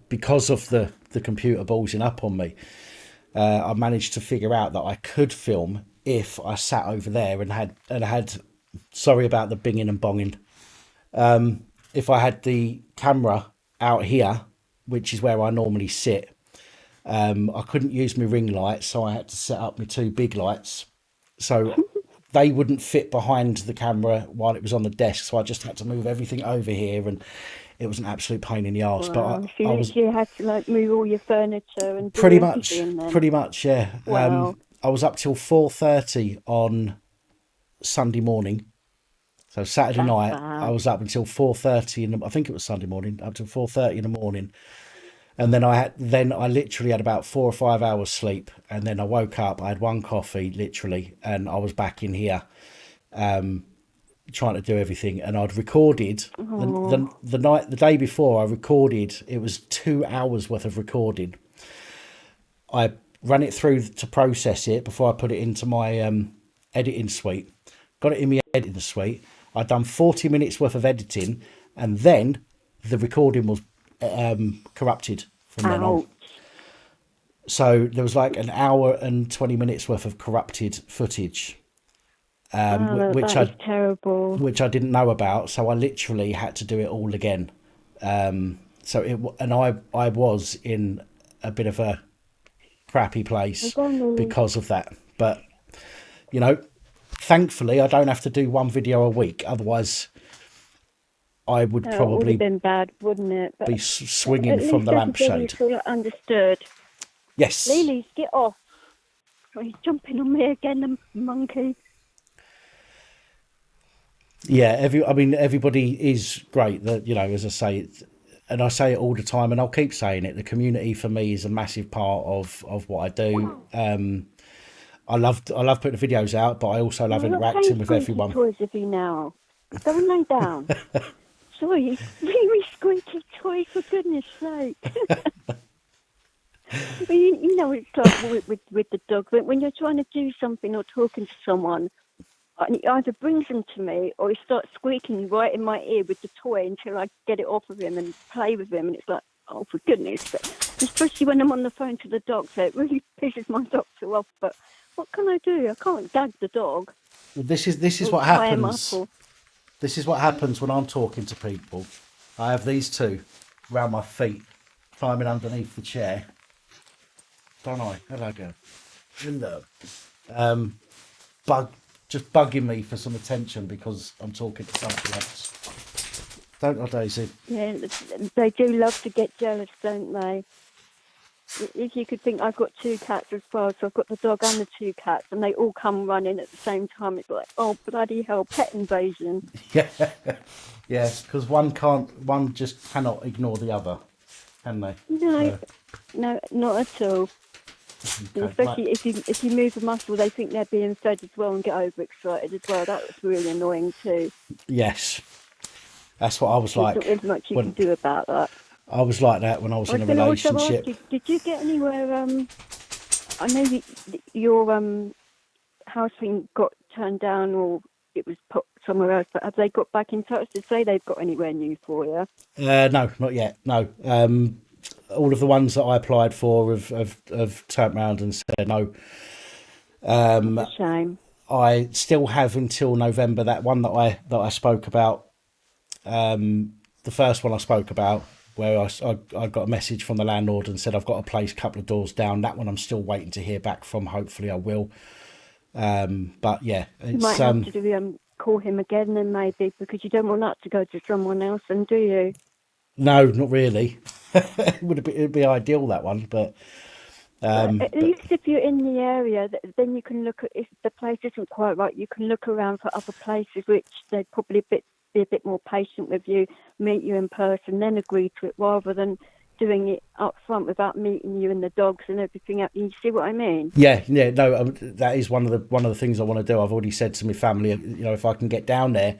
because of the computer ballsing up on me, I managed to figure out that I could film if I sat over there and had. Sorry about the binging and bonging. If I had the camera out here, which is where I normally sit, I couldn't use my ring light, so I had to set up my 2 big lights. So they wouldn't fit behind the camera while it was on the desk, so I just had to move everything over here, and it was an absolute pain in the arse. Wow. But So I was you had to move all your furniture and do pretty much, everything then. yeah. Wow. I was up till 4:30 on Sunday morning. So Saturday That's night, bad. I was up until 4:30 I think it was Sunday morning, up till 4:30 in the morning, and then I literally had about 4 or 5 hours sleep, and then I woke up. I had 1 coffee, literally, and I was back in here, trying to do everything. And I'd recorded the day before. I recorded. It was 2 hours worth of recording. I ran it through to process it before I put it into my editing suite. Got it in my editing suite. I'd done 40 minutes worth of editing, and then the recording was corrupted from then on. Ouch. So there was like an hour and 20 minutes worth of corrupted footage, which that is terrible. I didn't know about. So I literally had to do it all again. I was in a bit of a crappy place because of that. But thankfully, I don't have to do 1 video a week. Otherwise, I would It would probably have been bad, wouldn't it? But be swinging at from least the lampshade. everybody sort of understood. Yes. Lily, get off. Oh, he's jumping on me again, the monkey. Yeah, everybody is great. That as I say, and I say it all the time, and I'll keep saying it. The community for me is a massive part of what I do. I love putting the videos out, but I also love interacting with everyone. Toys of you now. Go and lay down. Sorry, really squeaky toy, for goodness sake. Well, it's like with the dog. When you're trying to do something or talking to someone, and he either brings them to me or he starts squeaking right in my ear with the toy until I get it off of him and play with him. And it's like, oh, for goodness sake. Especially when I'm on the phone to the doctor, it really pisses my doctor off. But what can I do? I can't gag the dog. Well, this is what tie him happens. up or- This is what happens when I'm talking to people. I have these 2 around my feet, climbing underneath the chair. Don't I? Hello, girl. Hello. Just bugging me for some attention because I'm talking to somebody else. Don't I, Daisy? Yeah, they do love to get jealous, don't they? If you could think, I've got 2 cats as well, so I've got the dog and the 2 cats, and they all come running at the same time. It's like, oh, bloody hell, pet invasion. Yeah. Yes, because one just cannot ignore the other, can they? No, no, not at all. And especially if you move a muscle, they think they're being fed as well and get overexcited as well. That was really annoying too. Yes. That's what I was like. There's not much you can do about that. I was like that when I was in a relationship. Did you get anywhere? I know your house thing got turned down, or it was put somewhere else. But have they got back in touch to say they've got anywhere new for you? No, not yet. No. All of the ones that I applied for have turned around and said no. It's a shame. I still have until November that one that I spoke about. The first one I spoke about, where I got a message from the landlord and said I've got a place a couple of doors down. That one I'm still waiting to hear back from. Hopefully I will. But yeah, You it's might have to call him again then maybe, because you don't want that to go to someone else, and do you? no, not really. It'd be ideal, that one, but At least if you're in the area, then you can look at, if the place isn't quite right, you can look around for other places which they'd probably be a bit more patient with you, meet you in person, then agree to it, rather than doing it up front without meeting you and the dogs and everything else. You see what I mean? yeah, no, that is one of the things I want to do. I've already said to my family, if I can get down there,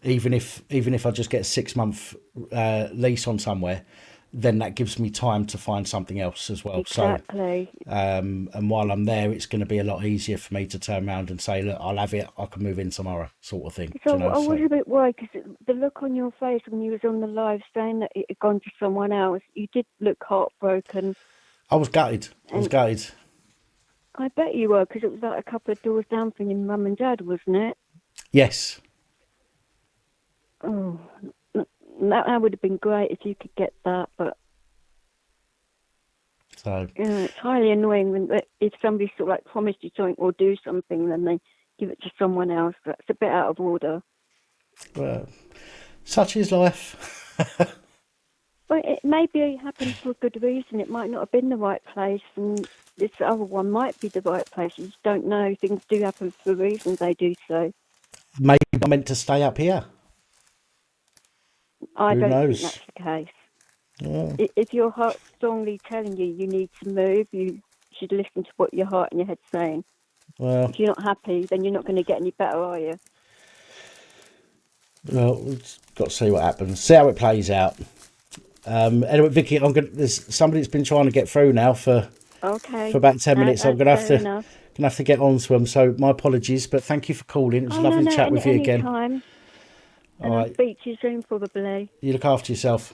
even if I just get a 6-month lease on somewhere, then that gives me time to find something else as well. Exactly. So, and while I'm there, it's going to be a lot easier for me to turn around and say, look, I'll have it, I can move in tomorrow, sort of thing. So I was a bit worried because the look on your face when you was on the live saying that it had gone to someone else, you did look heartbroken. I was gutted. I bet you were, because it was like a couple of doors down from your mum and dad, wasn't it? Yes. Oh, that would have been great if you could get that, but So it's highly annoying when if somebody sort of like promised you something or do something, then they give it to someone else. That's a bit out of order. well, such is life. But it maybe happened for a good reason. It might not have been the right place, and this other one might be the right place. You just don't know. Things do happen for reasons. They do so. Maybe I'm meant to stay up here. I Who don't knows? think that's the case. Yeah. If your heart's strongly telling you need to move, you should listen to what your heart and your head's saying. Well, If you're not happy, then you're not going to get any better, are you? we've got to see what happens. See how it plays out. Anyway, Vicky, there's somebody that's been trying to get through now for about 10 minutes. I'm going to have to get on to them. So my apologies, but thank you for calling. It was lovely to chat with you again. Time. And All I'll right. speak to you soon, probably. You look after yourself.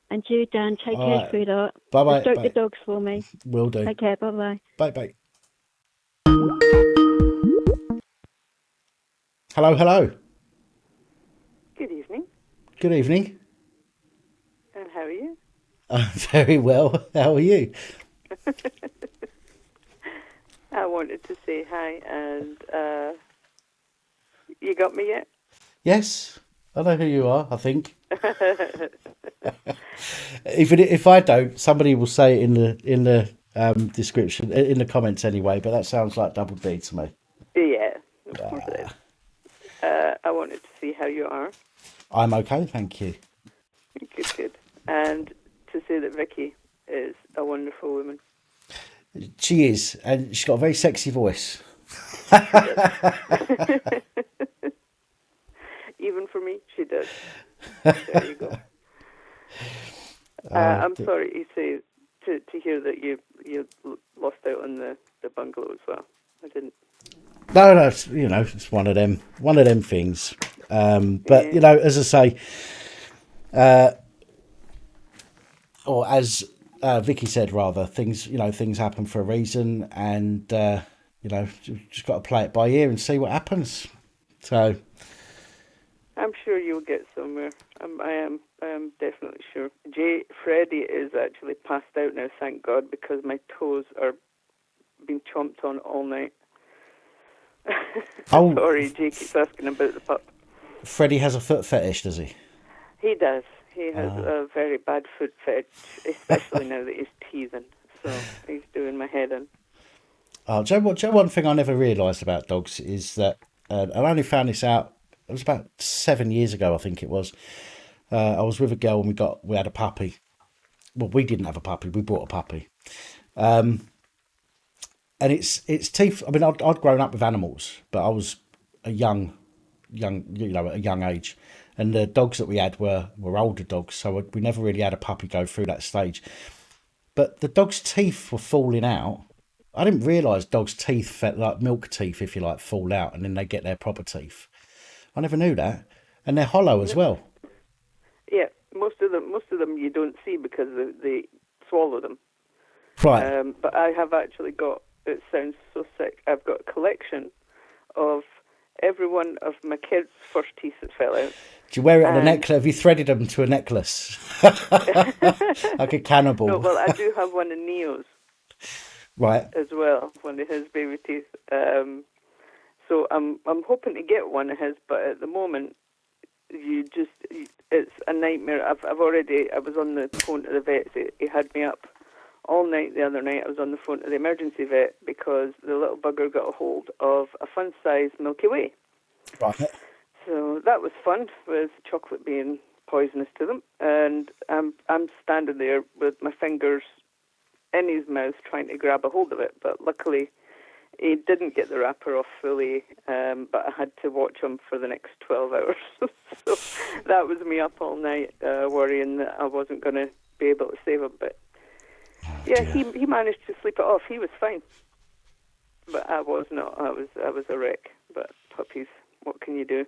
And you, Dan. Take All care, right. sweetheart. Bye-bye. Stroke Bye. the dogs for me. Will do. Take care. Bye-bye. Bye. Hello. Good evening, Good evening. and how are you? I'm very well. How are you? I wanted to say hi, and you got me yet? Yes, I know who you are, I think. Even if I don't, somebody will say it in the description, in the comments anyway, but that sounds like double D to me. Yeah, of course it is. I wanted to see how you are. I'm okay, thank you. Good. And to say that Vicky is a wonderful woman. She is, and she's got a very sexy voice. Even for me, she does. There you go. I'm sorry to say to hear that you lost out on the bungalow as well. I didn't. No, it's one of them things. But Yeah. as I say, or as Vicky said, rather, things happen for a reason, and just got to play it by ear and see what happens. So I'm sure you'll get somewhere. I am definitely sure. Freddie is actually passed out now, thank God, because my toes are being chomped on all night. Oh. Sorry, Jay keeps asking about the pup. Freddie has a foot fetish, does he? He does. He has a very bad foot fetish, especially now that he's teething. So he's doing my head in. Oh, do you know one thing I never realised about dogs is that I only found this out. It was about 7 years ago, I think it was. I was with a girl and we had a puppy. Well, we didn't have a puppy. We bought a puppy. And its teeth. I mean, I'd grown up with animals, but I was a young, at a young age, and the dogs that we had were older dogs, so we never really had a puppy go through that stage. But the dog's teeth were falling out. I didn't realise dogs' teeth, like milk teeth, if you like, fall out, and then they get their proper teeth. I never knew that. And they're hollow as well. Yeah, most of them you don't see because they swallow them. Right. But I have actually got. It sounds so sick. I've got a collection of every one of my kids' first teeth that fell out. Do you wear it on a necklace? Have you threaded them to a necklace? Like a cannibal. No, well, I do have one in Neo's. Right. As well, one of his baby teeth. So I'm hoping to get one of his, but at the moment, it's a nightmare. I was on the phone to the vet. He had me up all night the other night. I was on the phone to the emergency vet because the little bugger got a hold of a fun-sized Milky Way. Right. So that was fun, with chocolate being poisonous to them. And I'm standing there with my fingers in his mouth trying to grab a hold of it. But luckily, he didn't get the wrapper off fully, but I had to watch him for the next 12 hours. So that was me up all night worrying that I wasn't going to be able to save him. But yeah, he managed to sleep it off. He was fine. But I was not. I was a wreck. But puppies, what can you do?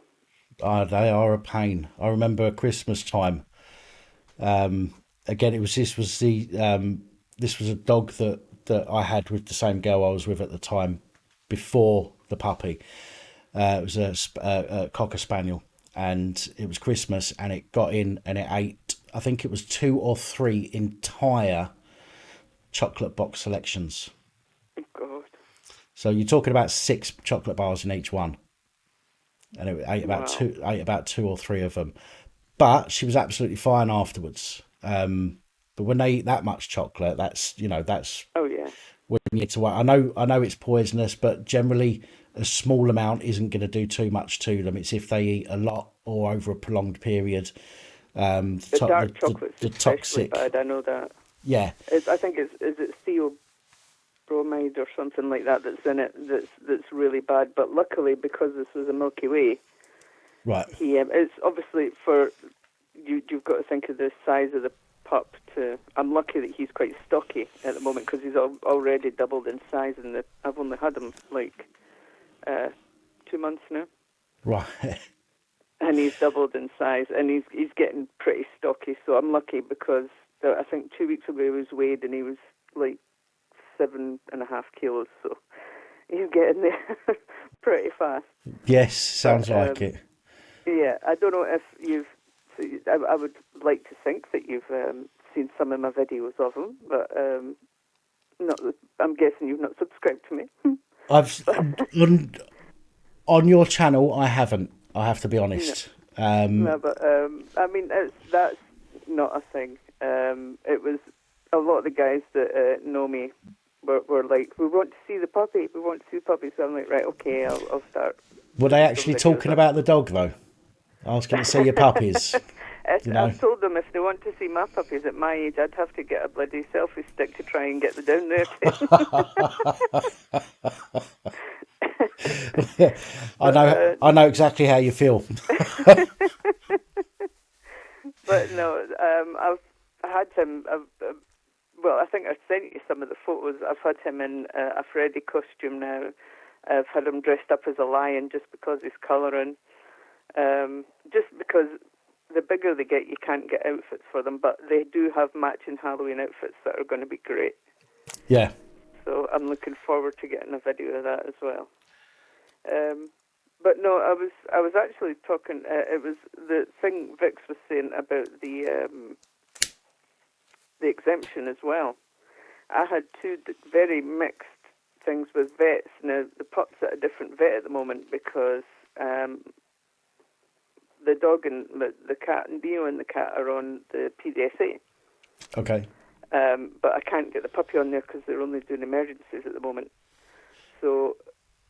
They are a pain. I remember Christmas time. Again, this was a dog that I had with the same girl I was with at the time before the puppy. It was a Cocker Spaniel, and it was Christmas, and it got in and it ate, I think it was 2 or 3 entire chocolate box selections. Oh, God. So you're talking about 6 chocolate bars in each one. And it ate about two or three of them. But she was absolutely fine afterwards. But when they eat that much chocolate, that's Oh, yeah. when you need to worry. I know it's poisonous, but generally a small amount isn't going to do too much to them. It's if they eat a lot or over a prolonged period. The dark chocolate's the especially toxic. bad, I know that. Yeah. I think is it theobromide or something like that that's in it that's really bad. But luckily, because this was a Milky Way, Right. It's obviously for you've got to think of the size of the pup. I'm lucky that he's quite stocky at the moment because he's already doubled in size, and I've only had him like 2 months now. Right. And he's doubled in size, and he's getting pretty stocky. So I'm lucky because I think 2 weeks ago he was weighed and he was like 7.5 kilos. So he's getting there pretty fast. Yes, sounds like it. Yeah, I don't know if you've. I would like to think that you've seen some of my videos of him, but I'm guessing you've not subscribed to me. I've on your channel. I haven't. I have to be honest. No, but I mean that's not a thing. It was a lot of the guys that know me were like, "We want to see the puppy. We want to see the puppy." So I'm like, "Right, okay, I'll start." Were they actually talking about the dog though? Asking to see your puppies. I've told them if they want to see my puppies at my age, I'd have to get a bloody selfie stick to try and get them down there. I know exactly how you feel. But no, I've had him. Well, I think I sent you some of the photos. I've had him in a Freddy costume now. I've had him dressed up as a lion just because he's colouring. Just because the bigger they get, you can't get outfits for them, but they do have matching Halloween outfits that are going to be great. Yeah. So I'm looking forward to getting a video of that as well. But no, I was actually talking. It was the thing Vix was saying about the exemption as well. I had 2 very mixed things with vets. Now the pup's at a different vet at the moment because the dog and the cat and Neo and the cat are on the PDSA. Okay. But I can't get the puppy on there because they're only doing emergencies at the moment. So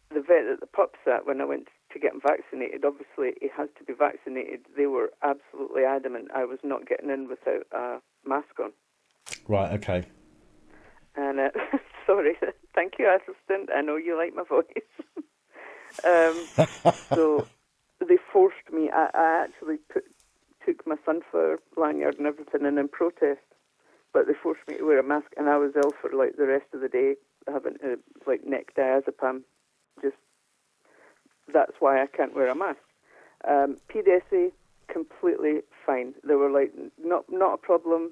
the vet that the pup's at, when I went to get him vaccinated, obviously he has to be vaccinated. They were absolutely adamant I was not getting in without a mask on. Right, okay. And sorry, thank you, assistant. I know you like my voice. So they forced me. I actually took my sunflower lanyard and everything in protest, but they forced me to wear a mask, and I was ill for like the rest of the day, having to like neck diazepam. Just that's why I can't wear a mask. PDSA, completely fine. They were like, not a problem.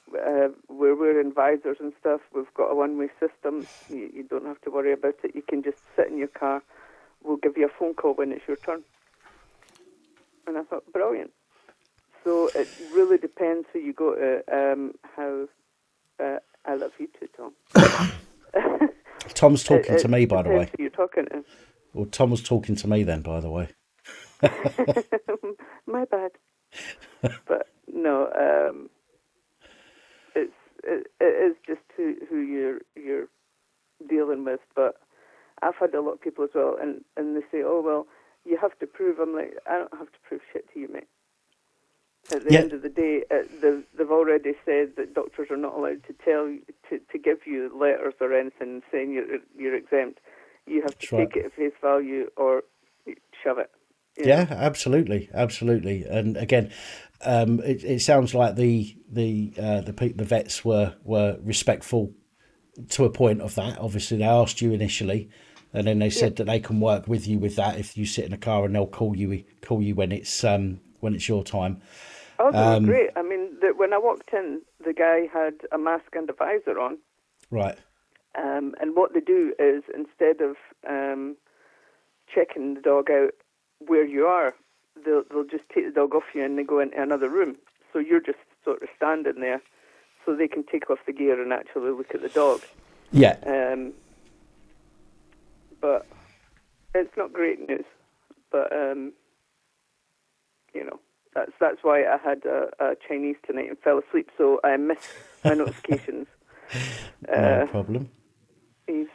We're wearing visors and stuff. We've got a one-way system. You don't have to worry about it. You can just sit in your car. We'll give you a phone call when it's your turn. And I thought, brilliant. So it really depends who you go to. How I love you too, Tom. Tom's talking to me, by the way. Depends who you're talking to. Well, Tom was talking to me then, by the way. My bad. But no, it is just who you're dealing with. But I've had a lot of people as well, and they say, oh, well, you have to prove. I'm like, I don't have to prove shit to you, mate. At the end of the day, they've already said that doctors are not allowed to tell you, to give you letters or anything saying you're exempt. You have to take it at face value or shove it. Yeah, absolutely. And again, it sounds like the vets were respectful to a point of that. Obviously, they asked you initially, and then they said that they can work with you with that if you sit in a car, and they'll call you when it's your time. Oh, they were great. I mean, when I walked in, the guy had a mask and a visor on. Right. And what they do is, instead of checking the dog out where you are, they'll just take the dog off you and they go into another room. So you're just sort of standing there, so they can take off the gear and actually look at the dog. Yeah. But it's not great news. But that's why I had a Chinese tonight and fell asleep, so I missed my notifications. No problem. He's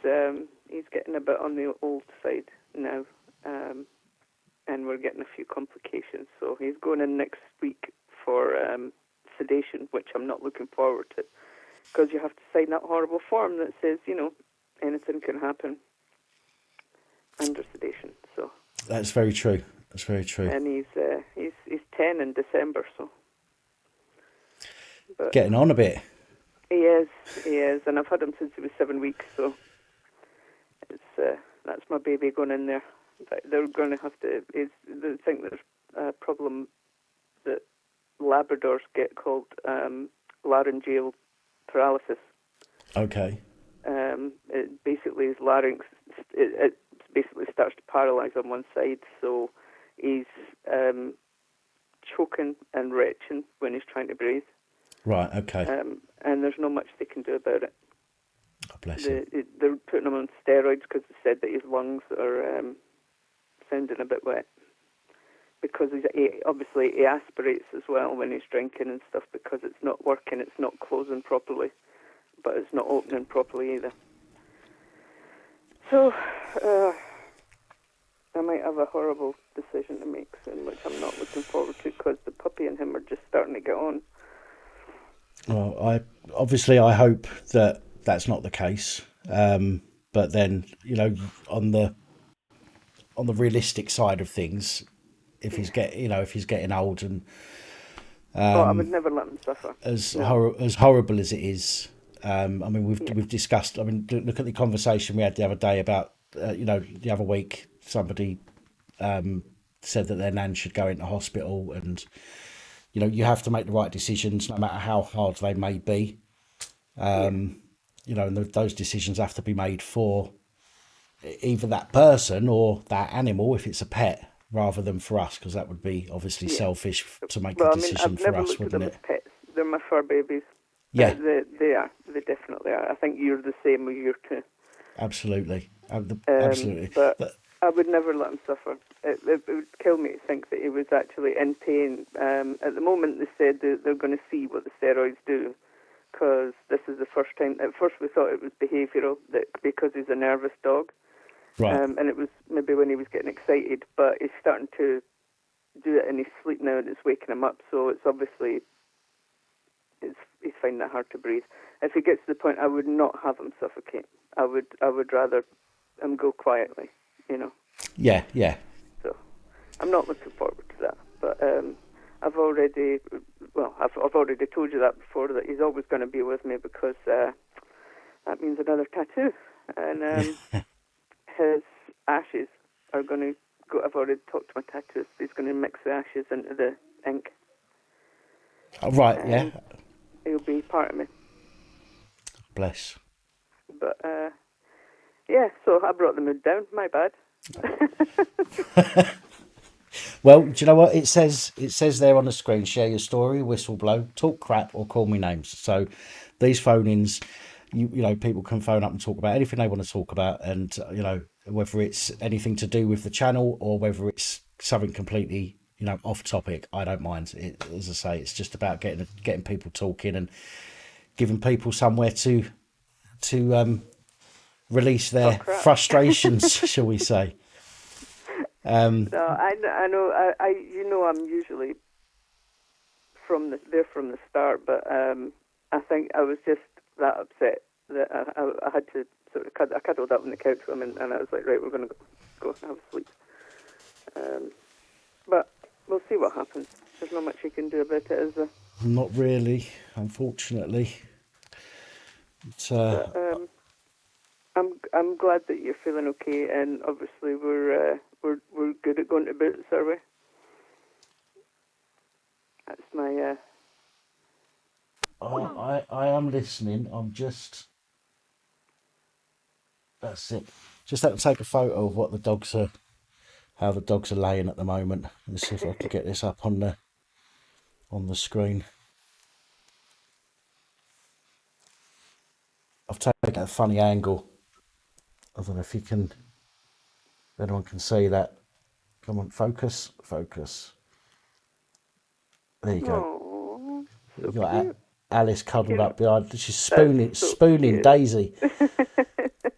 getting a bit on the old side now, and we're getting a few complications. So he's going in next week for sedation, which I'm not looking forward to, because you have to sign that horrible form that says, anything can happen under sedation. So that's very true. That's very true. And he's 10 in December, so. But getting on a bit. He is, and I've had him since he was 7 weeks, so that's my baby going in there. They're going to have to. They think there's a problem that Labradors get called laryngeal paralysis. Okay. It basically his larynx. It basically starts to paralyze on one side, so he's choking and retching when he's trying to breathe. Right. Okay. And there's not much they can do about it. God bless him. They're putting him on steroids because they said that his lungs are sounding a bit wet. Because obviously he aspirates as well when he's drinking and stuff, because it's not working, it's not closing properly, but it's not opening properly either. So I might have a horrible decision to make soon, which I'm not looking forward to, because the puppy and him are just starting to get on. Well, I hope that that's not the case. But then, on the realistic side of things, if he's getting old and I would never let him suffer. As horrible as it is, we've discussed. I mean, look at the conversation we had the other day about the other week somebody said that their nan should go into hospital, and you have to make the right decisions no matter how hard they may be. And those decisions have to be made for either that person or that animal if it's a pet, rather than for us, because that would be obviously selfish to make the decision for us, wouldn't it? As pets. They're my fur babies. Yeah, they are. They definitely are. I think you're the same with your two. Absolutely, absolutely. But I would never let him suffer. It would kill me to think that he was actually in pain. At the moment, they said that they're going to see what the steroids do, because this is the first time. At first, we thought it was behavioural, because he's a nervous dog. Right. And it was maybe when he was getting excited, but he's starting to do it in his sleep now, and it's waking him up. So it's obviously he's finding it hard to breathe. If he gets to the point, I would not have him suffocate. I would rather him go quietly, Yeah. So I'm not looking forward to that. But I've already told you that before, that he's always going to be with me, because that means another tattoo, and his ashes are going to I've already talked to my tattooist. He's going to mix the ashes into the ink. Oh, right, yeah. He'll be part of me. Bless. But yeah, so I brought the mood down. My bad. Well, do you know what it says? It says there on the screen: share your story, whistle blow, talk crap, or call me names. So these phone-ins, you know, people can phone up and talk about anything they want to talk about, and you know, whether it's anything to do with the channel or whether it's something completely, you know, off topic. I don't mind. As I say, it's just about getting people talking and giving people somewhere to release their frustrations, shall we say? No, I know. I you know, I'm usually from the start, but I think I was just that upset that I had to sort of I cuddled up on the couch with him, and I was like, right, we're going to go have a sleep. But we'll see what happens. There's not much you can do about it, is there? Not really, unfortunately. I'm glad that you're feeling okay, and obviously we're good at going to boots, are we? That's my. I am listening. I'm just. That's it. Just have to take a photo of what the dogs are, how the dogs are laying at the moment. Let's see if I can get this up on the screen. I've taken a funny angle. I don't know if anyone can see that. Come on, focus. There you go. Aww, You got Alice cuddled up behind. She's spooning cute. Daisy.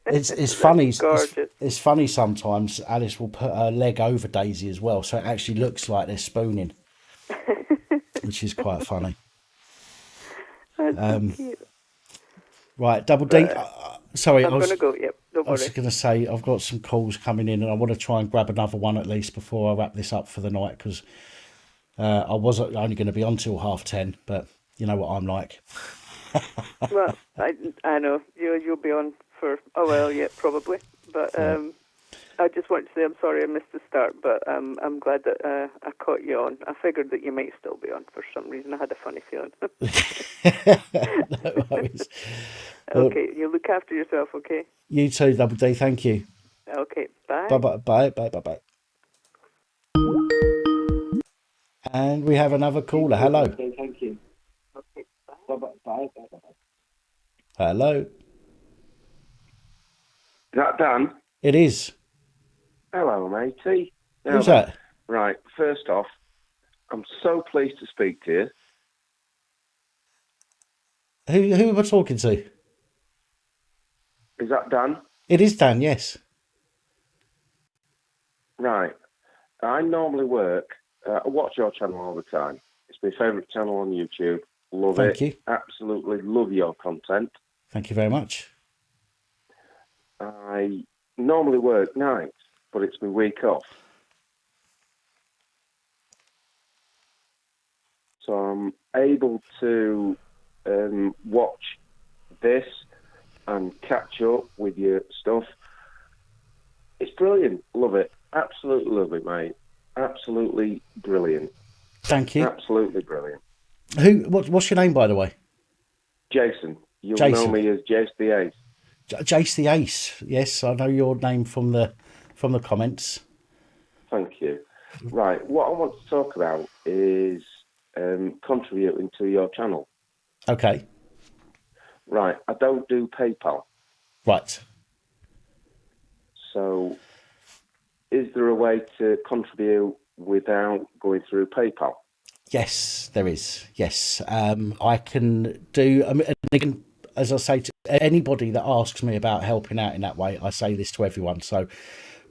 It's funny. Gorgeous. It's funny sometimes. Alice will put her leg over Daisy as well, so it actually looks like they're spooning, which is quite funny. That's so cute. Right, Double D. Sorry, I'm going to go. Yep, don't I was worry. just going to say I've got some calls coming in, and I want to try and grab another one at least before I wrap this up for the night, because I was only going to be on till 10:30, but you know what I'm like. Well, I know you'll be on for probably. But I just want to say I'm sorry I missed the start, but I'm glad that I caught you on. I figured that you might still be on for some reason. I had a funny feeling. No worries. Okay, you look after yourself. Okay. You too, Double D. Thank you. Okay. Bye. Bye. And we have another caller. Hello. Okay, thank you. Okay, bye. Hello. Is that Dan? It is. Hello, matey. Who's that? Right, first off, I'm so pleased to speak to you. Who am I talking to? Is that Dan? It is Dan, yes. Right. I normally work, I watch your channel all the time. It's my favourite channel on YouTube. Love it. Thank you. Absolutely love your content. Thank you very much. I normally work nights, but it's my week off. So I'm able to watch this and catch up with your stuff. It's brilliant. Love it. Absolutely love it, mate. Absolutely brilliant. Thank you. Absolutely brilliant. What's your name, by the way? Jason. You'll Jason. know me as Jace the Ace. Jace the Ace. Yes, I know your name from the comments. Thank you. Right, what I want to talk about is contributing to your channel. Okay. Right, I don't do PayPal. Right. So, is there a way to contribute without going through PayPal? Yes, there is. Yes, I can do. And again, as I say to anybody that asks me about helping out in that way, I say this to everyone. So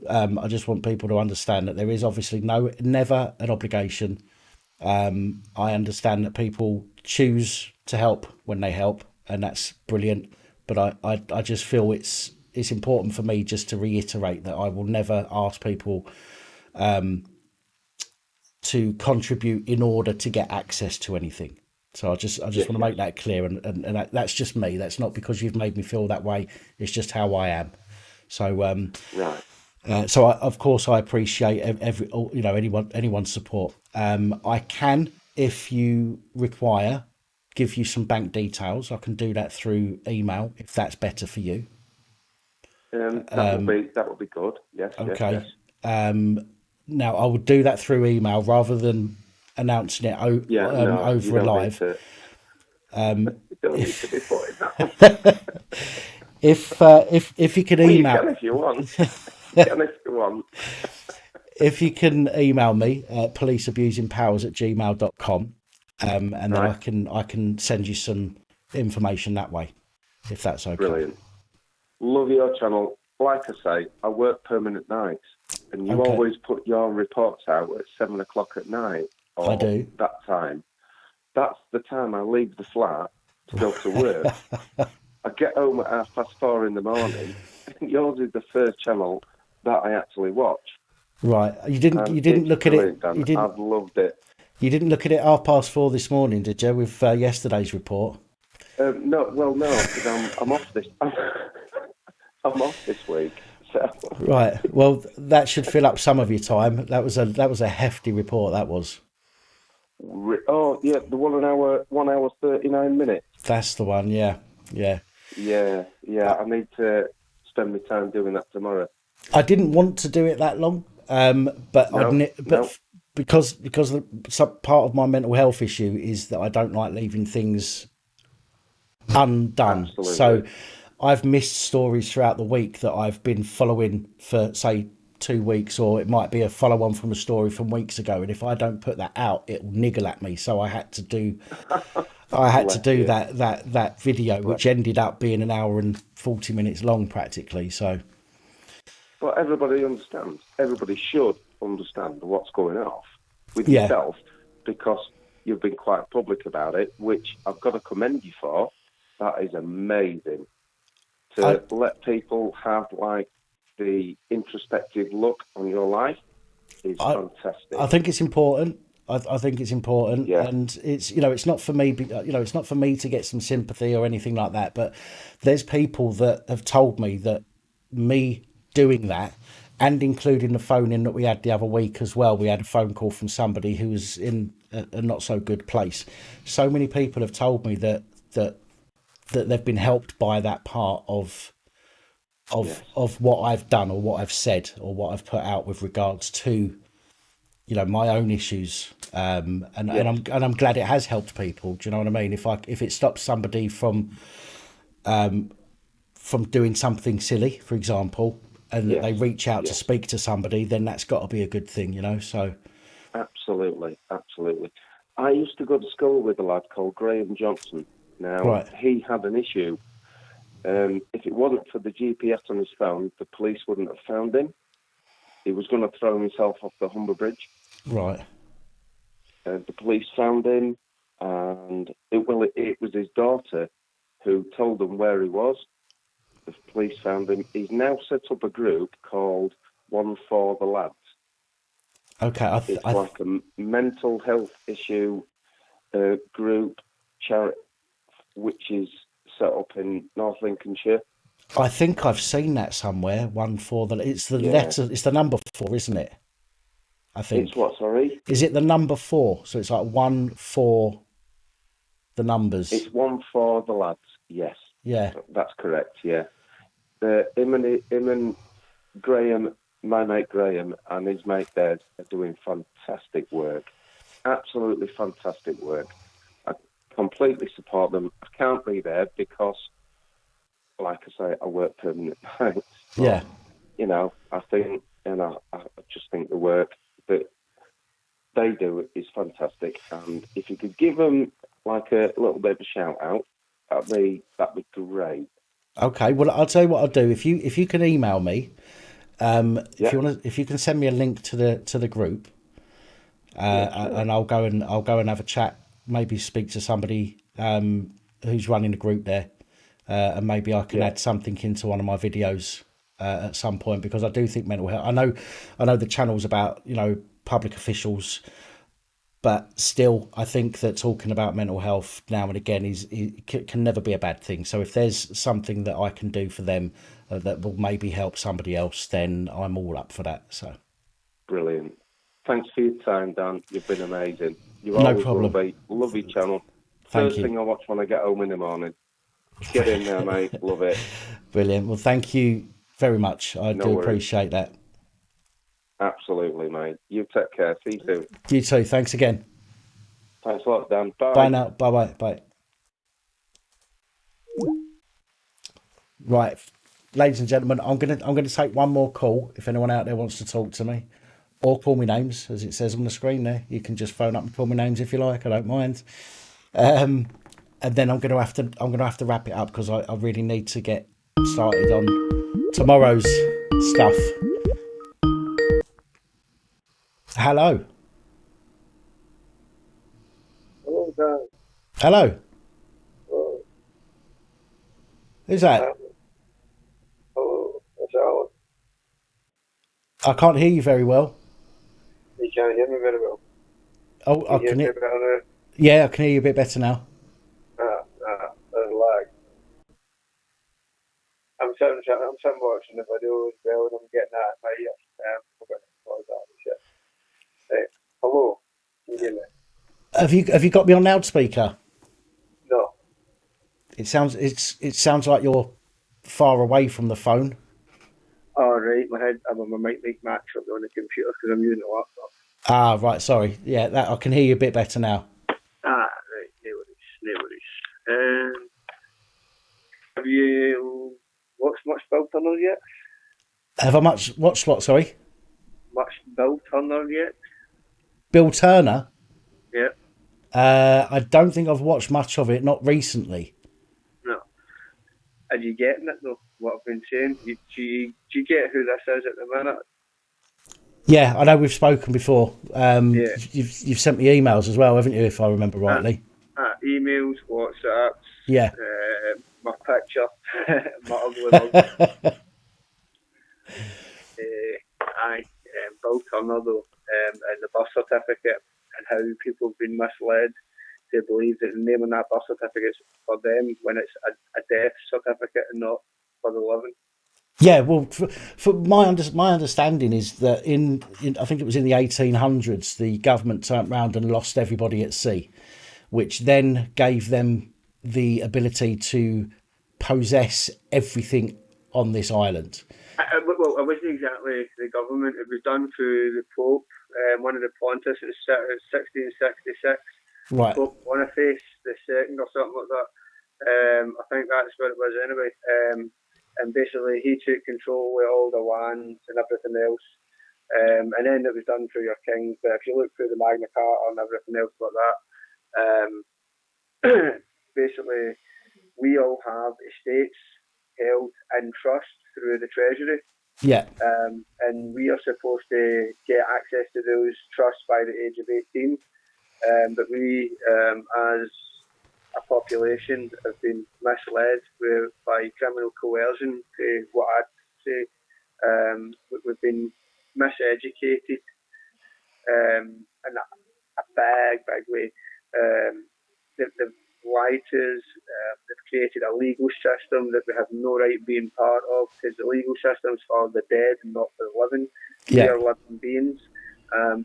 I just want people to understand that there is obviously never an obligation. I understand that people choose to help when they help, and that's brilliant. But I just feel it's important for me just to reiterate that I will never ask people to contribute in order to get access to anything. So I just want to make that clear, and that's just me. That's not because you've made me feel that way. It's just how I am. So right. So of course I appreciate anyone's support. I can, if you require, give you some bank details. I can do that through email if that's better for you. That would be good. Yes. Okay. Yes, yes. Now I would do that through email rather than announcing it over a live. You don't need to be putting that on. If you can email, you can if you want. You can if you want. if you can email me at policeabusingpowers@gmail.com, and then Right. I can send you some information that way, if that's okay. Brilliant. Love your channel. Like I say, I work permanent nights, and you Okay. always put your reports out at 7 o'clock at night. Or I do. That time. That's the time I leave the flat to go to work. I get home at 4:30 in the morning. Yours is the first channel that I actually watch. Right. You didn't look at it. Dan. I've loved it. You didn't look at it 4:30 this morning, did you? With yesterday's report. No, because I'm off this. I'm off this week. So. Right. Well, that should fill up some of your time. That was a hefty report. That was. Oh yeah, the 1 hour 39 minutes. That's the one. Yeah. Yeah. I need to spend my time doing that tomorrow. I didn't want to do it that long, but because some part of my mental health issue is that I don't like leaving things undone. Absolutely. So I've missed stories throughout the week that I've been following for, say, 2 weeks, or it might be a follow-on from a story from weeks ago. And if I don't put that out, it will niggle at me. So I had to do that video, which ended up being 1 hour and 40 minutes long, practically. So. But everybody understands. Everybody should understand what's going off with yourself, because you've been quite public about it, which I've got to commend you for. That is amazing. To let people have like the introspective look on your life is fantastic. I think it's important. I think it's important, and it's it's not for me. It's not for me to get some sympathy or anything like that. But there's people that have told me that me doing that, and including the phone in that we had the other week as well. We had a phone call from somebody who was in a not so good place. So many people have told me that they've been helped by that part of what I've done or what I've said or what I've put out with regards to my own issues, and I'm glad it has helped people. Do you know what I mean? If it stops somebody from doing something silly, for example, and they reach out to speak to somebody, then that's got to be a good thing, So absolutely. I used to go to school with a lad called Graham Johnson. Now he had an issue. If it wasn't for the GPS on his phone, the police wouldn't have found him. He was going to throw himself off the Humber Bridge. Right. The police found him, and it was his daughter who told them where he was. The police found him. He's now set up a group called One for the Lads. Okay. It's like a mental health issue group charity, which is set up in North Lincolnshire. I think I've seen that somewhere. One for the. It's the letter. It's the number 4, isn't it? I think. It's what? Sorry. Is it the number 4? So it's like 1 for the numbers. It's One for the Lads. Yes. Yeah. That's correct. Yeah. Him and Graham, my mate Graham, and his mate Dad are doing fantastic work. Absolutely fantastic work. I completely support them. I can't be there because, like I say, I work permanent nights. Yeah. I think, I just think the work that they do is fantastic. And if you could give them like a little bit of a shout out, that'd be great. Okay. Well, I'll tell you what I'll do. If you can email me, if you can send me a link to the group, sure. And I'll go and have a chat. Maybe speak to somebody who's running the group there, and maybe I can add something into one of my videos at some point, because I do think mental health. I know the channel's about public officials But still, I think that talking about mental health now and again can never be a bad thing. So if there's something that I can do for them that will maybe help somebody else, then I'm all up for that. So Brilliant. Thanks for your time, Dan. You've been amazing. You no always problem. love your channel. Thank First you. thing I watch when I get home in the morning. Get in there, mate. Love it. Brilliant. Well, thank you very much. I No do worries. appreciate that. Absolutely, mate. You take care. See you soon. You too. Thanks again. Thanks a lot, Dan. Bye. Bye now. Bye. Bye. Right, ladies and gentlemen, I'm gonna take one more call. If anyone out there wants to talk to me, or call me names, as it says on the screen there, you can just phone up and call me names if you like. I don't mind. And then I'm gonna have to wrap it up because I really need to get started on tomorrow's stuff. Hello. Hello, Dan. Hello. Hello. Who's that? Hello. It's Alan. I can't hear you very well. You can't hear me very well. Oh, I Can can you hear. hear me better Yeah, I can hear you a bit better now. now? There's lag. I'm sitting watching the video as well, and I'm getting that in my ear. I'm going to close that shit. Right. Hello. Can you hear me? Have you got me on loudspeaker? No. It sounds like you're far away from the phone. All right. My mic match up on the computer because I'm using the laptop. Ah, right. Sorry. Yeah, that I can hear you a bit better now. Right. No worries. Have you watched much Bill Turner yet? Have I watched what? Sorry, Much Bill Turner yet? Bill Turner. Yeah. I don't think I've watched much of it. Not recently. No. Are you getting it though? What I've been saying? Do you get who this is at the minute? Yeah, I know we've spoken before. Yeah. You've sent me emails as well, haven't you? If I remember rightly. Emails, WhatsApps. Yeah. My picture, my ugly mug. Bill Turner though, and the birth certificate, and how people have been misled to believe that the name on that birth certificate is for them when it's a death certificate and not for the living. Yeah, well, for my understanding is that in I think it was in the 1800s, the government turned round and lost everybody at sea, which then gave them the ability to possess everything on this island. Well, it wasn't exactly the government. It was done through the Pope, one of the Pontiffs in 1666. Right. Pope Boniface II or something like that. I think that's what it was anyway. And basically, he took control of all the lands and everything else. And then it was done through your kings. But if you look through the Magna Carta and everything else like that, basically, we all have estates held in trust through the Treasury. Yeah. And we are supposed to get access to those trusts by the age of 18. But we, as a population, have been misled by criminal coercion to what I'd say. We've been miseducated in a big way. They've lied to us. They've created a legal system that we have no right being part of, because the legal system's for the dead and not for the living. Yeah. We are living beings.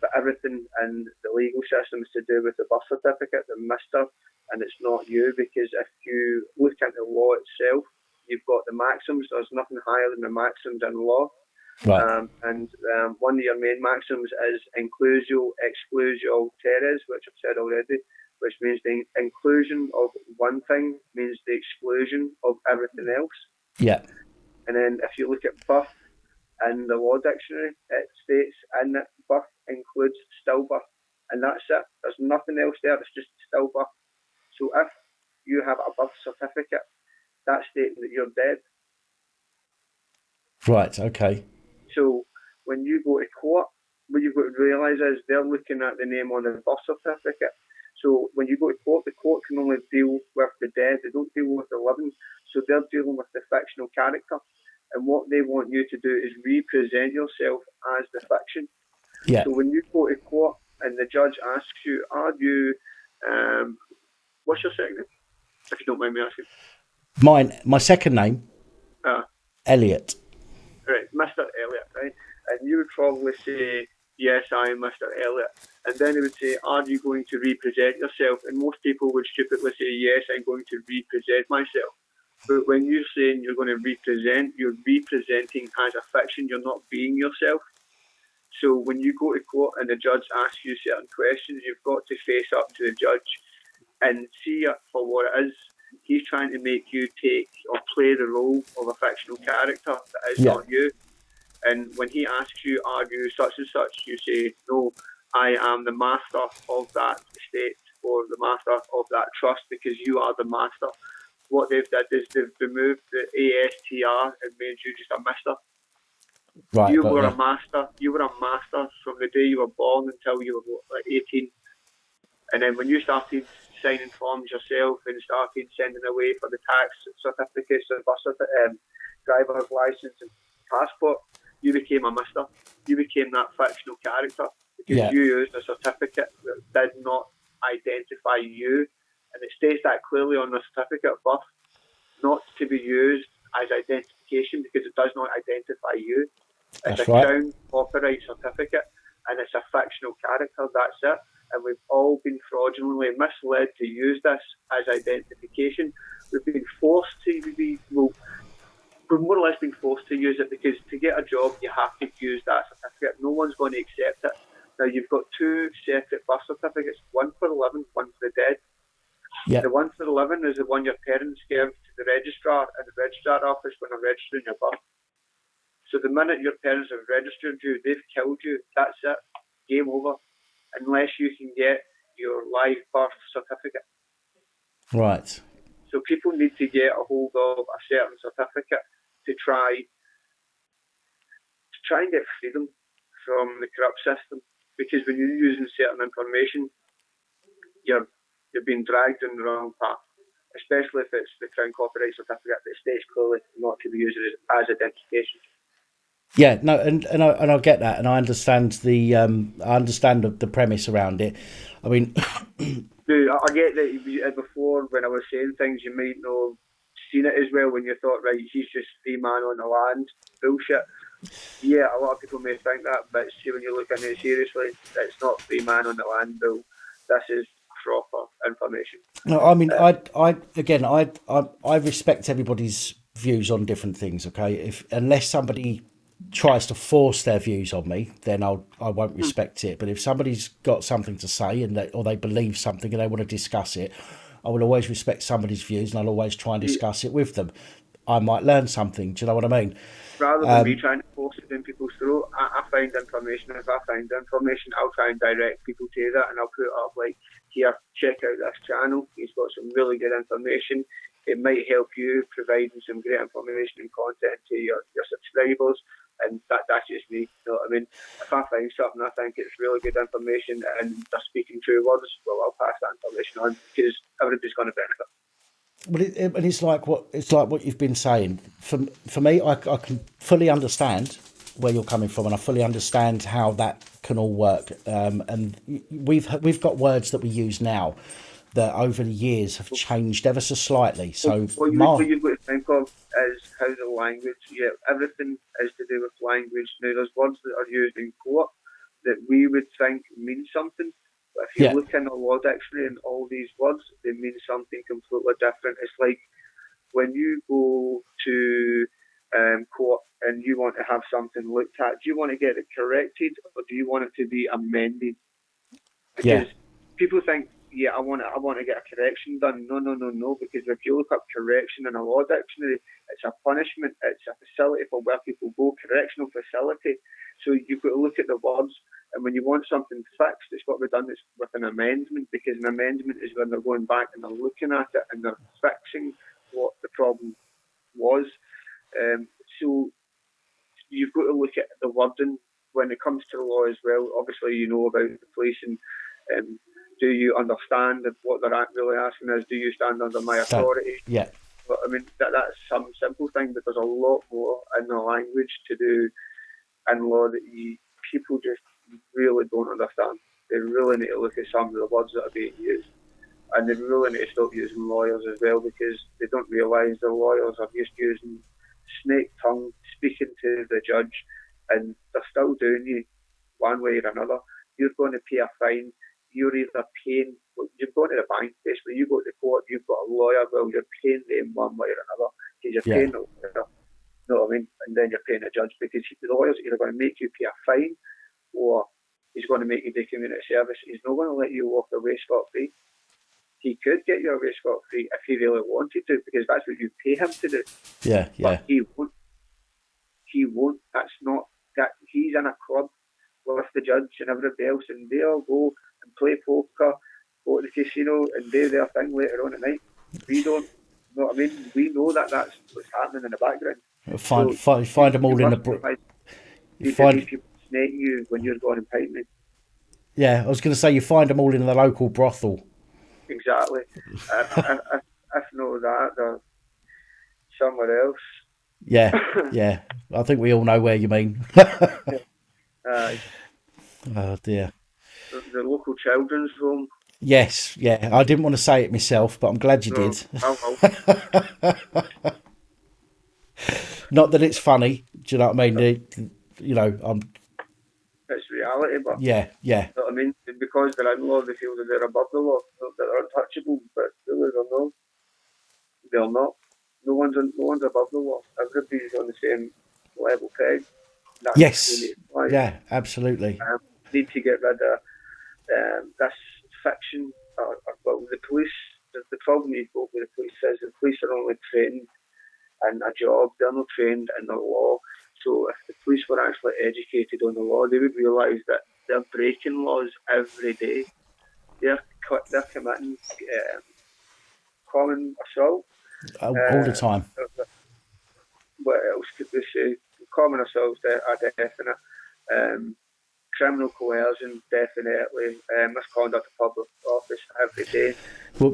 But everything in the legal system is to do with the birth certificate, the Mr., and it's not you, because if you look at the law itself, you've got the maxims. There's nothing higher than the maxims in law. Right. And one of your main maxims is inclusio exclusio teres, which I've said already, which means the inclusion of one thing means the exclusion of everything else. Yeah. And then if you look at birth in the law dictionary, it states in that birth includes stillbirth, and that's it. There's nothing else there. It's just stillbirth. So if you have a birth certificate, that's stating that you're dead. Right. Okay. So when you go to court, what you've got to realise is they're looking at the name on the birth certificate. So when you go to court, the court can only deal with the dead. They don't deal with the living. So they're dealing with the fictional character. And what they want you to do is represent yourself as the fiction. Yeah. So when you go to court and the judge asks you, are you, what's your second name? If you don't mind me asking. My second name, Elliot. Right, Mr. Elliot, right? And you would probably say, yes, I am Mr. Elliot. And then he would say, are you going to represent yourself? And most people would stupidly say, yes, I'm going to represent myself. But when you're saying you're going to represent, you're representing as a fiction, you're not being yourself. So when you go to court and the judge asks you certain questions, you've got to face up to the judge and see it for what it is. He's trying to make you take or play the role of a fictional character that is not you. And when he asks you, are you such and such, you say, no, I am the master of that estate or the master of that trust because you are the master. What they've done is they've removed the ASTR and made you just a mister. Right, You were a master. You were a master from the day you were born until you were like 18. And then when you started signing forms yourself and started sending away for the tax certificates and driver's license and passport, you became a mister. You became that fictional character because you used a certificate that did not identify you. And it states that clearly on the certificate of birth, not to be used as identification because it does not identify you. It's a Crown copyright certificate and it's a fictional character, that's it. And we've all been fraudulently misled to use this as identification. We've been forced to be, we're more or less being forced to use it because to get a job, you have to use that certificate. No one's going to accept it. Now, you've got two separate birth certificates, one for the living, one for the dead. The one for the living is the one your parents gave to the registrar in the registrar office when they're registering your birth. So the minute your parents have registered you, they've killed you. That's it. Game over. Unless you can get your live birth certificate. Right. So people need to get a hold of a certain certificate to try and get freedom from the corrupt system. Because when you're using certain information, you're being dragged in the wrong path. Especially if it's the Crown copyright certificate that states clearly not to be used as identification. Yeah, no, and I get that, and I understand the premise around it. I mean, I get that before when I was saying things, you might not have seen it as well when you thought, right, he's just free man on the land, bullshit. Yeah, a lot of people may think that, but see, when you look at it seriously, it's not free man on the land, Bill. This is proper information. No, I mean, I respect everybody's views on different things. Okay, unless somebody tries to force their views on me, then I won't respect it. But if somebody's got something to say or they believe something and they want to discuss it, I will always respect somebody's views and I'll always try and discuss it with them. I might learn something. Do you know what I mean? Rather than me trying to force it in people's throat, I find information. If I find information, I'll try and direct people to that, and I'll put it up like, here, check out this channel. He's got some really good information. It might help you providing some great information and content to your subscribers. And that's just me, you know what I mean? If I find something I think it's really good information and they're speaking true words, well, I'll pass that information on because everybody's going to benefit. But it's like what you've been saying. For me, I can fully understand where you're coming from, and I fully understand how that can all work. And we've got words that we use now that over the years have changed ever so slightly. So what you've got to think of is how the language. Yeah, everything is to do with language. Now, there's words that are used in court that we would think mean something. But if you look in the law dictionary and all these words, they mean something completely different. It's like when you go to court and you want to have something looked at, do you want to get it corrected or do you want it to be amended? Because people think, I want to get a correction done. No. Because if you look up correction in a law dictionary, it's a punishment. It's a facility for where people go, correctional facility. So you've got to look at the words. And when you want something fixed, it's got to be done with an amendment, because an amendment is when they're going back and they're looking at it and they're fixing what the problem was. So you've got to look at the wording when it comes to the law as well. Obviously, you know about the police and do you understand what they're really asking is, do you stand under my authority? Yeah. But I mean, that's some simple thing, but there's a lot more in the language to do in law that people just really don't understand. they really need to look at some of the words that are being used. And they really need to stop using lawyers as well, because they don't realise the lawyers are just using snake tongue, speaking to the judge, and they're still doing you one way or another. You're going to pay a fine. You're either paying, you're going to the bank, basically, you go to court, you've got a lawyer, well, you're paying them one way or another, because you're paying the lawyer, you know what I mean? And then you're paying the judge, because the lawyer's either going to make you pay a fine, or he's going to make you do community service. He's not going to let you walk away scot-free. He could get you away scot-free if he really wanted to, because that's what you pay him to do. Yeah, yeah. But he won't. He won't. That's not that. He's in a club with the judge and everybody else, and they'll go and play poker, go to the casino, and do their thing later on at night. We don't. You know what I mean? We know that that's what's happening in the background. Find them all in the. These people snake you when you're going and piping. Yeah, I was going to say you find them all in the local brothel. Exactly. If not that, they're somewhere else. Yeah, yeah. I think we all know where you mean. Oh dear. The local children's home. Yes, yeah. I didn't want to say it myself, but I'm glad you did. Not that it's funny. Do you know what I mean? It's reality, but yeah. You know what I mean? Because they're in law, they feel that they're above the law, that they're untouchable, but really they're not. They're not. No one's above the law. Everybody's on the same level peg. That's yes. Yeah, absolutely. Need to get rid of this fiction. Well, the police. The problem you've got with the police is the police are only trained in a job. They're not trained in the law. So if the police were actually educated on the law, they would realise that they're breaking laws every day. They're committing common assault. All the time. What else could we say? Common assaults are definite. Criminal coercion, definitely. Misconduct of public office every day. Well,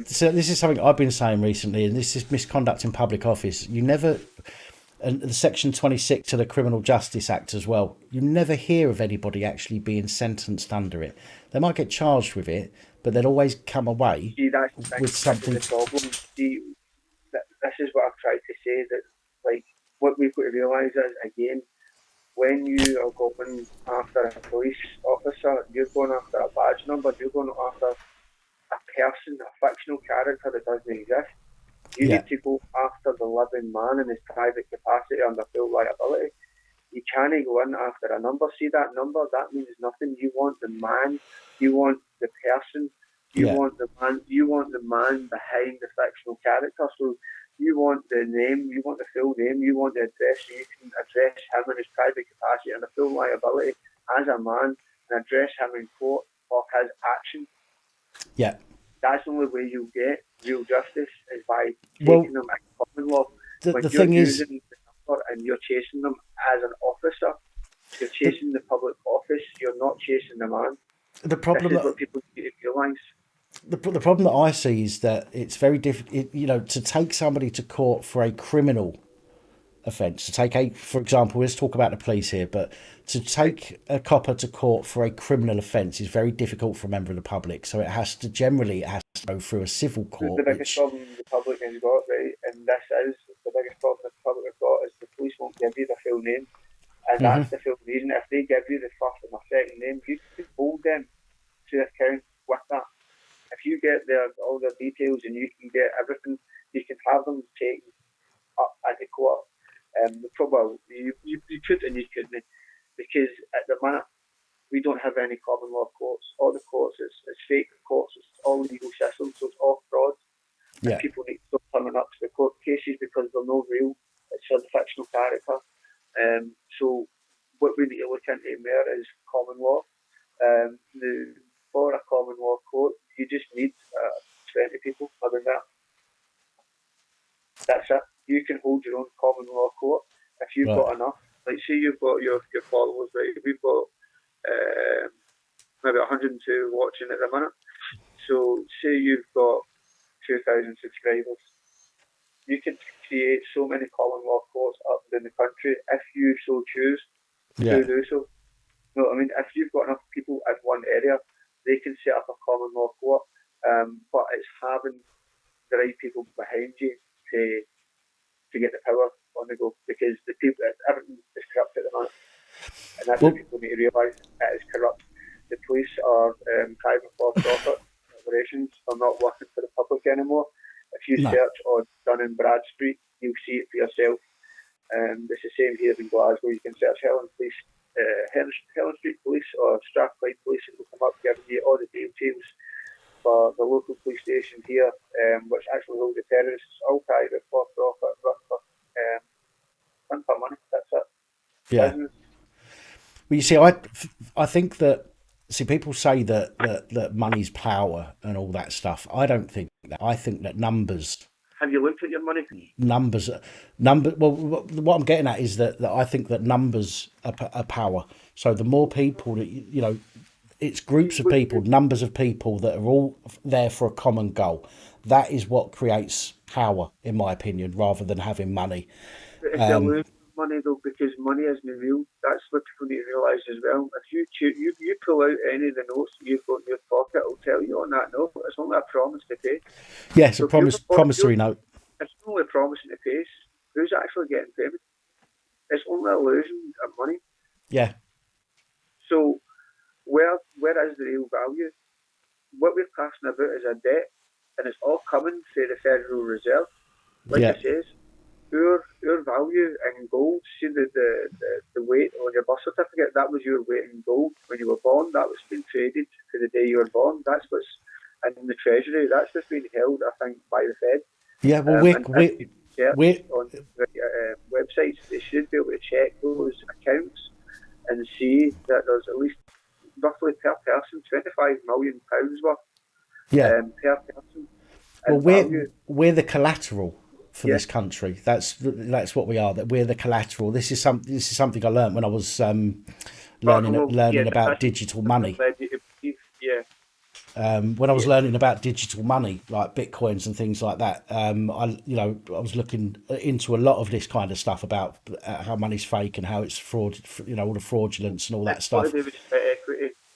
so this is something I've been saying recently, and this is misconduct in public office. You never, and the Section 26 of the Criminal Justice Act as well, you never hear of anybody actually being sentenced under it. They might get charged with it, but they'll always come away with something. This is the problem. This is what I've tried to say, that like what we've got to realise is, again, when you are going after a police officer, you're going after a badge number, you're going after a person, a fictional character that doesn't exist. You need to go after the living man in his private capacity under full liability. You can't go in after a number. See that number? That means nothing. You want the man, you want the person, you want the man behind the fictional character. So you want the name, you want the full name, you want the address, so you can address him in his private capacity under full liability as a man and address him in court for his action. Yeah. That's the only way you'll get real justice, is by taking them in common law. The thing is, the number and you're chasing them as an officer, you're chasing the public office, you're not chasing the man. The problem is what people need to realise. The problem that I see is that it's very difficult, to take somebody to court for a criminal offence. For example, let's talk about the police here, but to take a copper to court for a criminal offence is very difficult for a member of the public. So it has to go through a civil court. The biggest problem the public has got, right, and this is the biggest problem the public has got, is the police won't give you the full name. And that's the full reason. If they give you the first and the second name, you can hold them to account with that. If you get all their details and you can get everything, you can have them taken up at the court. You could and you couldn't, because at the minute we don't have any common law courts. All the courts is fake courts. It's all legal systems, so it's all fraud. And people need to stop turning up to the court cases because they're no real. It's a fictional character. So what we need to look into more is common law. For a common law court, you just need 20 people, maybe that. That's it. You can hold your own common law court if you've got enough. Like, say you've got your followers, right? We've got maybe 102 watching at the minute. So say you've got 2,000 subscribers. You can create so many common law courts up in the country if you so choose to do so. You know what I mean? If you've got enough people in one area, they can set up a common law court, but it's having the right people behind you to get the power on the go, because the people, everything is corrupt at the moment, and that's what people need to realise. It is corrupt. The police are private for-profit operations, are not working for the public anymore. If you search on Dun and Bradstreet, you'll see it for yourself. It's the same here in Glasgow. You can search Helen Street Police or Strathclyde Police, and will come up giving you all the details for the local police station here, which actually hold the terrorists, all private, for-profit, run for money. That's it. Yeah. Business. Well, you see, I think that, people say that money's power and all that stuff. I don't think that. I think that numbers. Have you looked at your money? Well, what I'm getting at is that I think that numbers are power. So the more people that, it's groups of people, numbers of people that are all there for a common goal. That is what creates power, in my opinion, rather than having money. If you're losing money, though, because money isn't real, that's what people need to realise as well. If you pull out any of the notes that you've got in your pocket, it'll tell you on that note, it's only a promise to pay. Yes, a promissory note. It's only promising to pay. Who's actually getting payment? It's only a illusion of money. Yeah. So where is the real value? What we're passing about is a debt, and it's all coming through the Federal Reserve. Like I says, your value in gold, see the weight on your birth certificate, that was your weight in gold when you were born. That was being traded to the day you were born. That's what's in the Treasury. That's what's being held, I think, by the Fed. Yeah, well, we're on websites, they should be able to check those accounts and see that there's at least roughly per person £25 million worth. Per person. Well, we're the collateral for this country. That's what we are. That we're the collateral. This is something I learned when I was learning about digital money. When I was learning about digital money, like bitcoins and things like that, I was looking into a lot of this kind of stuff about how money's fake and how it's fraud, all the fraudulence and all that stuff. Equity,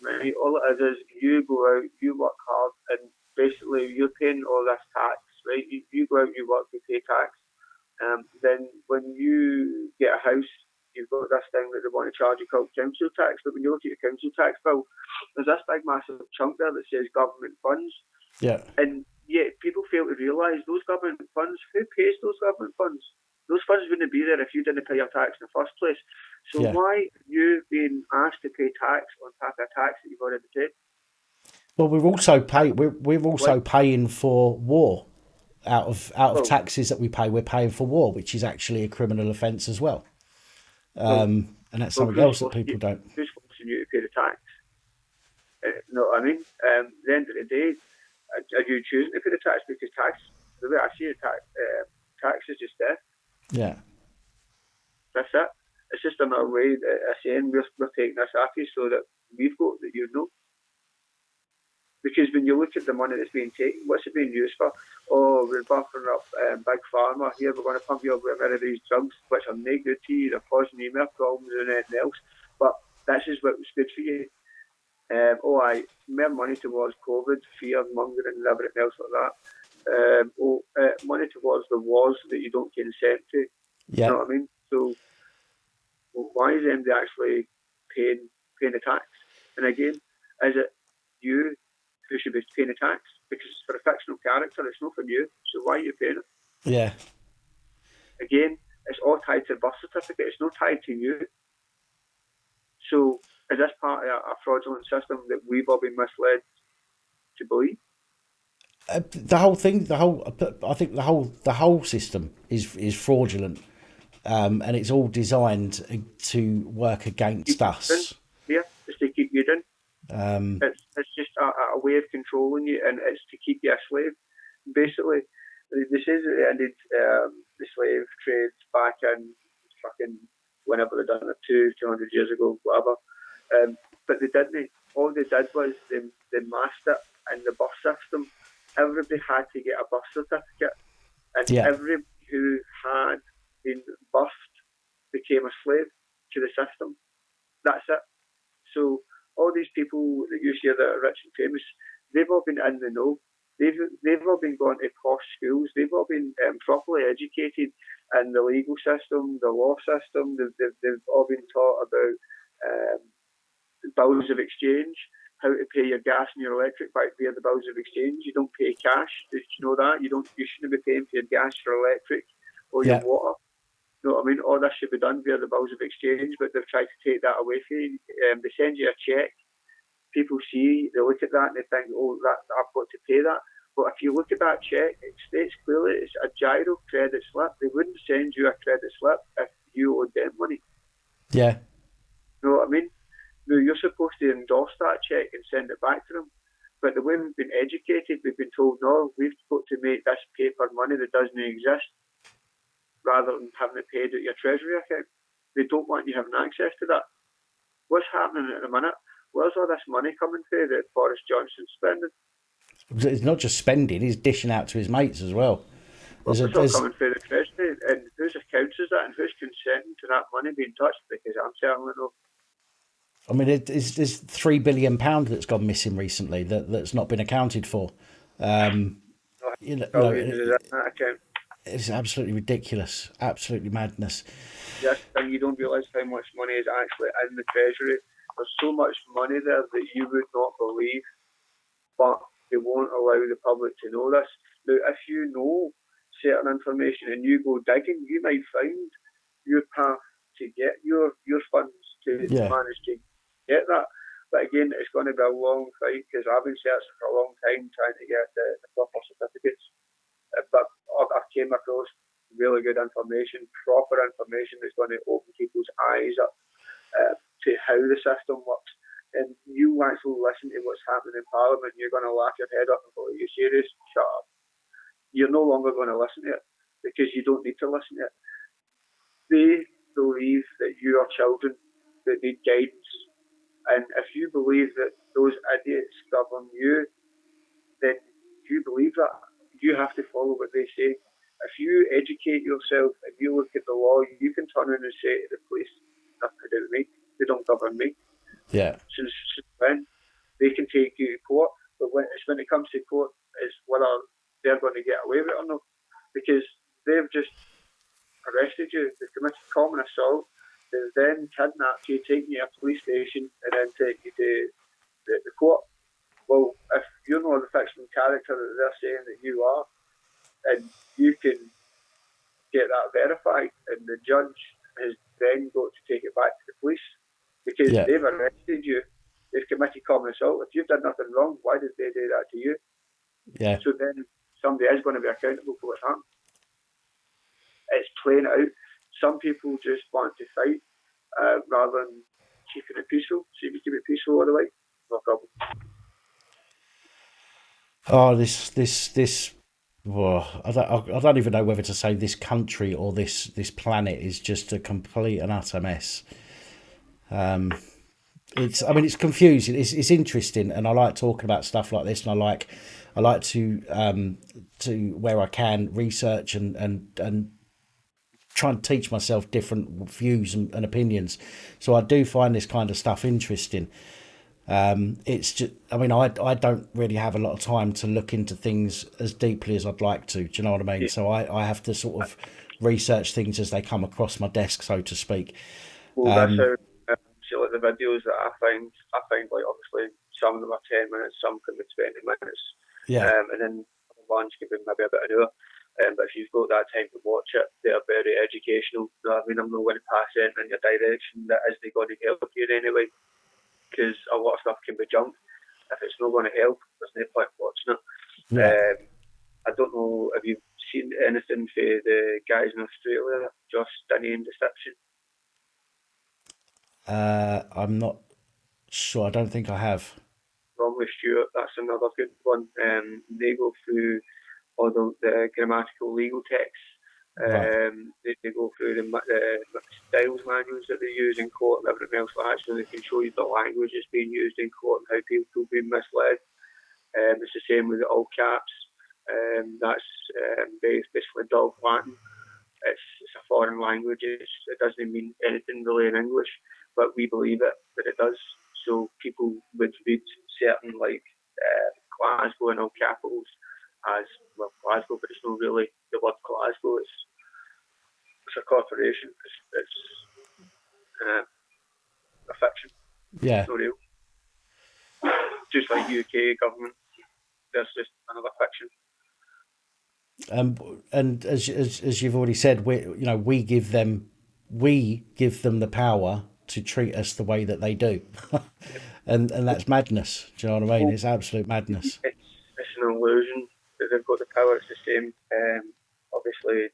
right? All it is you go out, you work hard, and basically you're paying all this tax, right? You go out, you work, you pay tax. Then when you get a house, you've got this thing that they want to charge you called council tax. But when you look at your council tax bill, there's this big massive chunk there that says government funds. Yeah. And yet people fail to realise those government funds, who pays those government funds? Those funds wouldn't be there if you didn't pay your tax in the first place. So why are you being asked to pay tax on top of tax that you've already paid? Well, we're also paying for war. Out of taxes that we pay, we're paying for war, which is actually a criminal offence as well. And that's something else that people don't. Who's forcing you to pay the tax? You know what I mean? At the end of the day, are you choosing to pay the tax? Because tax, the way I see it, tax is just there. Yeah. That's it. It's just another way that I'm saying we're taking this off you so that we've got that you know. Because when you look at the money that's being taken, what's it being used for? Oh, we're buffering up Big Pharma. Here, we're going to pump you up with these drugs, which are no good to you. They're causing you more problems than anything else. But this is what was good for you. More money towards COVID, fear mongering and everything else like that. Money towards the wars that you don't consent to. Yeah. You know what I mean? So, why is MD actually paying the tax? And again, is it you who should be paying the tax? Because it's for a fictional character, it's not from you. So why are you paying it? Yeah. Again, it's all tied to the birth certificate. It's not tied to you. So is this part of a fraudulent system that we've all been misled to believe? I think the whole system is fraudulent, and it's all designed to work against us. Yeah, it's to keep you down. It's just a way of controlling you, and it's to keep you a slave. Basically, they say that they ended the slave trade back in fucking whenever they done it, 200 years ago, whatever. But they didn't. All they did was they masked it in the birth system. Everybody had to get a birth certificate, and everybody who had been birthed became a slave to the system. That's it. So all these people that you see that are rich and famous, they've all been in the know. They've all been going to posh schools. They've all been properly educated in the legal system, the law system. They've all been taught about bills of exchange, how to pay your gas and your electric back via the bills of exchange. You don't pay cash. Did you know that? You shouldn't be paying for your gas, your electric, or your water. You know what I mean? All this should be done via the bills of exchange, but they've tried to take that away from you. They send you a cheque. People see, they look at that and they think, oh, that I've got to pay that. But if you look at that cheque, it states clearly it's a gyro credit slip. They wouldn't send you a credit slip if you owed them money. Yeah. You know what I mean? No, you're supposed to endorse that cheque and send it back to them. But the way we've been educated, we've been told, no, we've got to make this paper money that doesn't exist, rather than having it paid at your treasury account. They don't want you having access to that. What's happening at the minute? Where's all this money coming from that Boris Johnson's spending? It's not just spending, he's dishing out to his mates as well. It's all coming through the treasury, and whose accounts is that, and who's consenting to that money being touched? Because I'm certainly not. I mean, there's £3 billion that's gone missing recently that's not been accounted for. It's absolutely ridiculous, absolutely madness. Yes, and you don't realise how much money is actually in the treasury. There's so much money there that you would not believe, but they won't allow the public to know this. Now, if you know certain information and you go digging, you might find your path to get your funds to manage to get that. But again, it's going to be a long fight, because I've been searching for a long time trying to get the proper certificates. But I came across really good information, proper information that's going to open people's eyes up to how the system works. And you actually listen to what's happening in Parliament, and you're going to laugh your head off and go, are you serious? Shut up. You're no longer going to listen to it, because you don't need to listen to it. They believe that you are children that need guidance. And if you believe that those idiots govern you, then you believe that. You have to follow what they say. If you educate yourself and you look at the law, you can turn around and say to the police, nothing to do with me. They don't govern me. Yeah. Since when they can take you to court, but when it comes to court, it's whether they're going to get away with it or not, because they've just arrested you, they've committed common assault, they've then kidnapped you, taken you to a police station, and then take you to the court. Well, if you're not the fictional character that they're saying that you are, and you can get that verified, and the judge has then got to take it back to the police, because they've arrested you, they've committed common assault. If you've done nothing wrong, why did they do that to you? Yeah. So then somebody is going to be accountable for what's happened. It's playing out. Some people just want to fight rather than keeping it peaceful. So if you keep it peaceful all the way, no problem. Oh, this. Well, I don't even know whether to say this country or this planet is just a complete and utter mess. It's confusing. It's interesting, and I like talking about stuff like this, and I like to where I can research and try and teach myself different views and opinions. So I do find this kind of stuff interesting. It's just, I don't really have a lot of time to look into things as deeply as I'd like to. Do you know what I mean? Yeah. So I have to sort of research things as they come across my desk, so to speak. Well, that's how, see, like the videos that I find like obviously some of them are 10 minutes, some can be 20 minutes. Yeah. And then lunch could be maybe about an hour. But if you've got that time to watch it, they're very educational. I'm not going to pass anything in your direction that isn't going to help you in any way, because a lot of stuff can be junk. If it's not going to help, there's no point watching it. Yeah. I don't know, have you seen anything for the guys in Australia, just stunning deception? I'm not sure. I don't think I have. Romley Stewart, that's another good one. They go through all the grammatical legal texts. Right. They go through the styles manuals that they use in court and everything else like that, so they can show you the language that's being used in court and how people have been misled. It's the same with the all caps. That's basically dog Latin. It's a foreign language. It doesn't mean anything really in English, but we believe that it does. So people would read certain like Glasgow and all capitals as well Glasgow, but it's not really the word Glasgow. It's a corporation. It's a fiction. Yeah. It's not real. Just like UK government, there's just another fiction. And as you've already said, we give them the power to treat us the way that they do, and that's madness. Do you know what I mean? It's absolute madness. It's an illusion that they've got the power. It's the same. Obviously,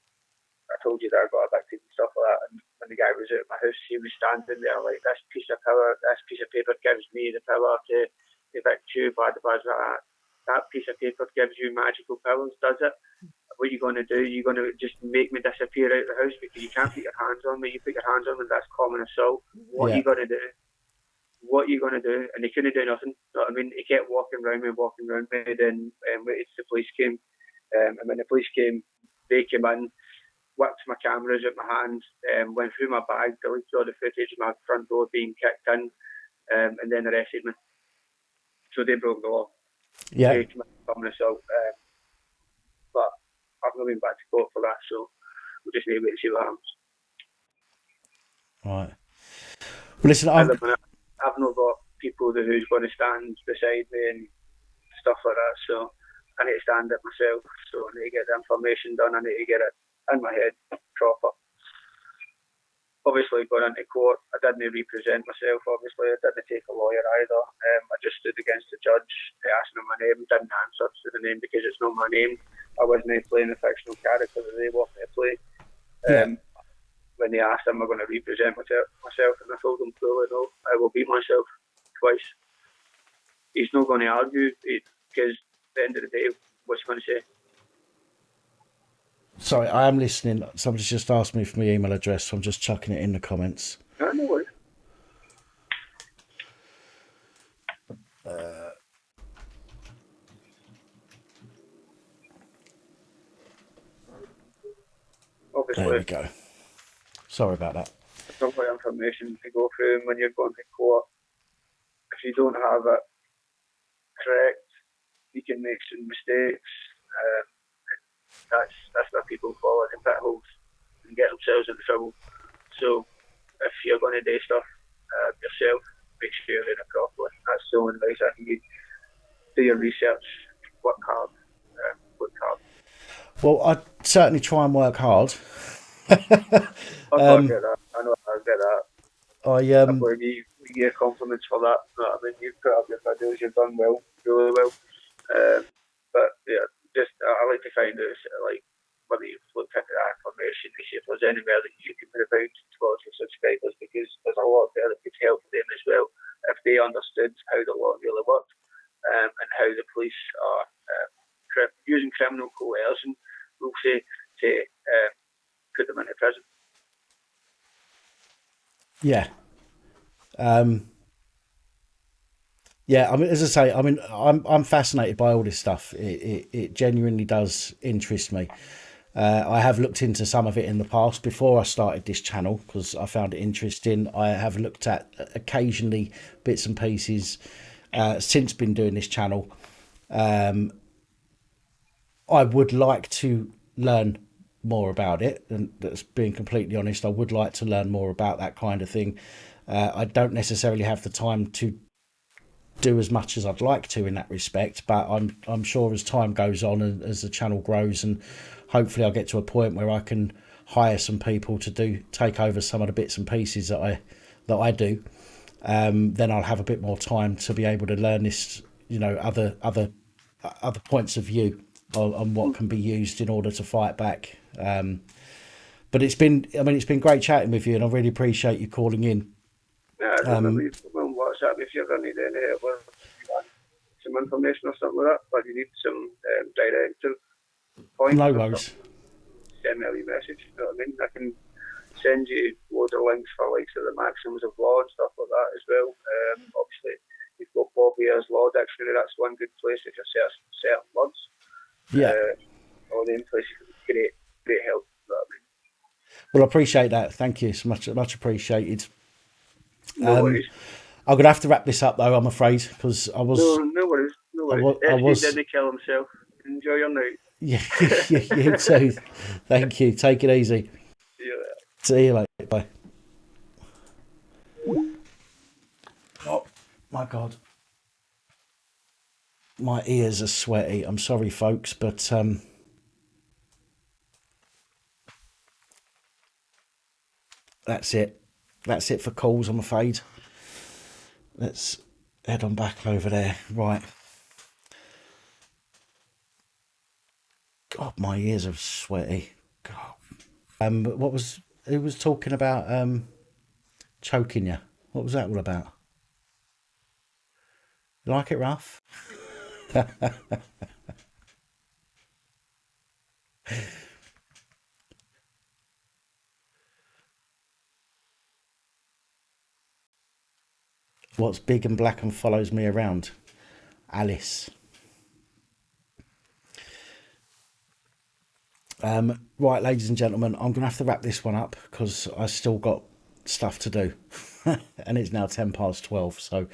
I told you that I got evicted and stuff like that. And when the guy was at my house, he was standing there like, this piece of paper gives me the power to evict you. Blah, blah, blah. That piece of paper gives you magical powers, does it? What are you going to do? You're going to just make me disappear out of the house because you can't put your hands on me. You put your hands on me, that's common assault. What are you going to do? What are you going to do? And he couldn't do nothing. You know what I mean? He kept walking around me. Then waited till the police came. And when the police came, they came in, whipped my cameras out my hands, went through my bag, deleted all the footage of my front door being kicked in, and then arrested me. So they broke the law. Yeah. They committed common assault. But I've not been back to court for that, so we'll just need to wait and see what happens. Right. Well, listen, I've not got people who's going to stand beside me and stuff like that, so I need to stand it myself. So I need to get the information done. I need to get it in my head proper. Obviously, going into court, I didn't represent myself. Obviously, I didn't take a lawyer either. I just stood against the judge, asking him my name, didn't answer to the name because it's not my name. I wasn't playing the fictional character that they want me to play. When they asked him, am I going to represent myself, and I told them clearly, no, I will be myself twice. He's not going to argue because at the end of the day, what's he going to say? Sorry, I am listening. Somebody's just asked me for my email address, so I'm just chucking it in the comments. No worries. Obviously, there we go. Sorry about that. There's not much information to go through, and when you're going to court, if you don't have it correct, you can make some mistakes. That's where people fall in pit holes and get themselves into trouble. So if you're going to do stuff yourself, make sure you're doing it properly. That's the only advice I can give. Do your research, work hard. Well, I certainly try and work hard. I get that. I know I get that. I we get compliments for that. You know what I mean, you've put up your videos, you've done well, really well. But yeah, just I like to find out like whether you've looked into that information to see if there's anywhere that you can provide towards your subscribers, because there's a lot there that could help them as well if they understood how the law really worked, and how the police are using criminal coercion, we'll say, to put them into prison. Yeah. Yeah, I mean, as I say, I mean, I'm fascinated by all this stuff. It genuinely does interest me. I have looked into some of it in the past before I started this channel because I found it interesting. I have looked at occasionally bits and pieces since been doing this channel. I would like to learn more about it, and that's being completely honest. I would like to learn more about that kind of thing. I don't necessarily have the time to do as much as I'd like to in that respect, but I'm sure as time goes on and as the channel grows, and hopefully I'll get to a point where I can hire some people to take over some of the bits and pieces that I do. Then I'll have a bit more time to be able to learn this, other points of view on what can be used in order to fight back. But it's been great chatting with you, and I really appreciate you calling in. Yeah, I don't know if on WhatsApp if you ever need any help or some information or something like that, or you need some directive points. No worries. Send me a wee message. You know what I mean? I can send you loads of links for the maxims of law and stuff like that as well. Obviously, you've got Bob Weir's Law Dictionary. That's one good place if you're certain words. Yeah. All them places, great help. You know what I mean? Well, I appreciate that. Thank you so much. Much appreciated. No worries. I'm gonna have to wrap this up though, I'm afraid, because I was. No worries, no worries. I was. didn't kill himself. Enjoy your night. Yeah, you too. Thank you. Take it easy. See you later. See you later. Bye. Oh my God, my ears are sweaty. I'm sorry, folks, but that's it. That's it for calls, I'm afraid. Let's head on back over there. Right. God, my ears are sweaty. God. Who was talking about choking you? What was that all about? You like it rough? What's big and black and follows me around? Alice. Right, ladies and gentlemen, I'm going to have to wrap this one up because I still got stuff to do. And it's now 12:10, so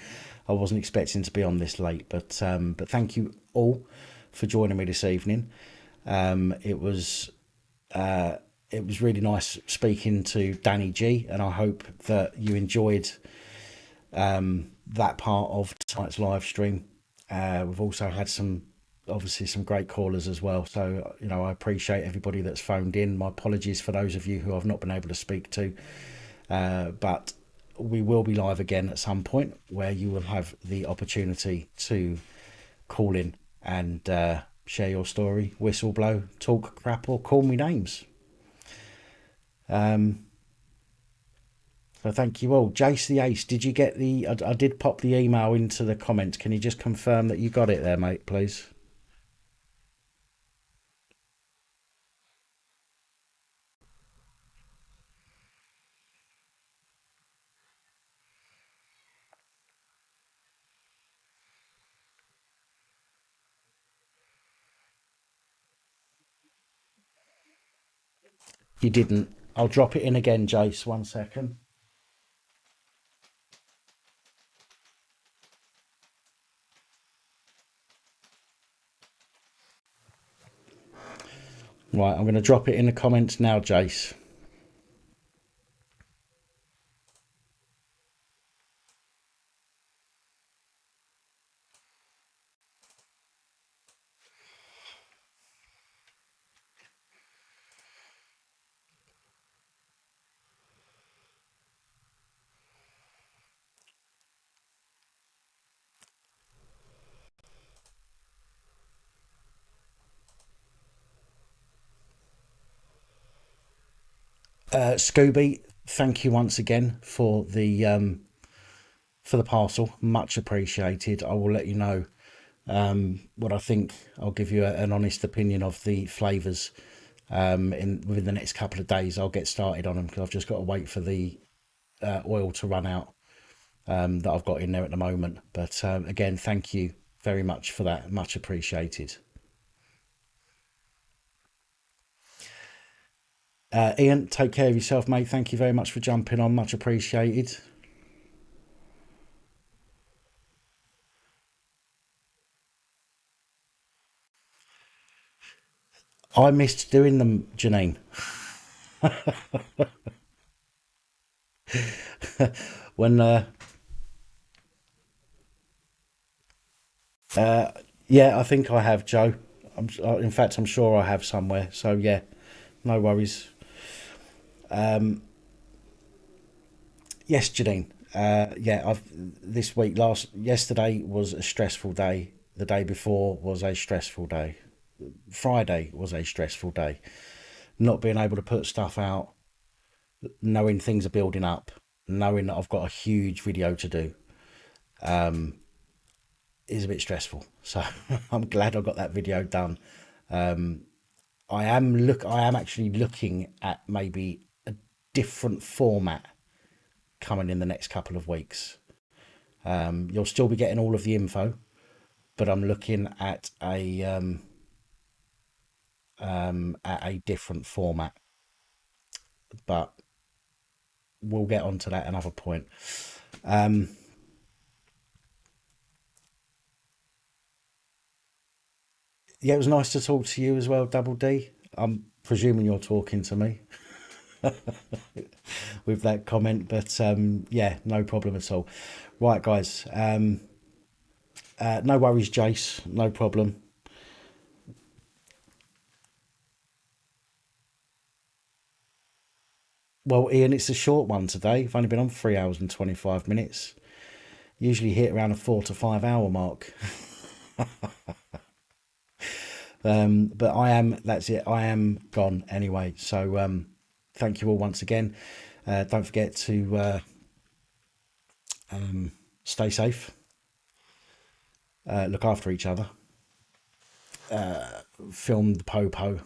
I wasn't expecting to be on this late. But thank you all for joining me this evening. It was really nice speaking to Danny G, and I hope that you enjoyed that part of tonight's live stream. We've also had some great callers as well, so I appreciate everybody that's phoned in. My apologies for those of you who I've not been able to speak to, but we will be live again at some point where you will have the opportunity to call in and share your story, whistle blow, talk crap, or call me names. So thank you all. Jace the Ace, did you get I did pop the email into the comments. Can you just confirm that you got it there, mate, please? You didn't. I'll drop it in again, Jace. 1 second. Right, I'm going to drop it in the comments now, Jace. Scooby, thank you once again for the parcel. Much appreciated. I will let you know what I think. I'll give you an honest opinion of the flavours within the next couple of days. I'll get started on them because I've just got to wait for the oil to run out that I've got in there at the moment. But again, thank you very much for that. Much appreciated. Ian, take care of yourself, mate. Thank you very much for jumping on. Much appreciated. I missed doing them, Janine. When yeah, I think I have, Joe. In fact, I'm sure I have somewhere. So yeah, no worries. Yes, Janine. Yeah, yesterday was a stressful day. The day before was a stressful day. Friday was a stressful day. Not being able to put stuff out, knowing things are building up, knowing that I've got a huge video to do, is a bit stressful. So I'm glad I got that video done. I am actually looking at maybe a different format coming in the next couple of weeks. You'll still be getting all of the info, but I'm looking at a different format. But we'll get onto that another point. Yeah, it was nice to talk to you as well, Double D. I'm presuming you're talking to me with that comment, but yeah, no problem at all. Right, guys. No worries, Jace. No problem. Well, Ian, it's a short one today. I've only been on 3 hours and 25 minutes. Usually hit around a 4 to 5 hour mark. But that's it. I am gone anyway. So thank you all once again. Don't forget to stay safe. Look after each other. Film the popo.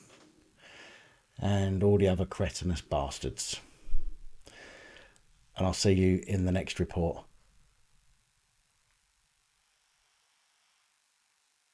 And all the other cretinous bastards. And I'll see you in the next report.